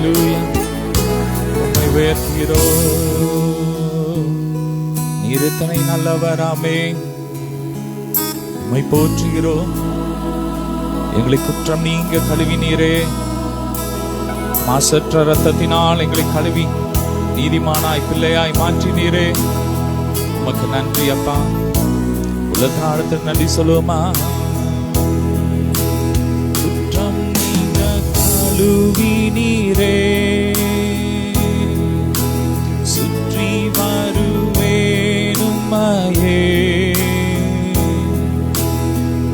ஹல்லேலூயா. உம்மை உயர்த்துகிறோம். நீர் எத்தனை நல்லவர். ஆமென். உம்மை போற்றுகிறோம். எங்களை குற்றம் நீங்க கழுவினீரே. மாசற்ற இரத்தத்தினால் எங்களை கழுவி நீதிமானாய் பிள்ளையாய் மாற்றினீரே. உமக்கு நன்றி அப்பா. உலகத்தில் நன்றி சொல்லுவோமா? குற்றம் நீங்க கழுவினீரே. சுற்றி வருவேன் உம்மையே.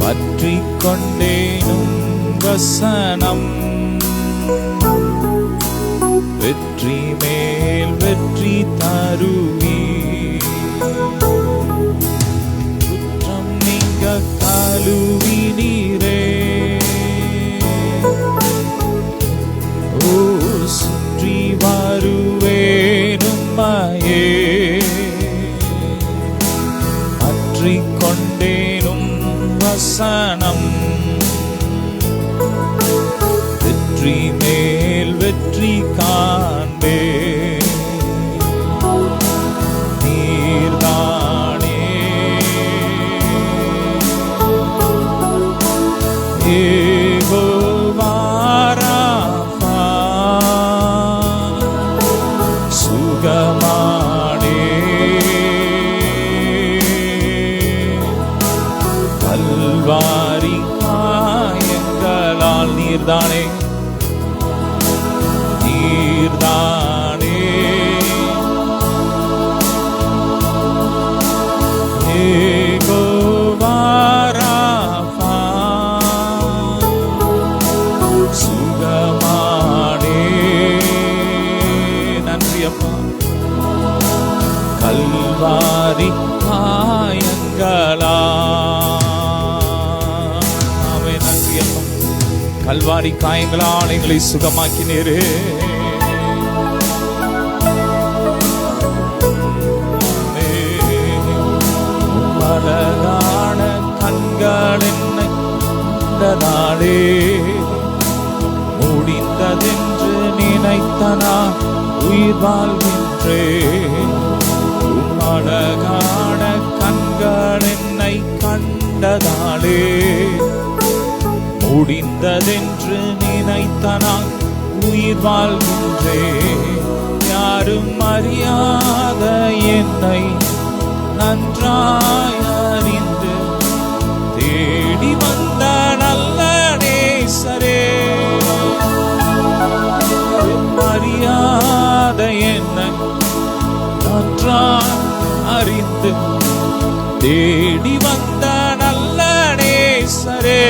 பற்றி கொண்டேனும் வசனம். வெற்றி மேல் வெற்றி தருவி. குற்றம் நீங்க கழுவினீரே. ஓ சுற்றி வருவேன் உம்மையே. பற்றி கொண்டேனும் வசனம். வெற்றி மேல் வெற்றி காண்பே. நீர்தானே யெகோவா ராஃபா. சுகமானே கல்வாரி காயங்களால். நீர்தானே நீர்தானே யெகோவா ராஃபா. சுகமானே. நன்றி அப்பா. கல்வாரி காயங்களா. ஆமென். நன்றி அப்பா. கல்வாரி காயங்களால் எங்களை சுகமாக்கினீரே. அழகான கண்கள் என்னை கண்டதாலே. முடிந்ததென்று நினைத்த நான் உயிர் வாழ்கின்றேன். அழகான கண்கள் என்னை கண்டதாலே. முடிந்ததென்று நினைத்த நான் உயிர் வாழ்கின்றேன். யாரும் அறியாத என்னை நன்றாய் அறிந்து தேடி வந்த நல்ல நேசரே. அறியாத என்னை நன்றாய் அறிந்து தேடி வந்த நல்ல நேசரே.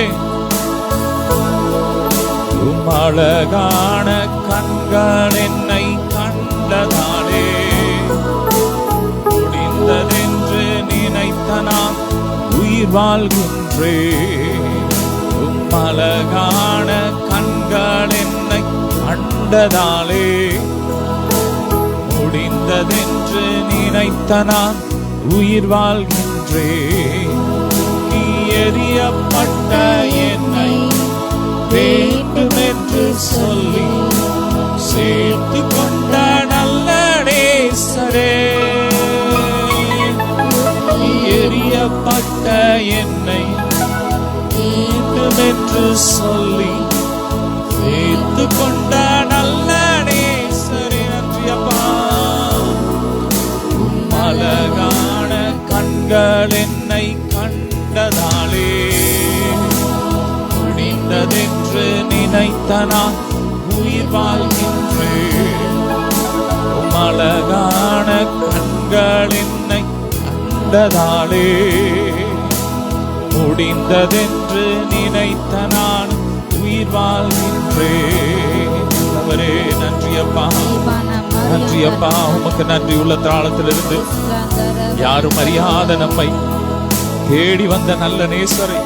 உம் அழகான கண்கள் என்னை கண்டதாலே. முடிந்ததென்று நினைத்த நான் உயிர் வாழ்கின்றேன். உம் அழகான கண்கள் என்னை கண்டதாலே. முடிந்ததென்று நினைத்த நான் உயிர் வாழ்கின்றேன். நீ எறியப்பட்ட என்னை வேண்டுமென்று சொல்லி சேர்த்து கொண்ட நல்ல நேசரே. எறியப்பட்ட என்னை வேண்டுமென்று சொல்லி சேர்த்து கொண்ட நல்ல நேசரே. நன்றி அப்பா. அழகான கண்கள் என்னை கண்டதாலே. முடிந்ததென்று நினைத்த நான் உயிர் வாழ்கின்றேன். அழகான கண்கள் என்னை கண்டதாலே. முடிந்ததென்று நினைத்த நான் உயிர் வாழ்கின்றேன். அவரே நன்றி அப்பா. நன்றி அப்பா. உமக்கு நன்றி. உள்ள தாளத்திலிருந்து யாரும் அறியாத நம்மை தேடி வந்த நல்ல நேசரை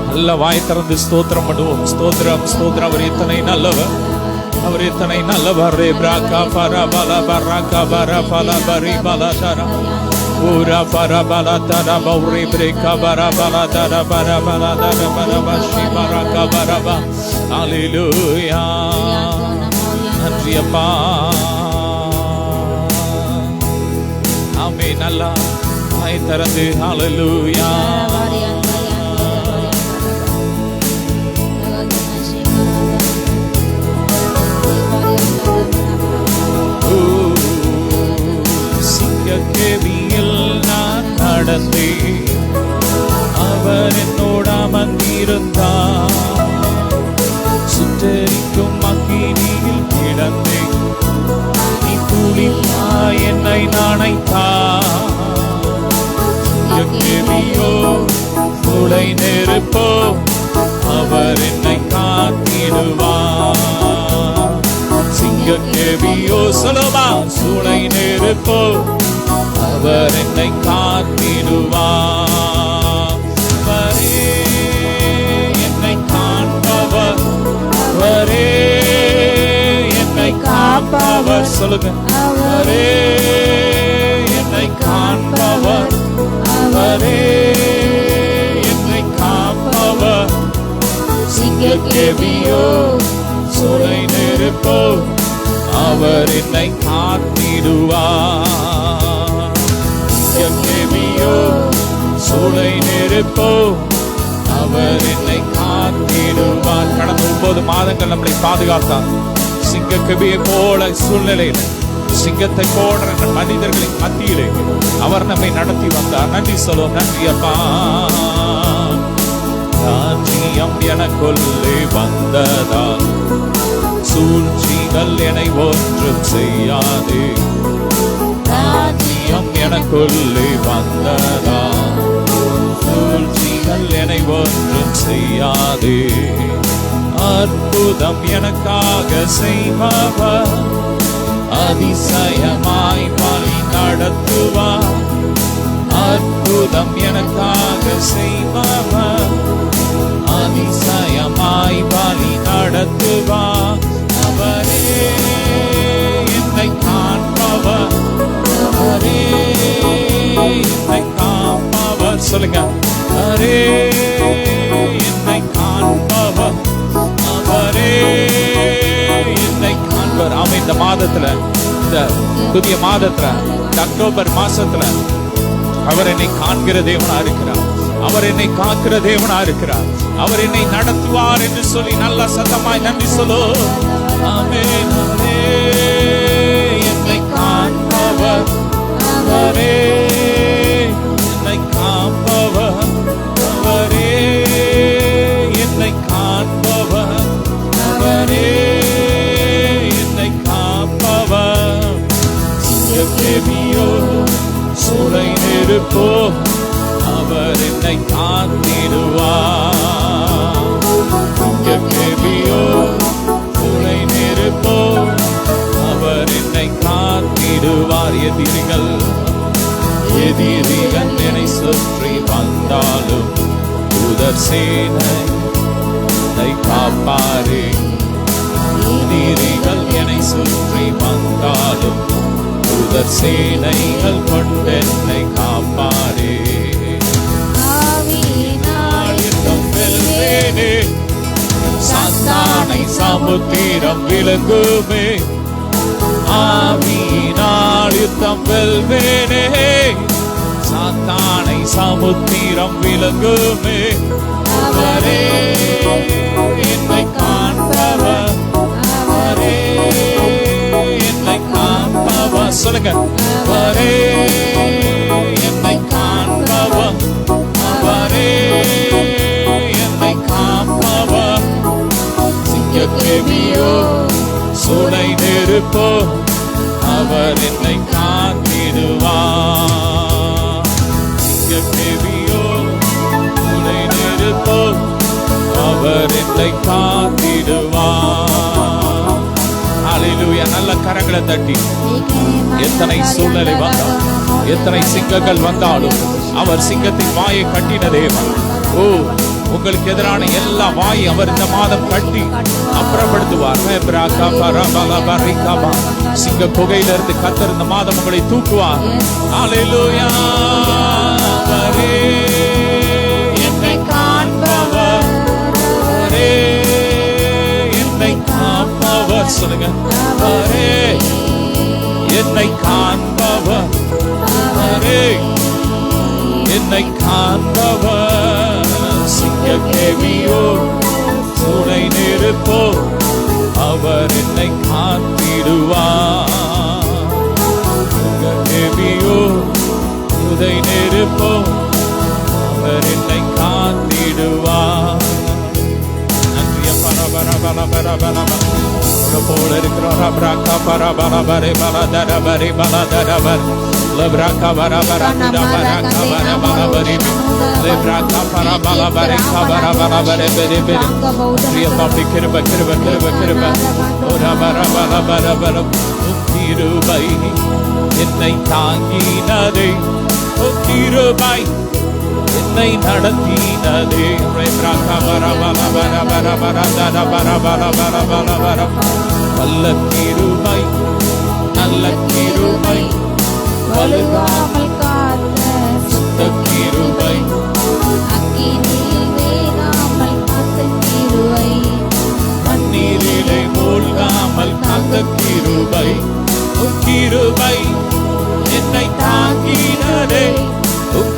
நல்ல வாய் திறந்து ஸ்தோத்திரம் பண்ணுவோம். ஸ்தோத்திரம் ஸ்தோத்திரம். அவர் எத்தனை நல்லவர். அவர் எத்தனை நல்லவர். ரே பிராகா பரா பலா பராகா பரா பலா பரி பலா தரா ஊரா பரா பலா தரா பௌரி பிரேகா பரா பலா தரா பரா பலா தரா பரா பஷி பராகா பரா பா. ஹல்லேலூயா. அப்பா. ஆமென். நல்லா வாய் திறந்து ஹல்லேலூயா. சிங்கக்கேபியில் நான் நடந்தேன், அவர் என்னோடு அமர்ந்திருந்தார். சுட்டெரிக்கும் அக்கினியில் கிடந்தேன், நீ துளியாய் என்னை நனைத்தார். சிங்கக்கேபியோ சூளை நெருப்போ, அவர் என்னை காத்திடுவார். சிங்கக்கேபியோ சொல்லுமா, சூளை நெருப்போ, அவர் என்னை காத்திடுவார். அவரே என்னை காண்பவர், அவரே என்னை காப்பவர். சொல்லுங்க, அவரே என்னை காண்பவர், அவரே என்னை காப்பவர். சிங்கக்கேபியோ சூளை நெருப்போ, அவர் என்னை காத்திடுவார். சிங்கக்கேபியோ சூளை நெருப்போ, அவர் என்னை காத்திடுவார். கடந்த 9 மாதங்கள் நம்மளை பாதுகாத்தார். சிங்கக்கேபியை போல சூழ்நிலையில், சிங்கத்தை போன்ற மனிதர்களின் மத்தியிலே அவர் நம்மை நடத்தி வந்தார். நன்றி சொல்லுவோம். நன்றி அப்பா. ராஜ்யம் எனக்குள்ளே வந்ததால் சூழ்ச்சிகள் என்னை ஒன்றும் செய்யாதே. ராஜ்யம் எனக்குள்ளே வந்ததால் சூழ்ச்சிகள் என்னை ஒன்றும் செய்யாதே. அற்புதம் எனக்காக செய்பவர், அதிசயமாய் வழி நடத்துவார். அற்புதம் எனக்காக செய்பவர், அதிசயமாய் வழி நடத்துவார். அவரே என்னை காண்பவர், அவரே என்னை காப்பவர். சொல்லுங்க, அவரே என்னை காண்பவர், அவரே என்னை காண்பவர். அவன் இந்த மாதத்துல, இந்த புதிய மாதத்துல, இந்த அக்டோபர் மாசத்துல அவர் என்னை காண்கிற தேவனா இருக்கிறார். அவர் என்னை காக்கிற தேவனா இருக்கிறார். அவர் என்னை நடத்துவார் என்று சொல்லி நல்ல சத்தமாய் நன்றி சொல்லு. ஆமென். என்னை காண்பவர், அவரே என்னை காப்பவர், அவரே என்னை காண்பவர், அவரே என்னை காப்பவர். சிங்கக்கேபியோ சூளை நெருப்போ, அவர் என்னை காத்திடுவார். சிங்கக்கேபியோ சூளை நெருப்போ, அவர் என்னை காத்திடுவார். எதிரிகள் என்னை சுற்றி வந்தாலும் தூதர் சேனை காப்பாரே. எதிரிகள் என்னை சுற்றி வந்தாலும் தூதர் சேனைகள் கொண்டென்னை காப்பாரே. சாத்தானை சமுத்திரம் விளங்குமே, ஆவியினால் யுத்தம் வெல்வேனே. சாத்தானை சமுத்திரம் விளங்குமே, அவரே என்னை காண்பவர், அவரே என்னை காண்பவர். சொல்லுங்க, அவரே என்னை காண்பவர், அவரே என்னை காப்பவர். சிங்கக்கேபியோ சூளை நெருப்போ, அவர் என்னை காத்திடுவார். சிங்கக்கேபியோ சூளை நெருப்போ, அவர் என்னை காத்திடுவார். ஹல்லேலூயா. நல்ல கரங்களை தட்டி, எத்தனை சூழ்நிலை வந்தாலும், எத்தனை சிங்கங்கள் வந்தாலும் அவர் சிங்கத்தின் வாயை கட்டின தேவன். ஓ, உங்களுக்கு எதிரான எல்லா வாயை அவர் இந்த மாதம் கட்டி அப்புறப்படுத்துவார். சிங்க குகையிலிருந்து கர்த்தர் இந்த மாதம் உங்களை தூக்குவார். ஹல்லேலூயா. அவரே என்னை காண்பவர், அவரே என்னை காப்பவர். அவர் சொல்லுங்க, அவரே என்னை காண்பவர், அவரே என்னை காண்பவர். சிங்க கேவியோ துணை நிற்போ, அவர் என்னை காத்திடுவார். கேவியோ துணை நிற்போ, அவர் என்னை காத்திடுவார். நன்றிய பரபரபரபரபரபர போல இருக்கிறோம். ரப்ராக்கா பரபரபரே பலதரபரே பலதரபர் லப்ராக்கா பரபரபரபரபரபரி லப்ராக்கா பரபரபரே பரபரபரபரே பெரி பெரி பிரியமாப்பி கிருப கிருப கிருப கிருப பரபரபரபரபர கிருபை என்னை தாங்கினதே, கிருபை என்னை நடத்தினதே. நல்ல கிருபை, நல்ல கிருபை, வலுவாமல் காத்த சுத்த கிருபை, அக்கினியில் வேகாமல் காத்த கிருபை, தண்ணீரிலே மூழ்காமல் காத்த கிருபை, கிருபை என்னை தாங்கினதே,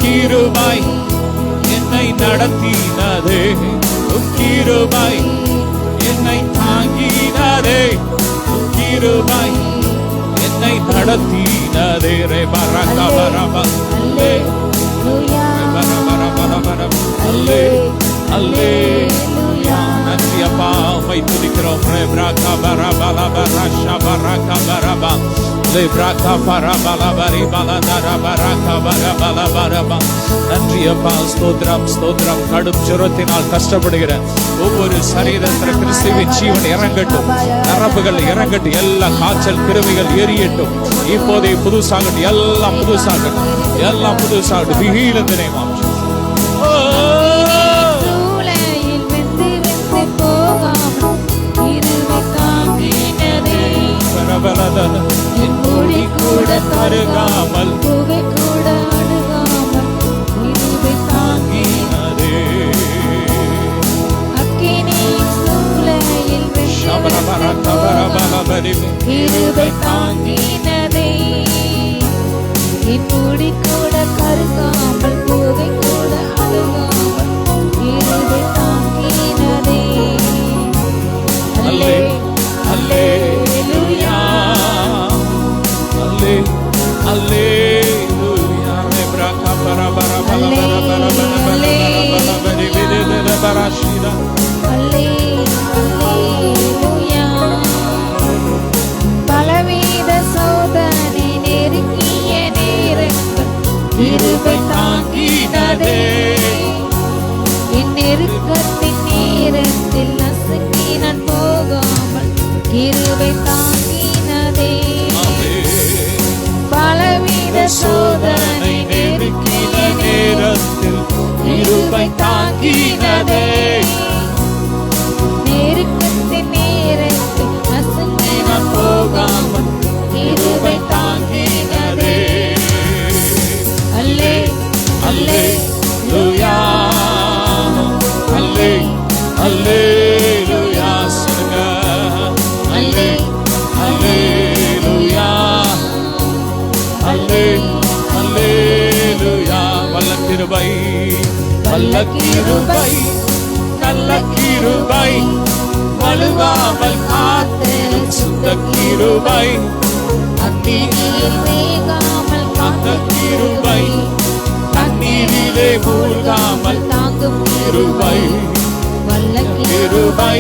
கிருபை என்னை நடத்தினதே, கிருபை என்னை தாங்கினதே, கிருபை என்னை நடத்தினதே. ரே பரக பரப அல்லேலூயா அல்லே அல்லேலூயா. நன்றி அப்பா, உம்மை துதிக்கிறோம். ரே பரக பரப பரஷ பரக பரப லே பரக பரப பரி பலதர பரக பரப பரப. நன்றி அப்பா, ஸ்தோத்திரம் ஸ்தோத்திரம். கடும் ஜுரத்தினால் கஷ்டப்படுகிற ஒவ்வொரு சரீரத்தில் கிறிஸ்துவின் ஜீவன் இறங்கட்டும், நரம்புகள் இறங்கட்டும், எல்லா காய்ச்சல் கிருமிகள் எரியட்டும், இப்போதே புதுசாகட்டும், எல்லாம் புதுசாகட்டும், எல்லாம் புதுசாகட்டும். Be healed in the name of Jesus. சூளையில் வெந்து வெந்து போகாமல் கிருபை தாங்கினதே, என் மொழி கூட தருகாமல் புகை கூட அணுகாமல் கிருபை தாங்கினதே, அக்கினியின் சூளையில் கிருபை தாங்கினதே, என் முடி கூட கருகாமல் புகை கூட அணுகாமல் கிருபை தாங்கினதே. அல்லே அல்லேலூயா அல்லே அல்லேலூயா. ரே பரக பரப பரப பரப பரப பரப பரஷிதா. அல்லேலூயா. பலவித சோதனை நெருங்கிய நேரங்கள் கிருபை தாங்கினதே, என் நெருக்கத்தின் நேரத்தில் நசுங்கி நான் போகாமல் கிருபை தாங்கினதே. பலவித சோதனை நெருங்கிய நேரத்தில் கிருபை தாங்கினதே, நெருக்கத்தின் நேரத்தில் நசுங்கி நான் போகாமல் கிருபை தாங்கினதே. அல்லே அல்லேலூயா அல்லே அல்லேலூயா. சொல்லுங்க, அல்லே அல்லேலூயா அல்லே அல்லேலூயா. வல்ல கிருபை, வல்ல கிருபை, நல்ல கிருபை, வலுவாமல் காத்து சுத்த கிருபை, அக்கினியில் வேகாமல் காத்த கிருபை, தண்ணீரிலே மூழ்காமல் தாங்கும் கிருபை, வல்ல கிருபை,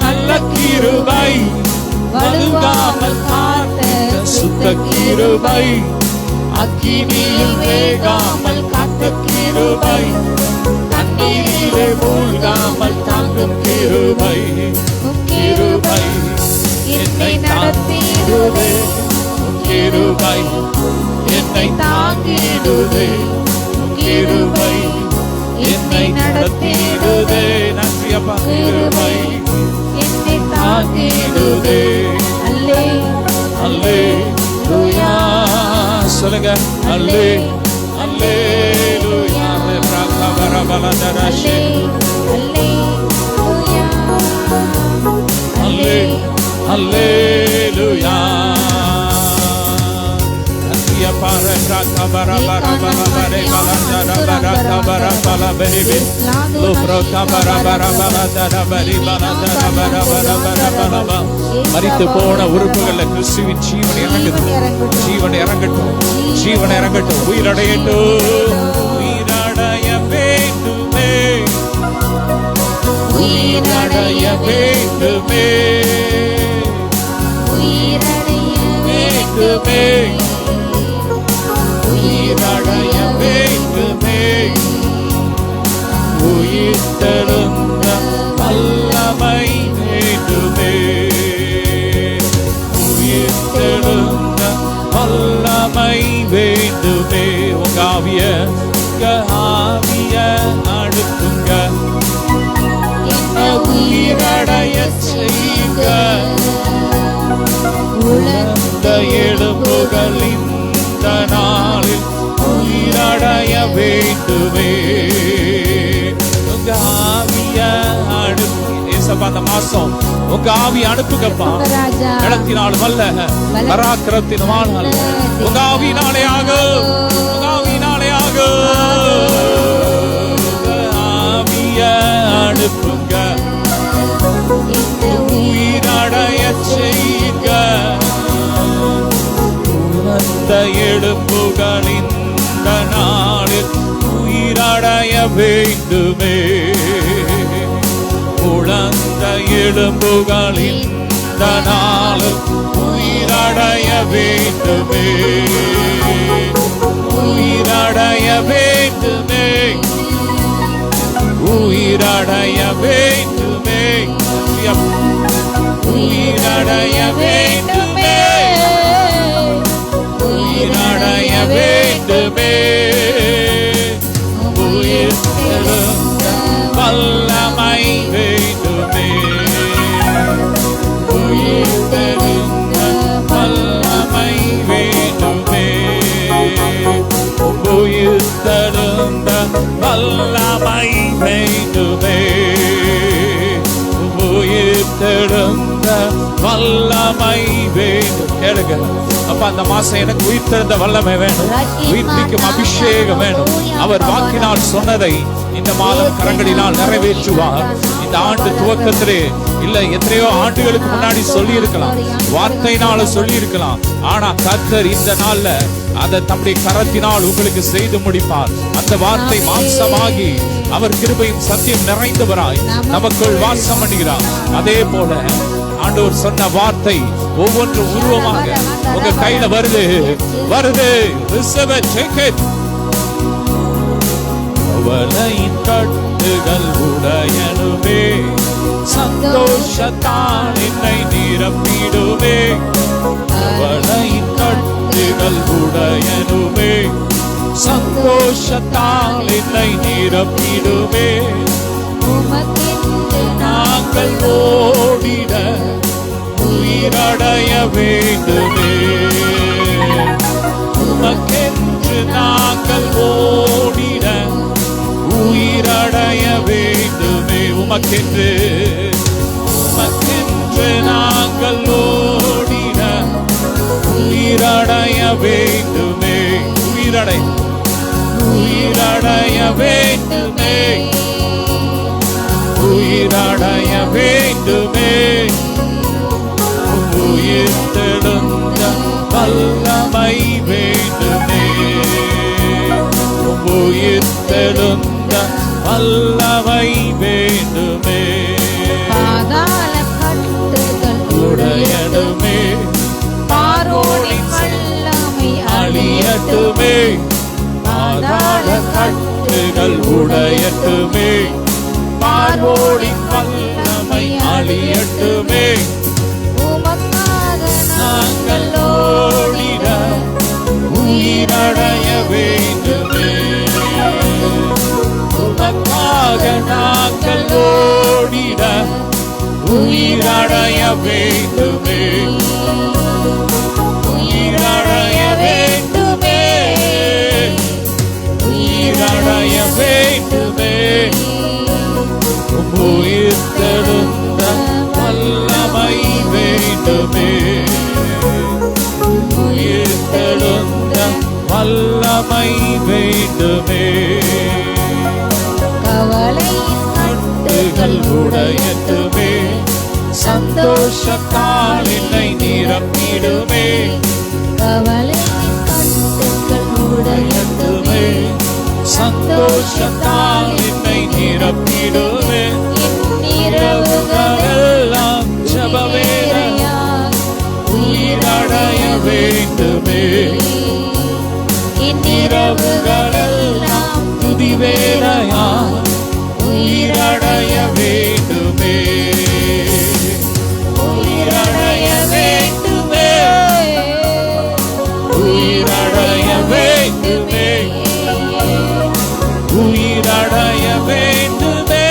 நல்ல கிருபை, வலுவாமல் காத்த சுத்த கிருபை, அக்கினியில் வேகாமல் காத்த கிருபை, தண்ணீரிலே மூழ்காமல் தாங்கும் கிருபை, கிருபை என்னை நடத்திடுவே, கிருபை என்னை தாங்கிடுவே, கிருபை என்னை நடத்திடுவே. நன்றி அப்பா, கிருபை என்னை தாங்கிடுவே. அல்லே அல்லேலூயா. சொல்லுங்க, அல்லே அல்லேலூயா. ரப்ராக்கா பரபல தரஷே அல்லேலூயா அல்லே அல்லேலூயா. நன்றிய பாரக்ரா கபர பர பர பரே பலந்தர பர கபர பல பெரிபி லோப்ரோ கபர பர பலந்தர பரி பலந்தர பர பர பர பலப. மரித்து போன உறுப்புகள்ல கிறிஸ்துவின் ஜீவன் இறங்கட்டும், ஜீவன் இறங்கட்டும், ஜீவன் இறங்கட்டும், உயிரடையட்டும், உயிரடைய வேண்டுமே, உயிரடைய வேண்டுமே, உயிரடைய வேண்டுமே, உயிரடைய வேண்டுமே, உயிர்த்தெழுந்த வல்லமை வேண்டுமே, உயிர்த்தெழுந்த வல்லமை வேண்டுமே. உங்க ஆவிய அனுப்புங்க, உயிரடைய செய்க, உலர்ந்த எலும்புகள் இந்த நாளில் உயிரடைய வேண்டுமே. உங்க ஆவிய அனுப்பு ஏசப்பா, அந்த மாசம் உங்க ஆவி அனுப்புங்கப்பா. இடத்தினாலும் அல்ல, பராக்கிரத்தினாலும் அல்ல, உங்க ஆவியினாலே ஆகும், உங்க ஆவியினாலே ஆகும். ஆவிய அனுப்புங்க, உயிரடைய செய்க, உலர்ந்த எலும்புகள் இந்த நாளில் உயிரடைய வேண்டுமே, உலர்ந்த எலும்புகள் இந்த நாளில் உயிரடைய வேண்டுமே, உயிரடைய வேண்டுமே, உயிரடைய வேண்டுமே, உயிரடைய வேண்டுமே, உயிரடைய வேண்டுமே, உயிர்த்தெழுந்த வல்லமை வேண்டுமே, உயிர்த்தெழுந்த வல்லமை வேண்டுமே, உயிர்த்தெழுந்த வல்லமை வேண்டுமே, உயிர்த்தெழுந்த வல்லமை வேண்டும். கேளுங்க அப்ப, அந்த மாசம் எனக்கு உயிர்த்தெழுந்த வல்லமை வேணும், உயிர்ப்பிக்கும் அபிஷேகம் வேணும். அவர் வாக்கினால் சொன்னதை இந்த மாதம் கரங்களினால் நிறைவேற்றுவார். இந்த ஆண்டு துவக்கத்திலே இல்ல, எத்தனையோ ஆண்டுகளுக்கு முன்னாடி சொல்லி இருக்கலாம், வார்த்தையினால சொல்லி இருக்கலாம். ஆனா கர்த்தர் இந்த நாள்ல அதை தம்முடைய கரத்தினால் உங்களுக்கு செய்து முடிப்பார். அந்த வார்த்தை மாம்சமாகி அவர் கிருபையும் சத்தியம் நிறைந்தவராய் நமக்குள் வாசம் பண்ணுகிறார். அதே போல ஆண்டவர் சொன்ன வார்த்தை ஒவ்வொன்றும் உருவமாக உங்க கையில வருது, வருது. அவளையின் கட்டுகள் உடையனுமே, சந்தோஷத்தால் என்னை நிரப்பிடுமே, அவளையின் கட்டுகள் உடையனுமே, சந்தோஷத்தால் என்னை நிரப்பிடுமே, நாங்கள் ஓடிட உயிரடைய வேண்டுமே, உமக்கென்று நாங்கள் ஓடிட உயிரடைய வேண்டுமே, உமக்கென்று, உமக்கென்று நாங்கள் ஓடிட உயிரடைய வேண்டுமே, உயிரடை, உயிரடைய வேண்டுமே, உயிரடைய வேண்டுமே, உயிர்த்தெழுந்த வல்லமை வேண்டுமே, உயிர்த்தெழுந்த வல்லமை வேண்டுமே, பாதாள கட்டுகள் உடையனுமே, பார்வோனின் வல்லமை அழியட்டுமே, பாதாள கட்டுகள் உடையட்டுமே, பார்வோனின் வல்லமை அழியட்டுமே, உமக்காக நாங்கள் ஓடிட உயிரடைய வேண்டுமே, உமக்காக நாங்கள் ஓடிட உயிரடைய வேண்டுமே, உயிரடைய வேண்டுமே, உயிரடைய வேண்டுமே, உயிர்த்தெழுந்த வல்லமை வேண்டும். வேண்டுமே. கவலையின் கட்டுகள் உடையட்டுமே. சந்தோஷத்தால் என்னை நிரப்பிடுமே. கவலையின் கட்டுகள் உடையட்டுமே. சந்தோஷத்தால் என்னை நிரப்பிடுமே. இரவுகளெல்லாம் ஜெப வேளையால் உயிரடைய வேண்டுமே. இரவுகளெல்லாம் துதி வேளையால் உயிரடைய வேண்டுமே. உயிரடைய வேண்டுமே. உயிரடைய வேண்டுமே. உயிரடைய வேண்டுமே.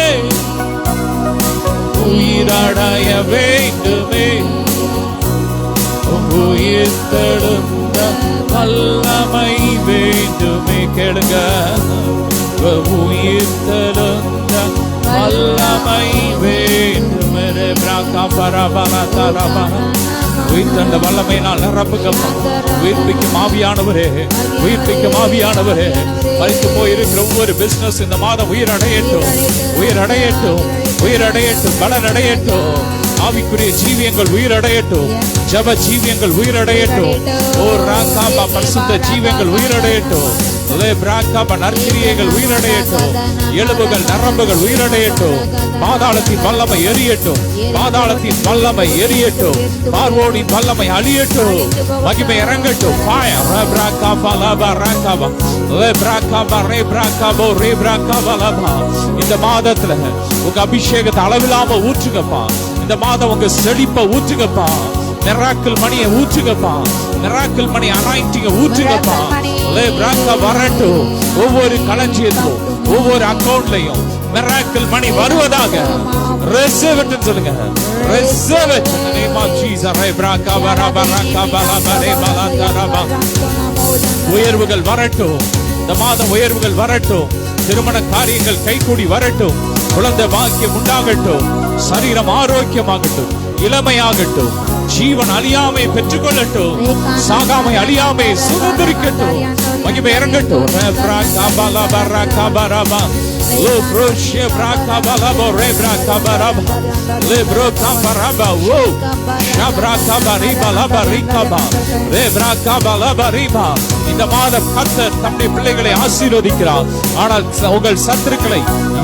உயிரடைய வேண்டுமே. உயிர்த்தெழுந்த வல்லமை வேண்டுமே. கேளுங்க, உயிர்த்தெழுந்த வல்லமை வேண்டுமே. உயிர்த்தெழுந்த வல்லமையினால் நிரப்புங்கப்பா. உயிர்ப்பிக்கும் ஆவியானவரே, உயிர்ப்பிக்கும் ஆவியானவரே, மரித்து போயிருக்கிற ஒவ்வொரு பிசினஸ் இந்த மாதம் உயிரடையட்டும், உயிரடையட்டும், உயிரடையட்டும், பலனடையட்டும். ஆவிக்குரிய ஜீவியங்கள் உயிரடையட்டும். ஜப ஜீவியங்கள் உயிரடையட்டும். ஓ ராகாபா பரிசுத்த ஜீவியங்கள் உயிரடையட்டும். நற்கிரியைகள் உயிரடையட்டும். எலும்புகள் நரம்புகள் உயிரடையட்டும். பாதாளத்தின் வல்லமை எரியட்டும். பாதாளத்தின் வல்லமை எரியட்டும். பார்வோனின் வல்லமை அழியட்டும். மகிமை இறங்கட்டும். இந்த மாதத்துல உங்க அபிஷேகத்தை அளவில்லாம ஊற்றுங்கப்பா. இந்த மாதம் உங்க செழிப்பை ஊற்றுங்கப்பா. மிராக்கிள் மணியை ஊற்றுங்கப்பா. மிராக்கிள் மணி அனாயிண்டிங்க ஊற்றுங்கப்பா. வரட்டும். ஒவ்வொரு களஞ்சியத்திலும் ஒவ்வொரு அக்கவுண்ட்லயும் மிராக்கிள் மணி வருவதாக. Receive it சொல்லுங்க. Receive it in the name of Jesus. உயர்வுகள் வரட்டும். இந்த மாதம் உயர்வுகள் வரட்டும். திருமண காரியங்கள் கைகூடி வரட்டும். குழந்தை பாக்கியம் உண்டாகட்டும். சரீரம் ஆரோக்கியமாகட்டும். இளமையாகட்டும். ஜீவன் அழியாமை பெற்றுக்கொள்ளட்டும். சாகாமை அழியாமை சுதந்திரிக்கட்டும். மகிமை இறங்கட்டும். இந்த மாதம் கர்த்தர் தம்முடைய பிள்ளைகளை ஆசீர்வதிக்கிறார். ஆனால் உங்கள் சத்துருக்களை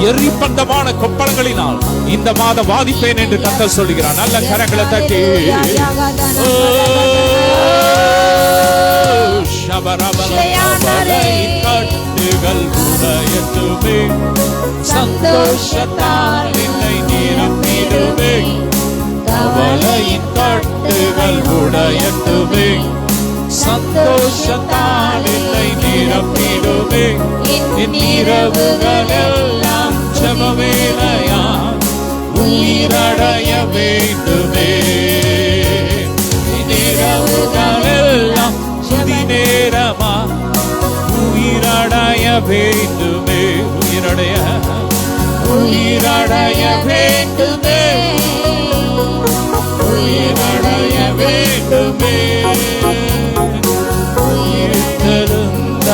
எரிபந்தமான கொப்பளங்களினால் இந்த மாதம் வாதிப்பேன் என்று கர்த்தர் சொல்கிறார். நல்ல கரங்களை தட்டி கட்டுகள் உடையட்டுமே. சந்தோஷத்தால் என்னை நிரப்பிடுமே. கவலையின் கட்டுகள் உடையட்டுமே. சந்தோஷத்தால் என்னை நிரப்பிடுமே. என் இரவுகளெல்லாம் ஜெப வேளையால் உயிரடைய வேண்டுமே. இரவுகளெல்லாம் துதி நேரமா உயிரடைய வேண்டுமே. உயிரடைய உயிரடைய வேண்டுமே. உயிரடைய வேண்டுமே. உயிர்த்தெழுந்த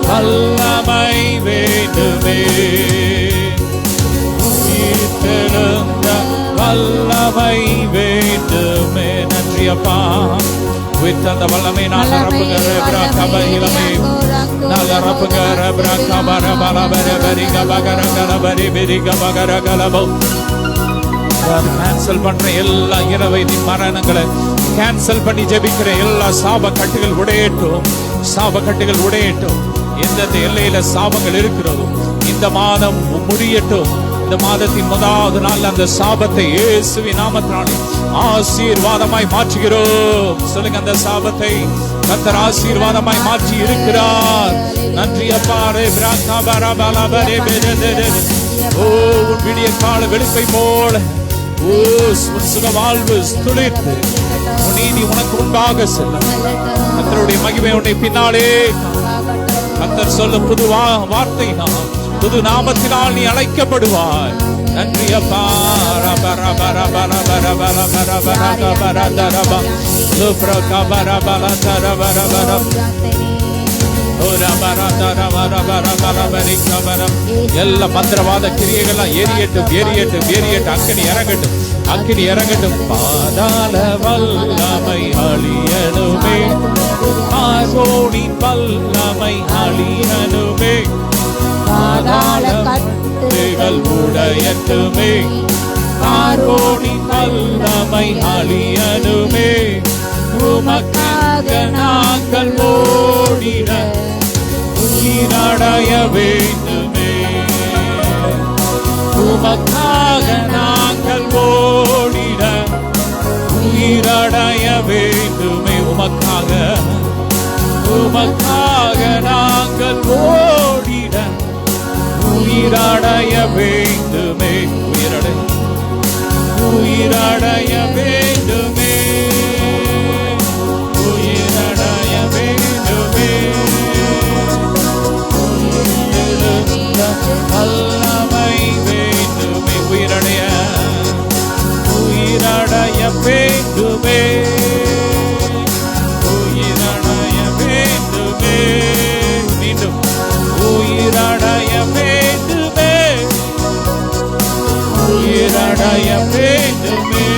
வல்லமை வேண்டுமே. உயிர்த்தெழுந்த வல்லமை வேண்டுமே. நன்றி அப்பா. உயிர்த்தெழுந்த வல்லமை நான் நிரப்புகிற பிராக்கப இளமை நான் நிரப்புகிற பிராக்கபர பலபர பரிக பகர கலபரி பிரிக பகர கலபோ. கேன்சல் பண்ற எல்லா இரவையின் மரணங்களை கேன்சல் பண்ணி ஜெபிக்கிற எல்லா சாப கட்டுகள் உடையட்டும். சாப கட்டுகள் உடையட்டும். எந்தெந்த எல்லையில சாபங்கள் இருக்கிறதோ இந்த மாதம் முடியட்டும். இந்த மாதத்தின் முதலாவது நாள் அந்த சாபத்தை இயேசுவின் நாமத்தினாலே ஆசீர்வாதமாய் மாற்றுகிறோம். சொல்லுங்க, அந்த சாபத்தை கர்த்தர் ஆசீர்வாதமாய் மாற்றி இருக்கிறார். நன்றி அப்பா. ஓ உன் விடிய கால வெளுப்பை போல ஓ சுக வாழ்வு துளிர்த்து உன் நீதி உனக்கு முன்பாக செல்லும். கர்த்தருடைய மகிமை உன்னை பின்னாலே. கர்த்தர் சொல்லும் புது வார்த்தை புது நாமத்தினால் நீ அழைக்கப்படுவாய். நன்றி அப்பா. எல்லா மந்திரவாத கிரியைகள்லாம் எரியட்டும் எரியட்டும் எரியட்டும். அக்கினி இறங்கட்டும் அக்கினி இறங்கட்டும். பாதாள வல்லமை அழியணுமே, ஆரோனின் வல்லமை அழியணுமே, பாதாள கட்டுகள் உடையட்டுமே, ஆரோனின் வல்லமை அழியணுமே. உமக்காக நாங்கள் ஓடிட உயிரடைய வேண்டுமே, உமக்காக நாங்கள் ஓடிட உயிரடைய வேண்டுமே. உமக்காக உமக்காக நாங்கள் ஓடிட உயிரடைய வேண்டுமே. உயிரடைய உயிரடைய வேண்டுமே, உயிரடைய வேண்டுமே. வல்லமை வேண்டுமே, உயிரடைய உயிரடைய வேண்டுமே, உயிரடைய வேண்டுமே. மீண்டும் உயிரடைய வேண்டுமே, உயிரடைய வேண்டுமே.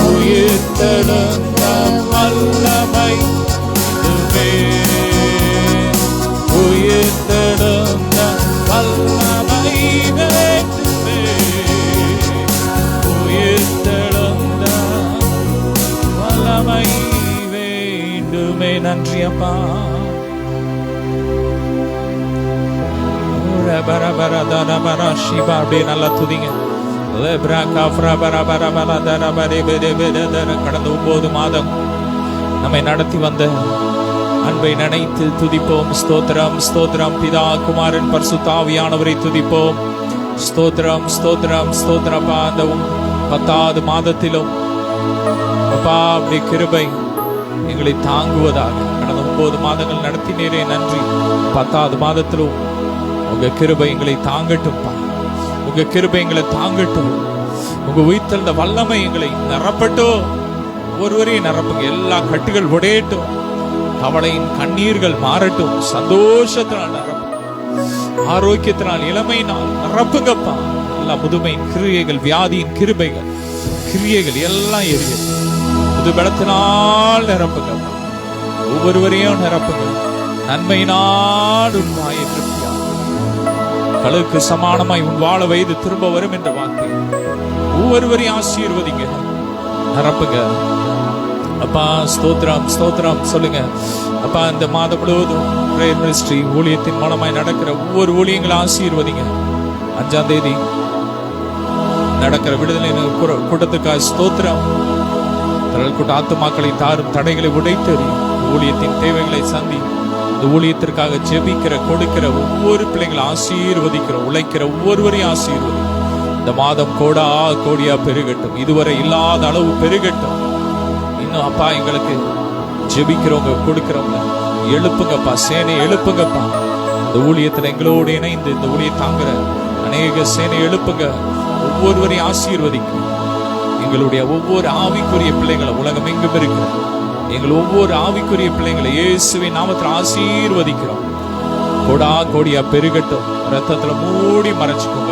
உயிர்த்தெழுந்த வல்லமை வேண்டுமே, உயிர்த்தெழுந்த வல்லமை வேண்டுமே, உயிர்த்தெழுந்த வல்லமை வேண்டுமே. நன்றி அப்பா. அப்படியே நல்லா துதிங்க. கடந்த 9 மாதம் நம்மை நடத்தி வந்த அன்பை நினைத்து துதிப்போம். ஸ்தோத்திரம் ஸ்தோத்திரம். பிதா குமாரன் பரிசுத்த ஆவியானவரை துதிப்போம். ஸ்தோத்திரம் ஸ்தோத்திரம் ஸ்தோத்திரப்பா. அந்த 10வது மாதத்திலும் அப்பா அப்படி கிருபை எங்களை தாங்குவதாக. கடந்த 9 மாதங்கள் நடத்தினீரே நன்றி. 10வது மாதத்திலும் உங்க கிருபை எங்களை தாங்கட்டும்பா. உங்க கிருபை எங்களை தாங்கட்டும். உங்க உயிர்த்தெழுந்த வல்லமை எங்களை நிரப்பட்டும். ஒருவரையும் நிரப்புங்க. எல்லா கட்டுகள் உடையட்டும். கவலையின் கண்ணீர்கள் மாறட்டும். சந்தோஷத்தினால் நிரப்புங்க. ஆரோக்கியத்தினால் இளமையினால் நிரப்புங்கப்பா. எல்லா முதுமையின் கிரியைகள், வியாதியின் கிரியைகள் எல்லாம் எரியட்டும். புது பலத்தினால் நிரப்புங்கப்பா. ஒவ்வொருவரையும் நிரப்புங்க. நன்மையினால் உன் வாயை திருப்தியா கழுக்கு சமானமாய் உன் வாழ வயது திரும்ப வரும் என்ற வார்த்தை ஒவ்வொருவரையும் ஆசீர்வதிங்க, நிரப்புங்க அப்பா. ஸ்தோத்திரம் ஸ்தோத்திரம் சொல்லுங்க அப்பா. இந்த மாதம் முழுவதும் பிரேயர் மினிஸ்ட்ரி ஊழியத்தின் மூலமாய் நடக்கிற ஒவ்வொரு ஊழியங்களை ஆசீர்வதிங்க. 5ஆம் தேதி நடக்கிற விடுதலை கூட்டத்துக்காக ஸ்தோத்திரம். திரள் கூட்ட ஆத்துமாக்களை தாரும் தடைகளை உடைத்தறி ஊழியத்தின் தேவைகளை சந்தி. இந்த ஊழியத்திற்காக ஜெபிக்கிற கொடுக்கிற ஒவ்வொரு பிள்ளைங்களை ஆசீர்வதிக்கிற உழைக்கிற ஒவ்வொருவரையும் ஆசீர்வதி. இந்த மாதம் கோடியா பெருகட்டும். இதுவரை இல்லாத அளவு பெருகட்டும். இன்னும் அப்பா எங்களுக்கு ஜெபிக்கிறவங்க கொடுக்கிறவங்க எழுப்புங்கப்பா. சேனை எழுப்புங்கப்பா. இந்த ஊழியத்தில் எங்களோடு இணைந்து இந்த ஊழியை தாங்குற அநேக சேனை எழுப்புங்க. ஒவ்வொருவரையும் ஆசீர்வதிக்கும். எங்களுடைய ஒவ்வொரு ஆவிக்குரிய பிள்ளைங்களை உலகம் எங்கும் இருக்கிற எங்கள் ஒவ்வொரு ஆவிக்குரிய பிள்ளைங்களை இயேசுவின் நாமத்தில் ஆசீர்வதிக்கிறோம். கோடியா பெருகட்டும். ரத்தத்துல மூடி மறைச்சுக்கோங்க.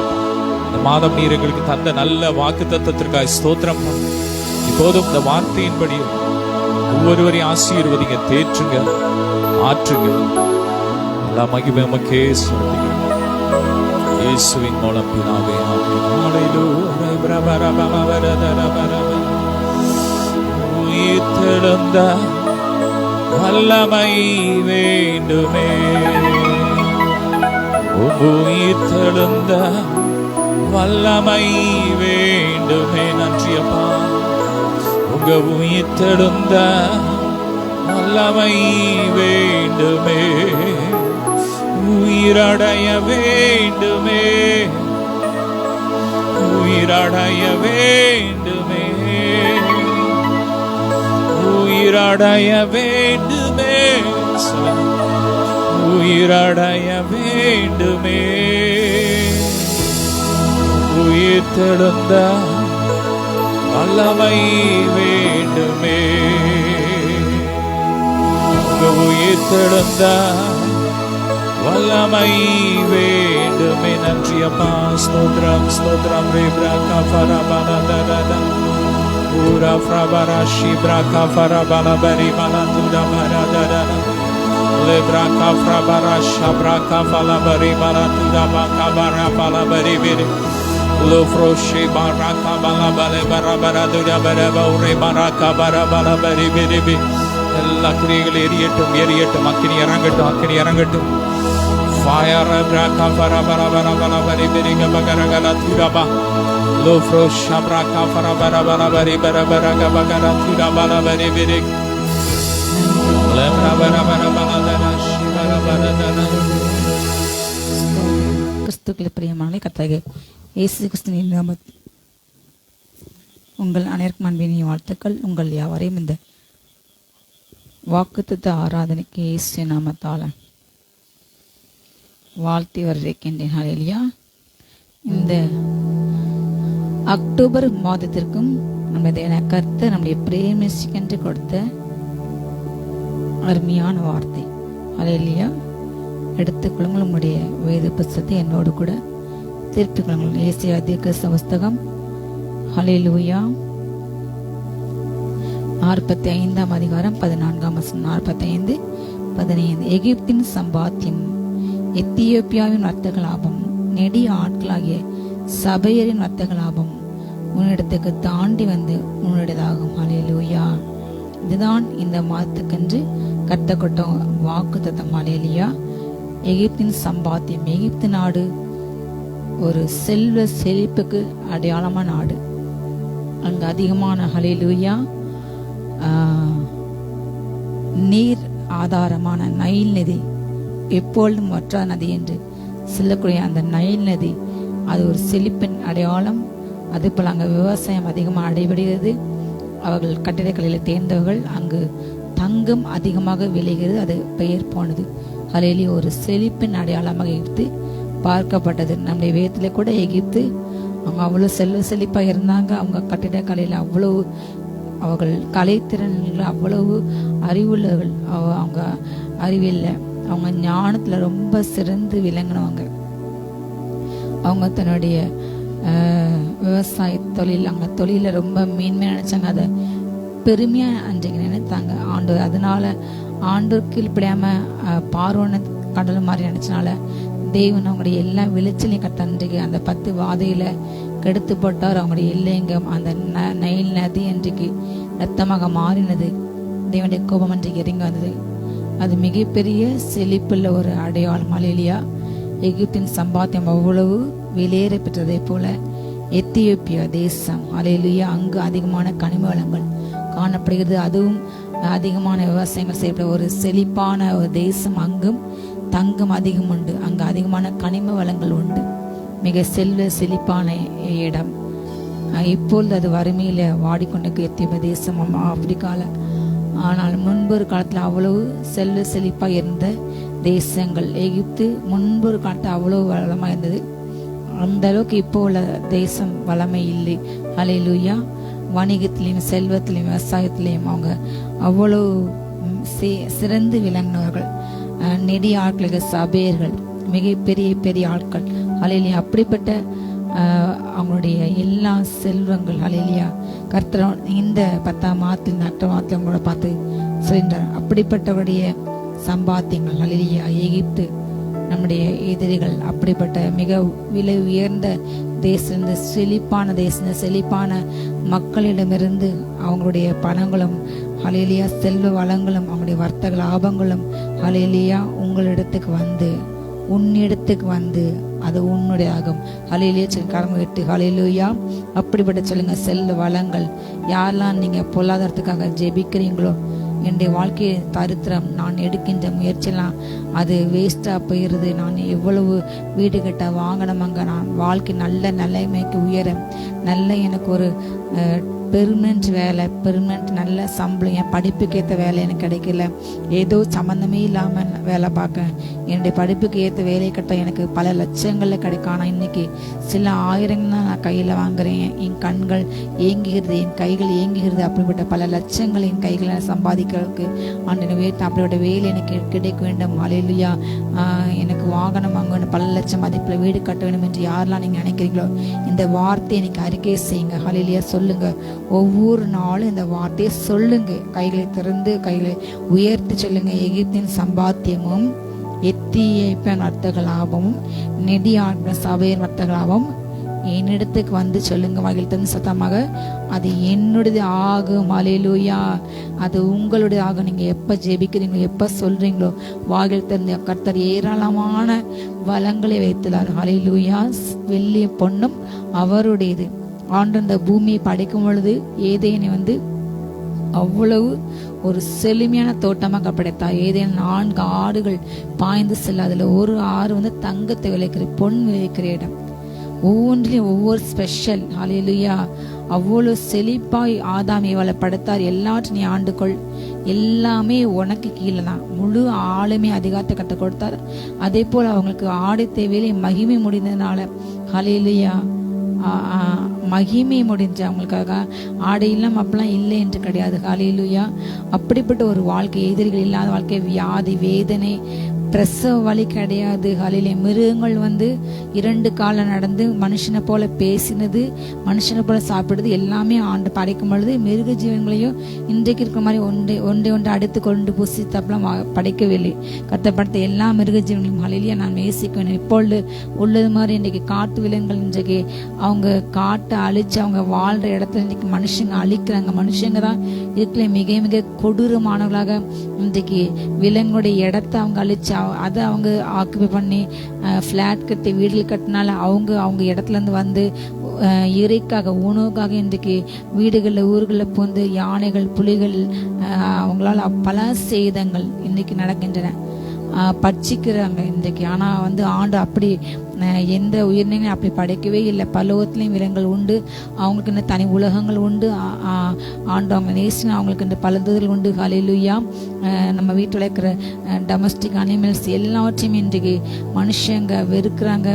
இந்த மாதம் நீர் எங்களுக்கு தந்த நல்ல வாக்கு தத்தத்திற்காக ஸ்தோத்திரம். இப்போதும் இந்த வார்த்தையின்படி ஒவ்வொருவரையும் ஆசீர்வதிங்க, தேற்றுங்க, ஆற்றுங்க. எல்லா மகிமை உமக்கே செலுத்துகிறோம். இயேசுவின் மூலம் பிதாவே உயிர்த்தெழுந்த வல்லமை வேண்டுமே, உயிர்த்தெழுந்த வல்லமை வேண்டுமே. நன்றி அப்பா. உங்க உயிர்த்தெழுந்த வல்லமை வேண்டுமே, உயிரடைய வேண்டுமே, உயிரடைய வேண்டுமே, உயிரடைய வேண்டுமே, உயிரடைய வேண்டுமே. உயிர்த்தெழுந்த வல்லமை வேண்டுமே, உயிர் உயிர்த்தெழுந்த வல்லமை வேண்டுமே. நன்றி அப்பா. ஸ்தோத்ரம் ஸ்தோத்ரம். ரேப்ராகா ஃபரபலதரதா ஊரா ஃப்ரபரா ஷிப்ராகா ஃபரபலபரி பலதுடா பரதரதா லேப்ராகா ஃப்ரபரா ஷப்ராகா ஃபலபரி பலதுடா பகபரா பலபரி விரி லோஃப்ரோஷி பராகா பலபலே பரபரதுடா பரபௌரே பராகா பரபலபரி விரி எல்லா கிரியைகள் எரியட்டும் எரியட்டும். அக்கினி இறங்கட்டும் அக்கினி இறங்கட்டும். Fire braka para para para para bari bari ga bagara gala thuraba lo fro shabraka para para para bari bara bara ga bagara thuraba la bari bari le bara bara bara bara dana shibara bara dana. கிறிஸ்துவுக்குள் பிரியமானவர்களே, கர்த்தராகிய இயேசு கிறிஸ்துவின் நாமத்தில் உங்கள் அனைவருக்கும் அன்பின் வாழ்த்துக்கள். உங்கள் யாவரையும் இந்த வாக்குத்தத்த ஆராதனைக்கு இயேசு நாமத்தால் வாழ்த்தி வரவேற்கின்றேன். ஹல்லேலூயா. இந்த அக்டோபர் மாதத்திற்கும் நம்முடைய கர்த்தர் நம்முடைய பிரேமிச்சுக்கென்று கொடுத்த அருமையான வார்த்தை. ஹல்லேலூயா. எடுத்துக்கொள்ளுங்கள் உங்களுடைய வேத புத்தகத்தை என்னோடு கூட திருப்பிக் கொள்ளுங்கள். ஏசாயா தீர்க்கதரிசன புத்தகம் ஹல்லேலூயா 45ஆம் அதிகாரம் 14ஆம் வசனம். 45:15. எகிப்தின் சம்பாத்தியம் எத்தியோப்பியாவின் வர்த்தக லாபம் நெடிய ஆட்களாகிய சபையரின் வர்த்தக லாபம் உன்னிடத்துக்கு தாண்டி வந்து உன்னுடையதாகும். ஹல்லேலூயா. இதுதான் இந்த மாதத்துக்கென்று கர்த்தர் கொடுத்த வாக்குத்தத்தம். ஹல்லேலூயா. எகிப்தின் சம்பாத்தியம். எகிப்து நாடு ஒரு செல்வ செழிப்புக்கு அடையாளமான நாடு. அங்கு அதிகமான ஹல்லேலூயா நீர் ஆதாரமான நைல் நதி, எப்பொழுதும் வற்றா நதி என்று சொல்லக்கூடிய அந்த நைல் நதி அது ஒரு செழிப்பின் அடையாளம். அதுபோல் அங்கே விவசாயம் அதிகமாக அடைபடுகிறது. அவர்கள் கட்டிடக்கலையில் தேர்ந்தவர்கள். அங்கு தங்கம் அதிகமாக விளைகிறது. அது பெயர் போனது. ஹல்லேலூயா. ஒரு செழிப்பின் அடையாளமாக எகிப்து பார்க்கப்பட்டது. நம்முடைய வேதத்திலே கூட எகிப்து அவங்க அவ்வளோ செழிப்பாக இருந்தாங்க. அவங்க கட்டிடக்கலையில் அவ்வளவு அவர்கள் கலைத்திறன்கள் அவ்வளவு அறிவுள்ளவர்கள். அவங்க அறிவில்லை, அவங்க ஞானத்தில் ரொம்ப சிறந்து விளங்கினவங்க. அவங்க தன்னுடைய விவசாய தொழில் அங்கே தொழிலை ரொம்ப மேன்மையாக நினைச்சாங்க. அதை பெருமையாக அன்றைக்கு நினைத்தாங்க ஆண்டவர். அதனால ஆண்டவர் கீழ்ப்படியாமல் பார்வோன கடல் மாதிரி நினைச்சனால தேவன் அவங்களுடைய எல்லா விளைச்சலையும் அன்றைக்கு அந்த 10 வாதையில கெடுத்து போட்டார். அவங்களுடைய எல்லைங்கம் அந்த நைல் நதி அன்றைக்கு ரத்தமாக மாறினது. தேவனுடைய கோபம் அன்றைக்கு இறங்கி வந்தது. அது மிகப்பெரிய செழிப்புள்ள ஒரு அடையாளம். ஹல்லேலூயா. எகிப்தின் சம்பாத்தியம் அவ்வளவு வெளியேற பெற்றதை போல எத்தியோப்பியா தேசம் ஹல்லேலூயா அங்கு அதிகமான கனிம வளங்கள் காணப்படுகிறது. அதுவும் அதிகமான விவசாயங்கள் செய்யப்பட்ட ஒரு செழிப்பான ஒரு தேசம். அங்கும் தங்கம் அதிகம் உண்டு. அங்கு அதிகமான கனிம வளங்கள் உண்டு. மிக செழிப்பான இடம். இப்பொழுது அது வறுமையில வாடிக்கொண்டு எத்தியோப்பியா தேசம் ஆப்பிரிக்கால. ஆனால் முன்பு ஒரு காலத்துல அவ்வளவு செழிப்பாக இருந்த தேசங்கள். எகிப்து முன்பு ஒரு காலத்துல அவ்வளவு வளமா இருந்தது. அந்த அளவுக்கு இப்போ உள்ள தேசம் வளமை இல்லை. ஹல்லேலூயா. வணிகத்திலையும் செல்வத்திலையும் விவசாயத்திலையும் அவங்க அவ்வளவு சிறந்து விளங்கினவர்கள். நெடிய ஆட்களுக்கு சபையர்கள் மிகப்பெரிய ஆட்கள். ஹல்லேலூயா. அப்படிப்பட்ட அவங்களுடைய எல்லா செல்வங்கள் ஹல்லேலூயா கர்த்தர் இந்த 10ஆம் மாதத்தில் 8ஆம் மாதத்தில் அவங்களோட பார்த்து சொல்கின்றார். அப்படிப்பட்டவருடைய சம்பாத்தியங்கள் ஹல்லேலூயா. எகிப்து நம்முடைய எதிரிகள் அப்படிப்பட்ட மிக விலை உயர்ந்த தேசம், செழிப்பான தேசம், செழிப்பான மக்களிடமிருந்து அவங்களுடைய பணங்களும் ஹல்லேலூயா செல்வ வளங்களும் அவங்களுடைய வர்த்தக லாபங்களும் ஹல்லேலூயா உன்னிடத்துக்கு வந்து அது உன்னுடையாகும். ஹல்லேலூயா. கரம் விட்டு ஹல்லேலூயா. அப்படிப்பட்ட சொல்லுங்க செல்வ வளங்கள். யாரெல்லாம் நீங்க பொருளாதாரத்துக்காக ஜெபிக்கிறீங்களோ, என்னுடைய வாழ்க்கை தரித்திரம், நான் எடுக்கின்ற முயற்சியெல்லாம் அது வேஸ்ட்டாக போயிடுது, நான் எவ்வளவு வீடு கட்ட வாங்கணுமாங்க, நான் வாழ்க்கை நல்ல நிலைமைக்கு உயர நல்ல எனக்கு ஒரு பெர்மனெண்ட் வேலை, பெர்மனெண்ட் நல்ல சம்பளம், என் படிப்புக்கு ஏற்ற வேலை எனக்கு கிடைக்கல, ஏதோ சம்மந்தமே இல்லாமல் வேலை பார்க்க, என்னுடைய படிப்புக்கு ஏற்ற வேலை கட்ட எனக்கு பல லட்சங்களில் கிடைக்கும். ஆனால் இன்னைக்கு சில ஆயிரங்கள் தான் நான் கையில் வாங்குறேன். என் கண்கள் ஏங்குகிறது, என் கைகள் ஏங்குகிறது. அப்படிப்பட்ட பல லட்சங்கள் என் கைகளை சம்பாதிக்கிறதுக்கு ஆண்டவரே அப்படிப்பட்ட வேலை எனக்கு கிடைக்க வேண்டும். ஹல்லேலூயா. எனக்கு வாகனம் வாங்க வேண்டும், பல லட்சம் மதிப்பில் வீடு கட்ட வேண்டும் என்று யாரெல்லாம் நீங்கள் நினைக்கிறீங்களோ இந்த வார்த்தையை எனக்கு அறிக்கை செய்யுங்க. ஹல்லேலூயா. சொல்லுங்க, ஒவ்வொரு நாளும் இந்த வார்த்தையை சொல்லுங்க. கைகளை திறந்து கைகளை உயர்த்தி சொல்லுங்க. எகிப்தின் சம்பாத்தியமும் எத்தியோப்பியன் வர்த்தக லாபமும் நெடியாட்கள சபையின் வர்த்தக லாபம் என்னிடத்துக்கு வந்து சொல்லுங்க. வாயில் தந்து சத்தமாக, அது என்னுடையது ஆகும். ஹல்லேலூயா. அது உங்களுடைய ஆகும். நீங்க எப்ப ஜெபிக்கிறீங்களோ, எப்ப சொல்றீங்களோ, வாயில் தந்து கர்த்தர் ஏராளமான வளங்களை வைத்துள்ளார். ஹல்லேலூயா. வெள்ளி பொன்னும் அவருடையது. ஆண்டு இந்த பூமியை படைக்கும் பொழுது ஏதேனை வந்து அவ்வளவு ஒரு செழுமையான தோட்டமாக படைத்தார். ஏதேனும் 4 ஆடுகள் பாய்ந்து செல்ல, அதுல ஒரு ஆறு வந்து தங்கத்தை விளைக்கிற, பொன் விளைக்கிற இடம். ஒவ்வொன்றிலையும் ஒவ்வொரு ஸ்பெஷல். ஹல்லேலூயா. அவ்வளவு செழிப்பாய் ஆதாம் ஏவாளை படைத்தார். எல்லாற்றையும் நீ ஆண்டுகொள், எல்லாமே உனக்கு கீழே தான். முழு ஆளுமே அதிகாரத்தை கற்றுக் கொடுத்தார். அதே போல் அவங்களுக்கு ஆடை தேவையிலே மகிமை முடிந்ததுனால, ஹல்லேலூயா, மகிமை முடிஞ்ச அவங்களுக்காக ஆடை இல்லாம அப்பெல்லாம் இல்லை என்று கிடையாது. ஹல்லேலூயா. அப்படிப்பட்ட ஒரு வாழ்க்கை, எதிரிகள் இல்லாத வாழ்க்கை, வியாதி வேதனை பிரசவ வலி கிடையாது. ஹல்லேலூயா. மிருகங்கள் வந்து 2 காலம் நடந்து மனுஷனை போல பேசினது, மனுஷனை போல சாப்பிடுறது எல்லாமே ஆண்டு படைக்கும் பொழுது மிருக ஜீவன்களையும் இன்றைக்கு இருக்கிற மாதிரி ஒன்றை அடுத்து கொண்டு புசித்தப்பெல்லாம் படைக்கவில்லை. கத்தப்படுத்த எல்லா மிருக ஜீவன்களையும் ஹல்லேலூயா நான் நேசிக்க வேண்டும். இப்பொழுது உள்ளது மாதிரி இன்றைக்கு காட்டு விலங்குகள் இன்றைக்கு அவங்க காட்டை அழிச்சு அவங்க வாழ்ற இடத்துல இன்னைக்கு மனுஷங்க அழிக்கிறாங்க. மனுஷங்க தான் இருக்கிற மிக மிக கொடூரமானவர்களாக இன்றைக்கு விலங்குடைய இடத்த அவங்க அழிச்சு அதை அவங்க ஆக்குபை பண்ணி ஃப்ளாட் கட்டி வீடுகள் கட்டினால அவங்க இடத்துல இருந்து வந்து இறைக்காக உணவுக்காக இன்றைக்கு வீடுகளில் ஊர்களில் புகுந்து யானைகள் புலிகள் அவங்களால பல சேதங்கள் இன்னைக்கு நடக்கின்றன, பட்சிக்கிறாங்க இன்றைக்கு. ஆனால் வந்து ஆண்டு அப்படி எந்த உயிரினையும் அப்படி படைக்கவே இல்லை. பலவத்திலையும் விலங்குகள் உண்டு, அவங்களுக்கு இந்த தனி உலகங்கள் உண்டு. ஆண்டு அவங்க நேசினா அவங்களுக்கு இந்த பலதுகள் உண்டு. ஹல்லேலூயா. நம்ம வீட்டில் இருக்கிற டொமஸ்டிக் அனிமல்ஸ் எல்லாவற்றையும் இன்றைக்கு மனுஷங்க வெறுக்கிறாங்க.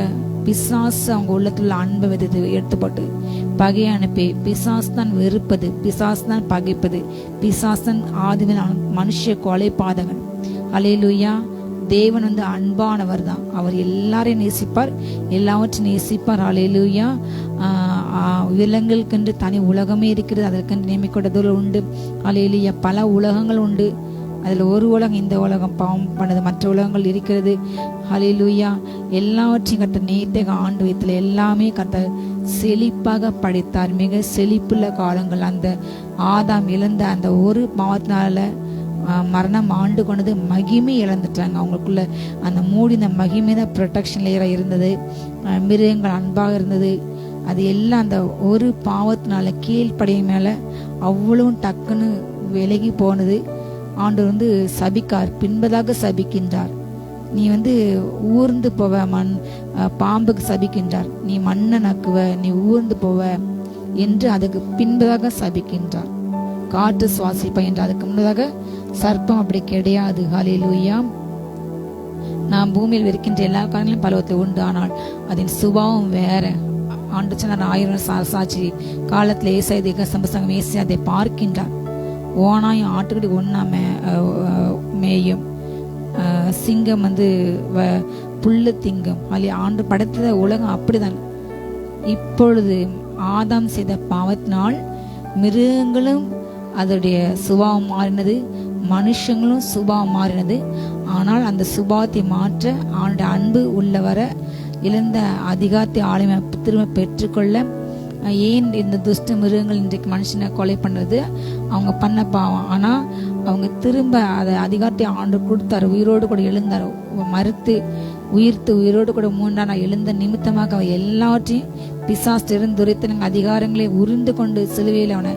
பிசாசு அவங்க உள்ளத்துல அன்பை விதத்தை எடுத்துப்பட்டு பகையை அனுப்பி, பிசாசு தான் வெறுப்பது, பிசாசு தான் பகைப்பது, பிசாசு தான் ஆதிவில் மனுஷ கொலை பாதகன். ஹல்லேலூயா. தேவன் வந்து அன்பானவர் தான். அவர் எல்லாரையும் நேசிப்பார், எல்லாவற்றையும் நேசிப்பார். ஹல்லேலூயா. விலங்குகளுக்கென்று தனி உலகமே இருக்கிறது, அதற்கென்று நியமிக்கப்பட்டது உண்டு. ஹல்லேலூயா. பல உலகங்கள் உண்டு. அதில் ஒரு உலகம் இந்த உலகம் பாவம் பண்ணது, மற்ற உலகங்கள் இருக்கிறது. ஹல்லேலூயா. எல்லாவற்றையும் கர்த்தர் நீட்டக ஆண்டு வைத்துல எல்லாமே கர்த்தர் செழிப்பாக படைத்தார். மிக செழிப்புள்ள காலங்கள். அந்த ஆதாம் இழந்த அந்த ஒரு பாவத்தினால மரணம் ஆண்டு கொண்டது, மகிமை இழந்துட்டாங்க. அவங்களுக்குள்ள அந்த மூடின மகிமை தான் ப்ரொடெக்ஷன் லேயராக இருந்தது. மிருகங்கள் அன்பாக இருந்தது. அது எல்லாம் அந்த ஒரு பாவத்தினால கீழ்ப்படைய மேலே அவ்வளவும் டக்குன்னு விலகி போனது. ஆண்டவர் வந்து சபிக்கார், பின்பதாக சபிக்கின்றார். நீ வந்து ஊர்ந்து போவ, பாம்புக்கு சபிக்கின்றார். நீ மண்ணை நக்குவ, நீ ஊர்ந்து போவ என்று அதுக்கு பின்பதாக சபிக்கின்றார். காற்று சுவாசிப்ப என்று அதுக்கு முன்னதாக சர்ப்பம் அப்படி கிடையாது. ஹல்லேலூயா. நாம் பூமியில் இருக்கின்ற எல்லா காரியங்களும் பலவத்தை உண்டு, ஆனால் அதன் சுபாவம் வேற. ஆண்டு சொன்னார் 1000 சாட்சி காலத்தில் ஏசாயா தீர்க்க சம்பசங்கம் ஏசாயா அதை பார்க்கின்றார். ஓனாயும் ஆட்டுக்கடி ஒன்னா மேயும், சிங்கம் வந்து புல்லு திங்கம். ஆண்டு படைத்த உலகம் அப்படிதான். இப்பொழுது ஆதாம் செய்த பாவத்தினால் மிருகங்களும் அதோடைய சுபாவம் மாறினது, மனுஷங்களும் சுபாவம் மாறினது. ஆனால் அந்த சுபாவத்தை மாற்ற அவனுடைய அன்பு உள்ளவர இழந்த அதிகாரத்தை ஆளுமை திரும்ப பெற்றுக்கொள்ள ஏன் இந்த துஷ்ட மிருகங்கள் இன்றைக்கு மனுஷனை கொலை பண்றது? அவங்க பண்ண பாவம். ஆனா அவங்க திரும்ப அதை அதிகாரத்தை ஆண்டு கொடுத்தாரு. உயிரோடு கூட எழுந்தார். மறுத்து உயிரோடு கூட 3ஆம் நாள் எழுந்த நிமித்தமாக அவ எல்லாவற்றையும் பிசாசு இருந்துரைத்தனங்க அதிகாரங்களை உறிந்து கொண்டு சிலுவையில் அவனை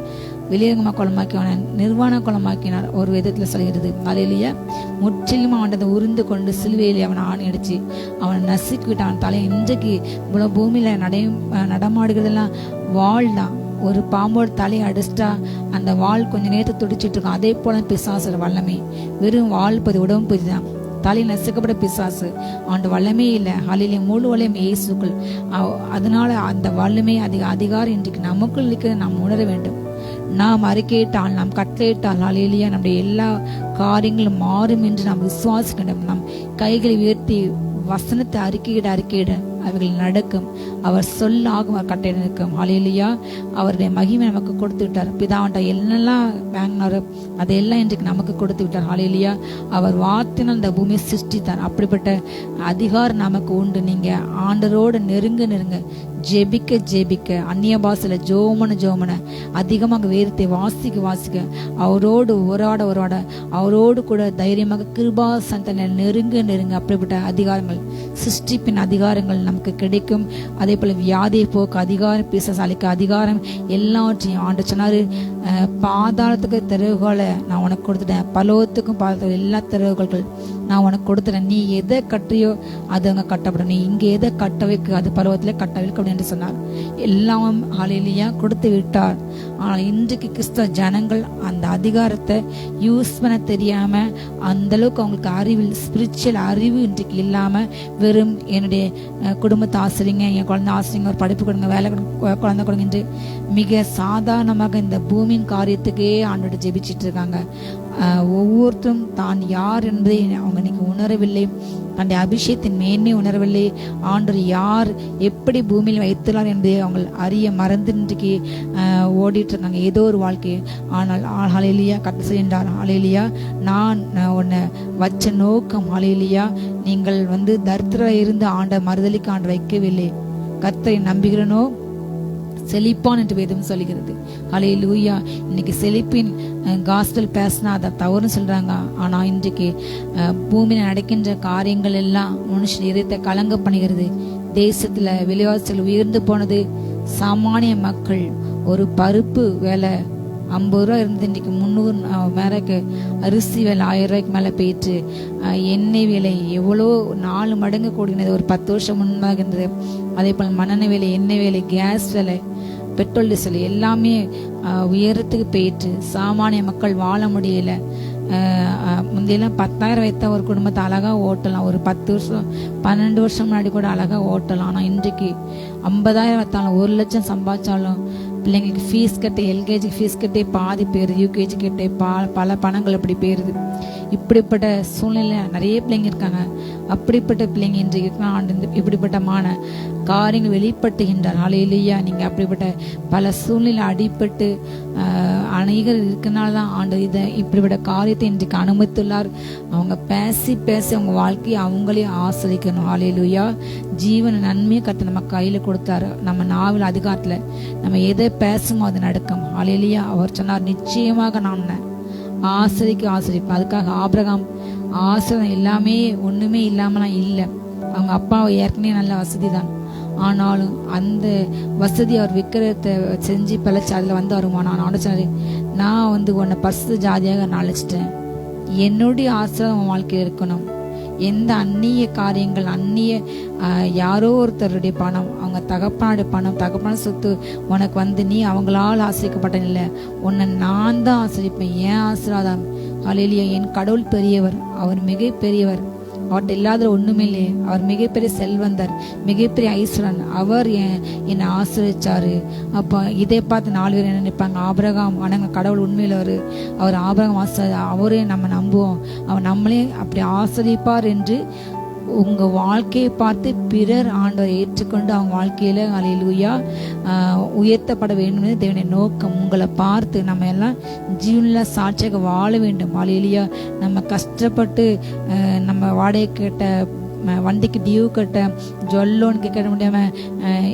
வெளியரங்கமா குளமாக்கி அவனை நிர்வாண குளமாக்கினார். ஒரு விதத்துல சொல்கிறது. ஹல்லேலூயா. முற்றிலும் அவனை உறிந்து கொண்டு சிலுவையில் அவனை ஆணி அடிச்சு அவனை நசுக்கி விட்டான். தலை இன்றைக்கு இவ்வளவு பூமியில நடமாடுகிறதெல்லாம் வாழ் தான். ஒரு பாம்போட தலையை அடிச்சிட்டா அந்த வால் கொஞ்சம் நேரத்தை துடிச்சிட்டு இருக்கும். அதே போல பிசாசோட வல்லமை வெறும் வால் பதி உடம்பு பதி தான். தலை நசுக்கப்பட பிசாசு அவன் வல்லமே இல்லை. ஹல்லேலூயா. முழு வல்லமை இயேசுக்குள். அதனால அந்த வல்லமை அதிகாரம் இன்றைக்கு நமக்குள் இருக்கிறத நாம் உணர வேண்டும். நாம் அறிக்கையிட்டால், நாம் கட்டளையிட்டால், ஹல்லேலூயா, நம்முடைய எல்லா காரியங்களும் மாறும் என்று நாம் விசுவாசிக்கணும். நம் கைகளை உயர்த்தி வசனத்தை அறிக்கையிட அவைகள் நடக்கும். அவர் சொல்லாகும், அவர் கட்டளை நிற்கும். ஹல்லேலூயா. அவருடைய மகிமை நமக்கு கொடுத்து விட்டார். பிதாவன்ட்ட என்னெல்லாம் வாங்கினாரோ அதையெல்லாம் இன்றைக்கு நமக்கு கொடுத்து விட்டார். ஹல்லேலூயா. அவர் வார்த்தையினால் இந்த பூமியை சிருஷ்டித்தார். அப்படிப்பட்ட அதிகாரம் நமக்கு உண்டு. நீங்க ஆண்டரோடு நெருங்க ஜெபிக்க அந்நிய பாசையில ஜோமன அதிகமாக வேதத்தை வாசிக்க அவரோடு உராட அவரோடு கூட தைரியமாக கிருபா சந்தன நெருங்க அப்படிப்பட்ட அதிகாரங்கள், சிருஷ்டிப்பின் அதிகாரங்கள் நமக்கு கிடைக்கும். அதே போல வியாதியை போக்கு அதிகாரம், பிசாசாலிக்கு அதிகாரம், எல்லாவற்றையும் ஆண்டு சொன்னாரு. பாதாளத்துக்கு தெருவுகளை நான் உனக்கு கொடுத்துட்டேன், பலவத்துக்கும் பாதாளத்துக்கு எல்லா தெருவுகள் நான் உனக்கு கொடுத்துட்டேன். நீ எதை கட்டுறியோ அது அங்க கட்டப்படும். நீ இங்க எதை கட்ட வைக்க அது பருவத்திலே கட்ட வைக்க என்று சொன்னார். எல்லாம் ஹல்லேலூயா கொடுத்து விட்டார். ஆனால் இன்றைக்கு கிறிஸ்தவ ஜனங்கள் அந்த அதிகாரத்தை யூஸ் பண்ண தெரியாம, அந்த அளவுக்கு அவங்களுக்கு அறிவில் ஸ்பிரிச்சுவல் அறிவு இன்றைக்கு இல்லாம வெறும் என்னுடைய குடும்பத்தை ஆசிரிங்க, என் குழந்தை ஆசிரிங்க, ஒரு படிப்பு கொடுங்க, வேலை குழந்தை கொடுங்க என்று மிக சாதாரணமாக இந்த பூமியின் காரியத்துக்கே ஆண்டோட ஜெபிச்சிட்டு இருக்காங்க. ஒவ்வொருத்தரும் தான் யார் என்பதை அவங்க இன்னைக்கு உணரவில்லை. அந்த அபிஷேகத்தின் மேன்மை உணரவில்லை. ஆண்டவர் யார், எப்படி பூமியில் வைத்துள்ளார் என்பதை அவங்க அறிய மறந்து இன்றைக்கு ஓடிட்டு இருக்காங்க ஏதோ ஒரு வாழ்க்கையை. ஆனால் ஹல்லேலூயா கர்த்தர் செய்கின்றார். ஹல்லேலூயா. நான் உன்னை வச்ச நோக்கம், ஹல்லேலூயா, நீங்கள் தரித்திர இருந்து ஆண்ட மறுதலிக்கு ஆண்டு வைக்கவில்லை. கர்த்தரை நம்புகிறனோ செழிப்பான் என்று வேதம் சொல்லுகிறது. ஹல்லேலூயா. இன்னைக்கு செழிப்பின் காஸ்பல் பேசினா அதை தவறுன்னு சொல்றாங்க. ஆனா இன்றைக்கு பூமியில நடக்கின்ற காரியங்கள் எல்லாம் மனுஷன் இதயத்தை கலங்க பண்ணுகிறது. தேசத்துல விலைவாசிகள் உயர்ந்து போனது. சாமானிய மக்கள் ஒரு பருப்பு வேலை 50 ரூபா இருந்து இன்னைக்கு 300 மேலக்கு, அரிசி விலை 1000 ரூபாய்க்கு மேலே போயிட்டு, எண்ணெய் விலை எவ்வளோ 4 மடங்கு கூடினது ஒரு 10 வருஷம் முன்பாக இருந்தது. அதே போல் மண்ணெண்ணெய் விலை, எண்ணெய் விலை, கேஸ் விலை, பெட்ரோல் டீசல் எல்லாமே உயரத்துக்கு போயிட்டு சாமானிய மக்கள் வாழ முடியல. முந்தையெல்லாம் 10,000 வைத்தா ஒரு குடும்பத்தை அழகா ஓட்டலாம். ஒரு 10 வருஷம் 12 வருஷம் முன்னாடி கூட அழகா ஓட்டலாம். ஆனால் இன்றைக்கு 50,000 வைத்தாலும் 1 லட்சம் சம்பாதிச்சாலும் பிள்ளைங்களுக்கு ஃபீஸ் கட்டி, எல்கேஜி ஃபீஸ் கட்டி பாதி போயிருது, யூகேஜி கட்டி பல பணங்கள் அப்படி போயிருது. இப்படிப்பட்ட சூழ்நிலை நிறைய பிள்ளைங்க இருக்காங்க. அப்படிப்பட்ட பிள்ளைங்க இன்றைக்கு இப்படிப்பட்டமான காரியங்கள் வெளிப்பட்டுகின்றார். ஹல்லேலூயா. நீங்க அப்படிப்பட்ட பல சூழ்நிலை அடிபட்டு அநேகர் இருக்கனால தான் ஆண்டு இதை இப்படிப்பட்ட காரியத்தை இன்றைக்கு அனுமதித்துள்ளார். அவங்க பேசி அவங்க வாழ்க்கையை அவங்களே ஆசிரிக்கணும். ஹல்லேலூயா. ஜீவன நன்மையை கர்த்தர் நம்ம கையில கொடுத்தாரு. நம்ம நாவில் அதிகாரத்துல நம்ம எதை பேசுமோ அது நடக்கும். ஹல்லேலூயா. அவர் சொன்னார், நிச்சயமாக நான் ஆசிரிப்பேன். அதுக்காக ஆபிரகாம் ஆசிரியம் எல்லாமே ஒண்ணுமே இல்லாமலாம் இல்லை. அவங்க அப்பா ஏற்கனவே நல்ல வசதி தான். ஆனாலும் அந்த வசதி அவர் விக்கிரத்தை செஞ்சு பிழைச்சு அதுல வருமானம். நான் சொன்னாரு, நான் உன்னை பரிசுத்த ஜாதியாக நான் அழைச்சிட்டேன். என்னுடைய ஆசிரியம் வாழ்க்கையில் இருக்கணும். எந்த அந்நிய காரியங்கள், அந்நிய யாரோ ஒருத்தருடைய பணம், அவங்க தகப்பனுடைய பணம், தகப்பன சொத்து உனக்கு நீ அவங்களால் ஆசிரிக்கப்பட்ட இல்லை, உன்னை நான் தான் ஆசிரிப்பேன். ஏன் ஆசீர்வாதம். ஹல்லேலூயா. என் கடவுள் பெரியவர், அவர் மிக பெரியவர். அவர்கிட்ட இல்லாத ஒண்ணுமே இல்லையே. அவர் மிகப்பெரிய செல்வந்தர், மிகப்பெரிய ஐஸ்வரன். அவர் என்னை ஆசிரிச்சாரு. அப்போ இதை பார்த்து 4 பேர் என்ன நினைப்பாங்க, ஆபிரகாம் வணங்க கடவுள் உண்மையில் அவர் ஆபிரகாம் அவரே நம்ம நம்புவோம், அவர் நம்மளே அப்படி ஆசிரிப்பார் என்று உங்க வாழ்க்கையை பார்த்து பிறர் ஆண்டவரை ஏற்றுக்கொண்டு அவங்க வாழ்க்கையில ஹல்லேலூயா உயர்த்தப்பட வேண்டும். தேவனுடைய நோக்கம் உங்களை பார்த்து நம்ம எல்லாம் ஜீவனில சாட்சியாக வாழ வேண்டும். ஹல்லேலூயா. நம்ம கஷ்டப்பட்டு நம்ம வாடகை கேட்ட வண்டிக்கு டியூ கட்ட, ஜொல்லோனுக்கு கட்ட முடியாம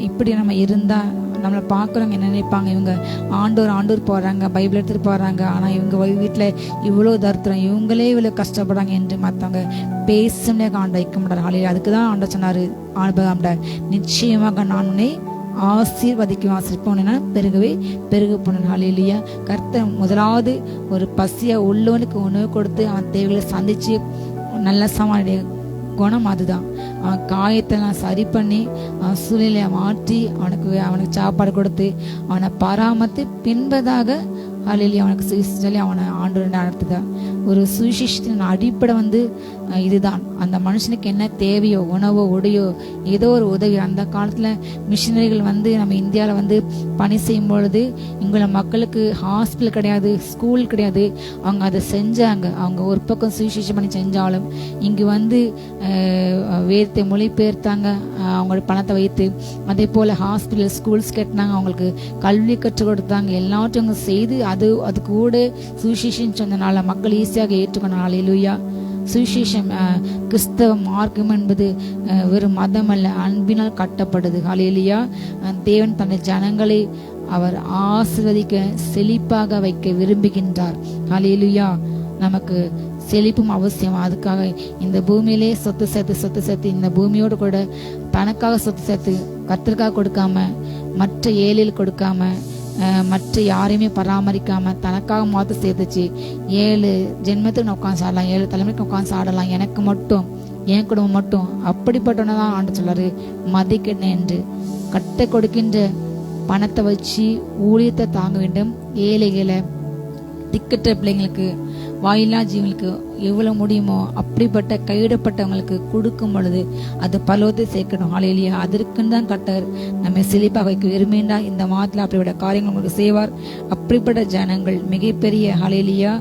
இப்படி நம்ம இருந்தா நம்மளை பார்க்குறவங்க என்ன நினைப்பாங்க, இவங்க ஆண்டோர் போறாங்க, பைபிள் எடுத்துட்டு போறாங்க, ஆனா இவங்க வீட்டுல இவ்வளோ தரித்திரம், இவங்களே இவ்வளவு கஷ்டப்படுறாங்க என்று மற்றவங்க பேசுனே ஆண்டு வைக்க மாட்டார். ஹல்லேலூயா. அதுக்குதான் ஆண்டவர் சொன்னாரு, ஆண்டவர் நிச்சயமாக நான் உன்னை ஆசீர்வதிப்போம், பெருகவே பெருக போனேன். ஹல்லேலூயா. கர்த்தர் முதலாவது ஒரு பசியா உள்ளவனுக்கு உணவு கொடுத்து அவன் தேவைகளை சந்திச்சு நல்ல சமாளிய குணம் அதுதான். அவன் காயத்தெல்லாம் சரி பண்ணி அவன் சூழ்நிலையை மாற்றி அவனுக்கு சாப்பாடு கொடுத்து அவனை பராமரித்து பின்பதாக ஹல்லேலூயா அவனுக்கு சொல்லி அவனை ஆண்டவர் நடத்துதான். ஒரு சுவிசேஷத்தின் அடிப்படை இதுதான். அந்த மனுஷனுக்கு என்ன தேவையோ, உணவோ உடையோ ஏதோ ஒரு உதவி. அந்த காலத்தில் மிஷினரிகள் நம்ம இந்தியாவில் பணி செய்யும் பொழுது இங்குள்ள மக்களுக்கு ஹாஸ்பிட்டல் கிடையாது, ஸ்கூல் கிடையாது. அவங்க அதை செஞ்சாங்க. அவங்க ஒரு பக்கம் சுவிசேஷம் பண்ணி செஞ்சாலும் இங்கு வேர்த்தை மொழிபெயர்த்தாங்க அவங்களோட பணத்தை வைத்து. அதே போல் ஹாஸ்பிட்டல் ஸ்கூல்ஸ் கட்டினாங்க, அவங்களுக்கு கல்வி கற்றுக் கொடுத்தாங்க. எல்லாத்தையும் அவங்க செய்து அது கூட சுவிசேஷம் சொன்னனால மக்கள் ஈஸியாக ஏற்றுக்கொண்டாங்க. ஹல்லேலூயா. சுவிசேஷம் கிறிஸ்தவ மார்க்கம் என்பது வெறும் மதம் அல்ல, அன்பினால் கட்டப்படுது. ஹல்லேலூயா. தேவன் தன்னை ஜனங்களை அவர் ஆசீர்வதிக்க செழிப்பாக வைக்க விரும்புகின்றார். ஹல்லேலூயா. நமக்கு செழிப்பும் அவசியம். அதுக்காக இந்த பூமியிலே சொத்து சேர்த்து இந்த பூமியோடு கூட தனக்காக சொத்து சேர்த்து கர்த்தருக்காக கொடுக்காம, மற்ற ஏழையில் கொடுக்காம, மற்ற யாரையுமே பராமரிக்காம தனக்காக மாற்ற சேர்த்துச்சு. 7 ஜென்மத்துக்கு நான் உட்காந்து சாடலாம், 7 தலைமுறைக்கு உட்காந்து சாடலாம், எனக்கு மட்டும் என் குடும்பம் மட்டும். அப்படிப்பட்டவனதான் ஆண்டு சொல்லாரு மதிக்கணும் என்று. கட்டை கொடுக்கின்ற பணத்தை வச்சு ஊழியத்தை தாங்க வேண்டும். ஏழைகளை, திக்கற்ற பிள்ளைங்களுக்கு, வாயில்லா ஜீவனுக்கு எவ்வளவு முடியுமோ அப்படிப்பட்ட கையிடப்பட்டவங்களுக்கு கொடுக்கும் பொழுது அது பலவத்தை சேர்க்கணும். ஹல்லேலூயா. அதற்குன்னு தான் கர்த்தர் நம்ம செழிப்பாக வைக்க விரும்பினா இந்த மாதத்தில் அப்படிப்பட்ட காரியங்கள் உங்களுக்கு செய்வார். அப்படிப்பட்ட ஜனங்கள் மிகப்பெரிய ஹல்லேலூயா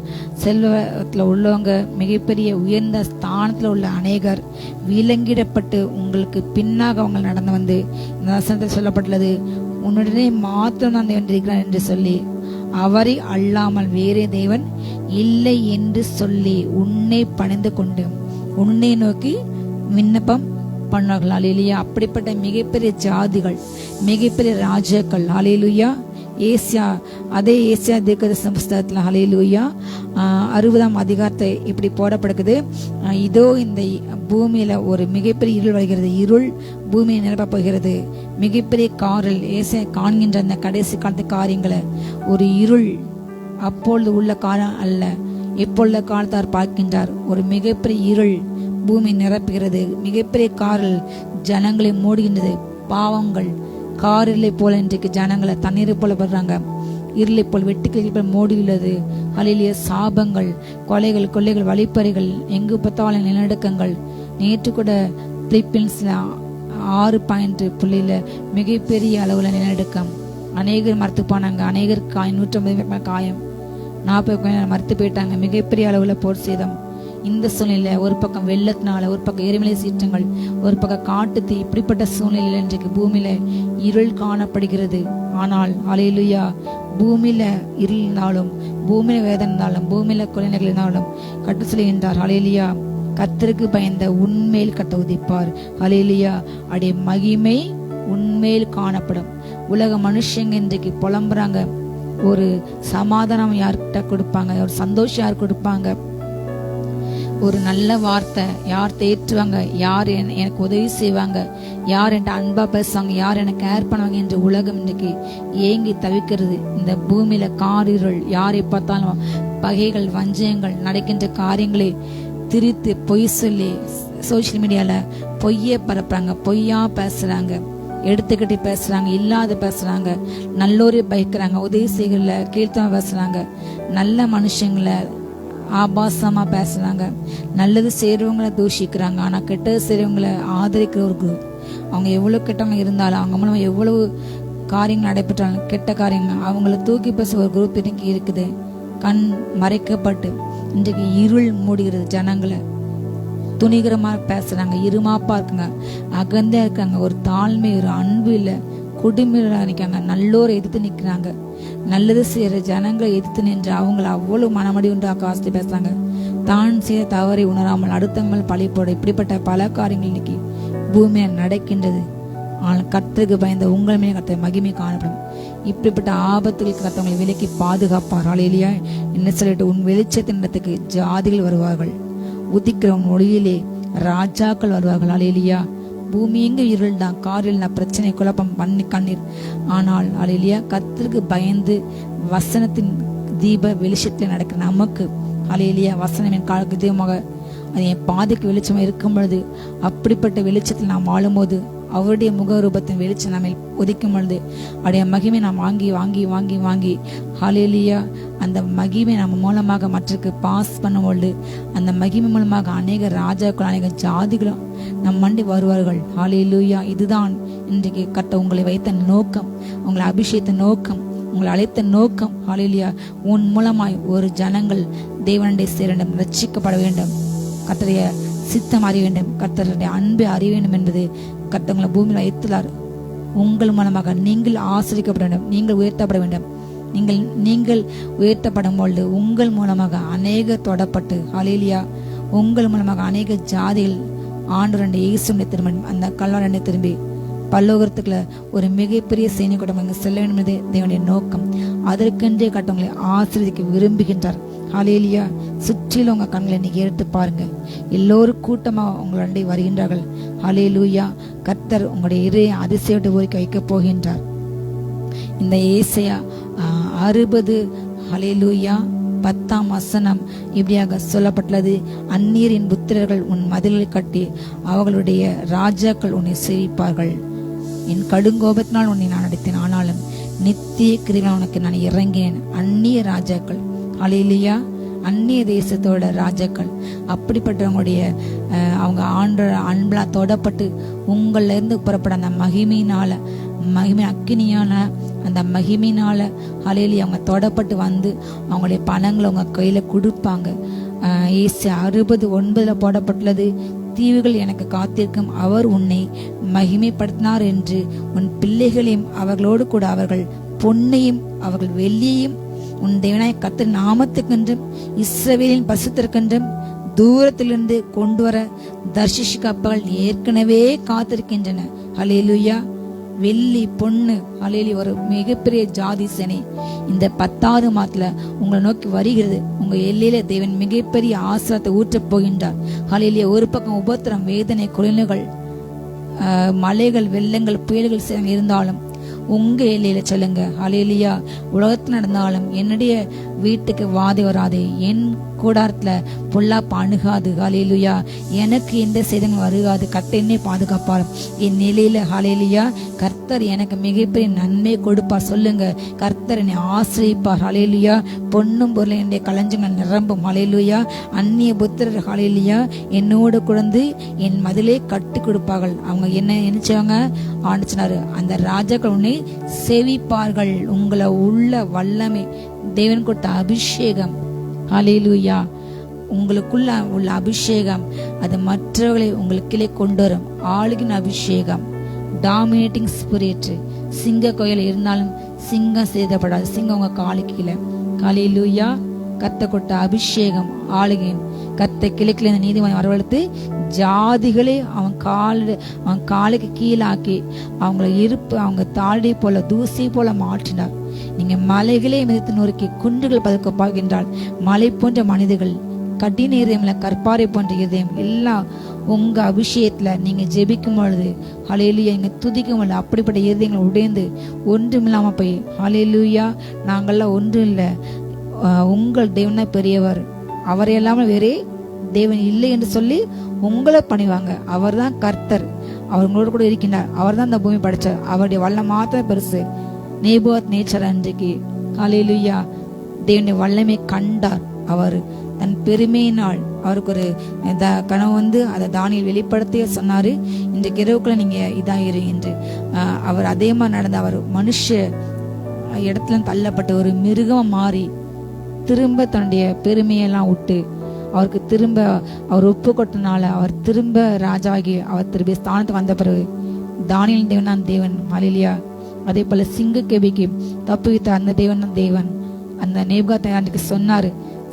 செல்வத்தில் உள்ளவங்க, மிகப்பெரிய உயர்ந்த ஸ்தானத்தில் உள்ள அநேகர் விலங்கிடப்பட்டு உங்களுக்கு பின்னாக அவங்க நடந்து இந்த வசனத்தில் சொல்லப்பட்டுள்ளது, உன்னுடனே மாத்திரம் தான் தேவன் இருக்கிறார் என்று சொல்லி அவரை அல்லாமல் வேறே தேவன் இல்லை என்று சொல்லி உன்னை பணிந்து கொண்டு உன்னை நோக்கி விண்ணப்பம் பண்ணார்கள். ஹல்லேலூயா. அப்படிப்பட்ட மிகப்பெரிய ஜாதிகள், மிகப்பெரிய ராஜாக்கள். ஹல்லேலூயா. அதே ஏசியா தீர்க்கதரிசன புஸ்தகத்தில் ஹல்லேலூயா 60ஆம் அதிகாரத்தை இப்படி போடப்படுகிறது. இதோ இந்த பூமியில ஒரு மிகப்பெரிய இருள் வருகிறது, இருள் பூமியை நிரப்ப போகிறது. மிகப்பெரிய காரில் ஏசியா காண்கின்ற அந்த கடைசி காலத்து காரியங்களை, ஒரு இருள் அப்பொழுது உள்ள காலம் அல்ல, இப்பொழுது காலத்தார் பார்க்கின்றார். ஒரு மிகப்பெரிய இருள் பூமி நிரப்புகிறது. மிகப்பெரிய காரில் ஜனங்களை மூடுகின்றது. பாவங்கள் காரிலை போல இன்றைக்கு ஜனங்களை தண்ணீரை போல படுறாங்க. இருளை போல் வெட்டுக்கிளை போல் மூடியுள்ளது. ஹல்லேலூயா. சாபங்கள், கொலைகள், கொள்ளைகள், வழிப்பறிகள், எங்கு பார்த்தாலும் நிலநடுக்கங்கள். நேற்று கூட பிலிப்பீன்ஸ்ல 6.0 மிகப்பெரிய அளவுல நிலநடுக்கம். அநேகர் மறுத்து போனாங்க. அநேகருக்கு 150 காயம், 40 மறுத்து போயிட்டாங்க. மிகப்பெரிய அளவுல போர் சேதம். இந்த சூழ்நிலை, ஒரு பக்கம் வெள்ளத்தினால, ஒரு பக்கம் எரிமலை சீற்றங்கள், ஒரு பக்கம் காட்டு தீ. இப்படிப்பட்ட சூழ்நிலையில இன்றைக்கு பூமியில இருள் காணப்படுகிறது. ஆனால் ஹல்லேலூயா, பூமியில இருள் இருந்தாலும், பூமியில வேதனை இருந்தாலும், பூமியில கொலைகள் இருந்தாலும் கட்டு சொல்லுகின்றார். ஹல்லேலூயா. கர்த்தருக்கு பயந்த உண்மையில் கர்த்தர் உதிப்பார். ஹல்லேலூயா. அடைய மகிமை உண்மையில் காணப்படும். உலக மனுஷங்க இன்றைக்கு புலம்புறாங்க. ஒரு சமாதானம் யார்கிட்ட கொடுப்பாங்க, ஒரு சந்தோஷம் யார் கொடுப்பாங்க, ஒரு நல்ல வார்த்தை யார் தேற்றுவாங்க, யார் எனக்கு உதவி செய்வாங்க, யார் என்கிட்ட அன்பா பேசுவாங்க, யார் எனக்கு கேர் பண்ணுவாங்க என்று உலகம் இன்னைக்கு ஏங்கி தவிக்கிறது. இந்த பூமியில காரிருள், யாரை பார்த்தாலும் பகைகள், வஞ்சகங்கள், நடக்கின்ற காரியங்களை திரித்து பொய் சொல்லி சோசியல் மீடியால பொய்யே பரப்புறாங்க, பொய்யா பேசுறாங்க, எடுத்துக்கிட்டு பேசுறாங்க, இல்லாத பேசுறாங்க, நல்லோரை பயக்கிறாங்க, உதவி செய்யல கீழ்த்தமா பேசுறாங்க, நல்ல மனுஷங்களை ஆபாசமா பேசுறாங்க, நல்லது செய்யறவங்களை தூஷிக்கிறாங்க. ஆனா கெட்டது செய்யறவங்களை ஆதரிக்கிற ஒரு குரூப். அவங்க எவ்வளவு கெட்டவங்க இருந்தாலும், அவங்க மூலமா எவ்வளவு காரியங்கள் நடைபெற்றாலும், கெட்ட காரியங்கள் அவங்கள தூக்கி பேச ஒரு குரூப் இன்னைக்கு இருக்குது. கண் மறைக்கப்பட்டு இன்றைக்கு இருள் மூடுகிறது. ஜனங்களை துணிகரமா பேசுறாங்க, இருமாப்பா இருக்குங்க, அகந்தா இருக்காங்க, ஒரு தாழ்மை, ஒரு அன்பு இல்லை, குடிமையில நிற்காங்க, நல்லோரை எதிர்த்து நிற்கிறாங்க. நல்லது செய்யற ஜனங்களை எதிர்த்து நின்று அவங்கள அவ்வளவு மனமடி ஒன்று ஆஸ்தி பேசுறாங்க. தான் செய்ய தவறை உணராமல் அடுத்தவங்க பழி போட, இப்படிப்பட்ட பல காரியங்கள் இன்னைக்கு பூமியை நடக்கின்றது. ஆனால் கர்த்தருக்கு பயந்த உங்கள் மேலே கர்த்தர் மகிமை காணப்படும். இப்படிப்பட்ட ஆபத்துகளுக்கு கர்த்தவங்களை விலக்கி பாதுகாப்பார். ஹல்லேலூயா. என்ன சொல்லிட்டு, உன் வெளிச்சத்தின் இடத்துக்கு ஜாதிகள் வருவார்கள், உதிக்கிற உன் ஒளியிலே ராஜாக்கள் வருவார்கள். ஹல்லேலூயா. பூமி எங்க இருள் தான், காரில் பிரச்சனை, குழப்பம், பண்ணி கண்ணீர். ஆனால் ஹல்லேலூயா, கர்த்தருக்கு பயந்து வசனத்தின் தீப வெளிச்சத்தில் நடக்கிற நமக்கு ஹல்லேலூயா, வசனம் என் காலுக்கு தீபமாக அது என் பாதைக்கு வெளிச்சமாக இருக்கும் பொழுது, அப்படிப்பட்ட வெளிச்சத்தில் நாம் வாழும்போது, அவருடைய முகரூபத்தின் வெளிச்சம் நம்ம ஒதிக்கும் பொழுது, அவருடைய மகிமை நாம் வாங்கி வாங்கி வாங்கி வாங்கி ஹல்லேலூயா, அந்த மகிமை நம்ம மூலமாக மற்றக்கு பாஸ் பண்ணும் பொழுது, அந்த மகிமை மூலமாக அநேக ராஜாக்கள் அநேக ஜாதிகளும் நம் மண்டி வருவார்கள். ஹல்லேலூயா. இதுதான் இன்றைக்கு கர்த்தர் உங்களை வைத்த நோக்கம், உங்களை அபிஷேகத்த நோக்கம், உங்களை அழைத்த நோக்கம். ஹல்லேலூயா. உன் மூலமாய் ஒரு ஜனங்கள் தேவனுடைய சேர வேண்டும், ரட்சிக்கப்பட வேண்டும், கர்த்தருடைய சித்தம் அறிய வேண்டும், கர்த்தருடைய அன்பை அறிய வேண்டும் என்பது கர்த்தர் உங்களை பூமியில் வைத்துள்ளார். உங்கள் மூலமாக நீங்கள் ஆசிரிக்கப்பட வேண்டும், நீங்கள் உயர்த்தப்பட வேண்டும். நீங்கள் உயர்த்தப்படும் பொழுது உங்கள் மூலமாக அநேக தொடப்பட்டு ஹல்லேலூயா, உங்கள் மூலமாக அநேக ஜாதிகள் ஆண்டவருடைய இயேசுவின் திரும்ப அந்த கல்வாரியை திரும்பி பல்லோகத்துக்குள்ள ஒரு மிகப்பெரிய சேனை கூட்டம் செல்ல வேண்டும் என்பதே தேவனுடைய நோக்கம். அதற்கென்றே கட்டவங்களை ஆசீர்வதிக்க விரும்புகின்றார். ஹல்லேலூயா. சுற்றிலும் உங்க கண்களை இன்னைக்கு எடுத்து பாருங்க, எல்லோரும் கூட்டமா உங்களுடைய வருகின்றார்கள். ஹல்லேலூயா. கர்த்தர் உங்களுடைய இறையை அதிசயோடு ஊறிக்க வைக்க போகின்றார். இந்த ஏசாயா 60 ஹல்லேலூயா 10ஆம் வசனம் இப்படியாக சொல்லப்பட்டுள்ளது. அந்நியரின் புத்திரர்கள் உன் மதில்களை கட்டி அவர்களுடைய ராஜாக்கள் உன்னை சேவிப்பார்கள். என் கடுங்கோபத்தினால் உன்னை நான் அடித்தேன், ஆனாலும் நித்திய கிருபையால் உனக்கு நான் இறங்கினேன். அந்நிய ராஜாக்கள் ஹல்லேலூயா, அந்நிய தேசத்தோட ராஜாக்கள் அப்படிப்பட்டவங்களுடைய அவங்க அன்பலா தொடப்பட்டு உங்கள்ல இருந்து புறப்பட அந்த மகிமை அக்கினியான அந்த மகிமையினால ஹல்லேலூயா அவங்க தொடப்பட்டு வந்து அவங்களுடைய பணங்களை உங்க கையில கொடுப்பாங்க. ஏசாயா 60:9 போடப்பட்டுள்ளது. தீவுகள் எனக்கு காத்திருக்கும், அவர் உன்னை மகிமைப்படுத்தினார் என்று உன் பிள்ளைகளையும் அவர்களோடு கூட அவர்கள் பொன்னையும் அவர்கள் வெள்ளியையும் உன் தேவனாய் கர்த்தர் நாமத்துக்கென்றும் இஸ்ரவேலின் பரிசுத்தருக்கென்றும் தூரத்திலிருந்து கொண்டு வர தர்ஷிஷ் கப்பல்கள் ஏற்கனவே காத்திருக்கின்றன. ஹல்லேலூயா. வெள்ளி பொண்ணு ஹல்லேலூயா ஒரு மிகப்பெரிய ஜாதி சேனை இந்த 10வது மாதத்துல உங்களை நோக்கி வருகிறது. உங்க எல்லையில தேவன் மிகப்பெரிய ஆசீர்வாதத்தை ஊற்றப் போகின்றார். ஹல்லேலூயா. ஒரு பக்கம் உபத்திரம், வேதனை, குளிர்கள், மலைகள், வெள்ளங்கள், புயல்கள் இருந்தாலும் உங்க எல்லையில சொல்லுங்க ஹல்லேலூயா. உலகத்துல நடந்தாலும் என்னுடைய வீட்டுக்கு வாதை வராது, என் கூடாரத்துல பொல்லாப்பு அணுகாது. ஹல்லேலூயா. எனக்கு எந்த சேதங்களும் வருகாது. கர்த்தர் என்னை பாதுகாப்பார். என் நிலையில ஹல்லேலூயா கர்த்தர் எனக்கு மிகப்பெரிய நன்மை கொடுப்பார். சொல்லுங்க, கர்த்தர் என்னை ஆசிரிப்பார். ஹல்லேலூயா. பொன்னும் பொருளும் என்னுடைய களஞ்சங்கள் நிரம்பும். ஹல்லேலூயா. அந்நிய புத்திரர் ஹல்லேலூயா என்னோடு குழந்து என் மதிலே கட்டி கொடுப்பார்கள். அவங்க என்ன நினைச்சவங்க ஆண்டுச்சினாரு, அந்த ராஜாக்கள் உன்னை சேவிப்பார்கள். உங்களை உள்ள வல்லமை தேவன் கொடுத்த அபிஷேகம் ஹல்லேலூயா, உங்களுக்குள்ள உள்ள அபிஷேகம் அது மற்றவர்களை உங்களுக்கிலே கொண்டு வரும். ஆளுகின் அபிஷேகம், டாமினேட்டிங் ஸ்பிரிட். சிங்க கோயில் இருந்தாலும் சிங்கம் சேதப்படாது, சிங்கம் உங்க காலுக்கு கீழே. ஹல்லேலூயா. கர்த்தர் கொடுத்த அபிஷேகம் ஆளுகின் கர்த்தர் கிழக்கில இந்த நீதிமன்றம் வரவழைத்து ஜாதிகளே அவன் காலுக்கு கீழாக்கி அவங்கள இருப்பு அவங்க தாழை போல தூசி போல மாற்றினார். நீங்க மலைகளே மிதித்து நொறுக்கி குன்றுகள் பதுக்கப்பாகின்றால் மலை போன்ற மனிதர்கள், கடின இதயம்ல கற்பாறை போன்ற இதயம் எல்லாம் உங்க அபிஷேகத்துல நீங்க ஜெபிக்கும் பொழுது ஹல்லேலூயா நீங்க துதிக்கும் பொழுது அப்படிப்பட்ட இதயங்கள் உடைந்து ஒன்றுமில்லாம போய் ஹல்லேலூயா நாங்கள்லாம் ஒன்றும் இல்லை, உங்கள் தேவனா பெரியவர், அவரை இல்லாமல் வேறே தேவன் இல்லை என்று சொல்லி உங்களை பணிவாங்க. அவர் தான் கர்த்தர், அவங்களோடு கூட இருக்கின்றார். அவர் தான் இந்த பூமி படைச்சார். அவருடைய வல்ல மாத்திரம் பெருசு. நேபுகாத் நேச்சர் அன்றைக்கு ஹல்லேலூயா தேவனுடைய வல்லமை கண்டார். அவர் தன் பெருமையினால் அவருக்கு ஒரு கனவு வந்து அதை தானியேல் வெளிப்படுத்திய சொன்னாரு, இன்றைக்கு இரவுக்குள்ள நீங்க இதாயிரு என்று. அவர் அதே மாதிரி நடந்த அவர் மனுஷ இடத்துல தள்ளப்பட்ட ஒரு மிருகம் மாறி திரும்ப தன்னுடைய பெருமையெல்லாம் விட்டு அவருக்கு திரும்ப அவர் ஒப்பு கொட்டனால அவர் திரும்ப ராஜாகி அவர் திரும்ப ஸ்தானத்துக்கு வந்த பிறகு தானியேல் தேவன் தான் தேவன். ஹல்லேலூயா. அதே போல சிங்க கேபிக்கு தப்புவித்த அந்த தேவன் தான் தேவன். அந்த நேபுகாத் அன்றைக்கு சொன்னாரு,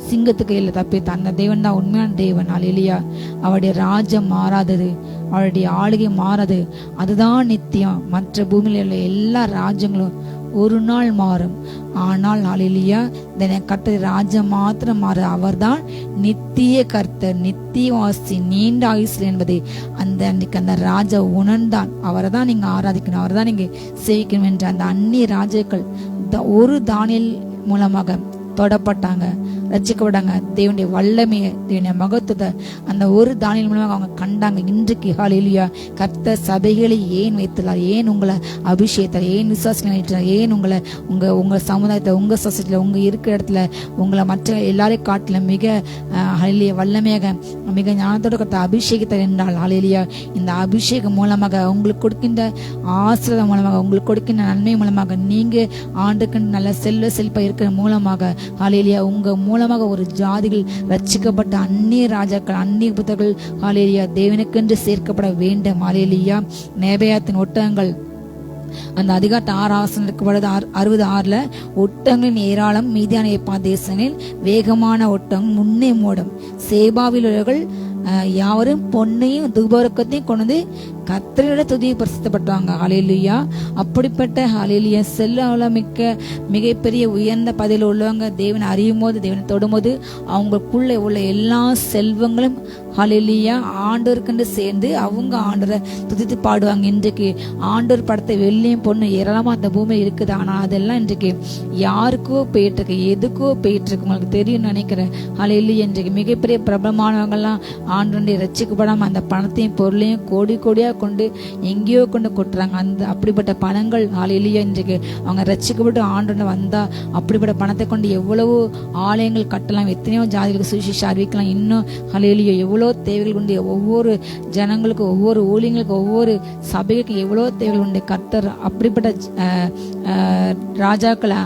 சிங்கத்துக்கு இல்ல தப்பித்த அந்த தேவன் தான் உண்மையான தேவன். ஹல்லேலூயா. அவருடைய ராஜ்யம் மாறாதது, அவருடைய ஆளுகை மாறாது, அதுதான் நித்தியம். மற்ற பூமியில உள்ள எல்லா ராஜ்யங்களும் ஒரு நாள் மாறும், ஆனால் ஹல்லேலூயா கர்த்தர் ராஜ்யம் மாத்திரம் மாறு. அவர் தான் நித்திய கர்த்தர், நித்திய வாசி, நீண்ட ஆயுசு என்பதை அன்றைக்கு அந்த ராஜா உணர்ந்தான். அவரை தான் நீங்க ஆராதிக்கணும், அவரை தான் நீங்க சேவிக்கணும் என்ற அந்த அந்நிய ராஜாக்கள் ஒரு தானியேல் மூலமாக தொடப்பட்டாங்க. ரட்சிக்கப்படாங்க. தேவனுடைய வல்லமையை, தேவனுடைய மகத்துவத்தை அந்த ஒரு தானியல் மூலமாக அவங்க கண்டாங்க. இன்றைக்கு ஹல்லேலூயா கர்த்தர் சபைகளை ஏன் வைத்துள்ளார், ஏன் உங்களை அபிஷேகத்தார், ஏன் விசுவாசங்களை வைத்தார், ஏன் உங்களை உங்கள் சமுதாயத்தை, உங்கள் சொசைட்டியில், உங்கள் இருக்கிற இடத்துல உங்களை மற்ற எல்லாரையும் காட்டிலும் மிக ஹல்லேலூயா வல்லமையாக மிக ஞானத்தோடு கர்த்தர் அபிஷேகத்தார் என்றால் ஹல்லேலூயா இந்த அபிஷேகம் மூலமாக உங்களுக்கு கொடுக்கின்ற ஆசீர்வாதம் மூலமாக, உங்களுக்கு கொடுக்கின்ற நன்மை மூலமாக, நீங்க ஆண்டுக்கு நல்ல செல்வ இருக்கிற மூலமாக ஹல்லேலூயா உங்க மூலமாக ஒரு ஜாதிகள் ரட்சிக்கப்பட்ட அந்நிய ராஜாக்கள், அந்நிய புத்தர்கள் ஹல்லேலூயா தேவனுக்கென்று சேர்க்கப்பட வேண்டும். ஹல்லேலூயா நேபேயாத்தின் ஒட்டகங்கள் அந்த அதிகாரத்தை 6:66 ஒட்டகங்களின் ஏராளம் மீதியான தேசங்களில் வேகமான ஒட்டகம் முன்னே மூடும். சேபாவில் உள்ளவர்கள் யாவரும் பொன்னையும் தூபவர்க்கத்தையும் கொண்டு கர்த்தரோட துதியை பரிசுத்தப்பட்டாங்க. ஹல்லேலூயா அப்படிப்பட்ட ஹல்லேலூயா செல்வ மிக்க மிகப்பெரிய உயர்ந்த பதவியில் உள்ளவங்க தேவனை அறியும் போது, தேவனை தொடும்போது அவங்களுக்குள்ள உள்ள எல்லா செல்வங்களும் ஹல்லேலூயா ஆண்டவருக்கென்று சேர்ந்து அவங்க ஆண்டவரை துதித்து பாடுவாங்க. இன்றைக்கு ஆண்டவர் படத்தை வெள்ளியும் பொண்ணு ஏராளமா அந்த பூமியில் இருக்குது. ஆனால் அதெல்லாம் இன்றைக்கு யாருக்கோ போயிட்டு இருக்கு, எதுக்கோ போயிட்டு இருக்கு. உங்களுக்கு தெரியும் நினைக்கிறேன். ஹல்லேலூயா இன்றைக்கு மிகப்பெரிய பிரபலமானவங்கெல்லாம் ஆண்டவருடைய ரட்சிக்கப்படாம அந்த பணத்தையும் பொருளையும் கோடி கோடியா கொண்டு எங்கேயோ கொண்டு கொட்டுறாங்க. அந்த அப்படிப்பட்ட பணங்கள் ஹல்லேலூயா இன்றைக்கு அவங்க ரட்சிக்கப்பட்டு ஆண்டவரை வந்தா அப்படிப்பட்ட பணத்தை கொண்டு எவ்வளவோ ஆலயங்கள் கட்டலாம், எத்தனையோ ஜாதிகளுக்கு சுவிசேஷம் அறிவிக்கலாம். இன்னும் ஹல்லேலூயா எவ்வளோ தேவைகள் உண்டு. ஒவ்வொரு ஜனங்களுக்கு, ஒவ்வொரு ஊழியங்களுக்கு, ஒவ்வொரு சபைக்கு எவ்வளோ தேவைகள் உண்டு. கர்த்தர் அப்படிப்பட்ட ராஜாக்களை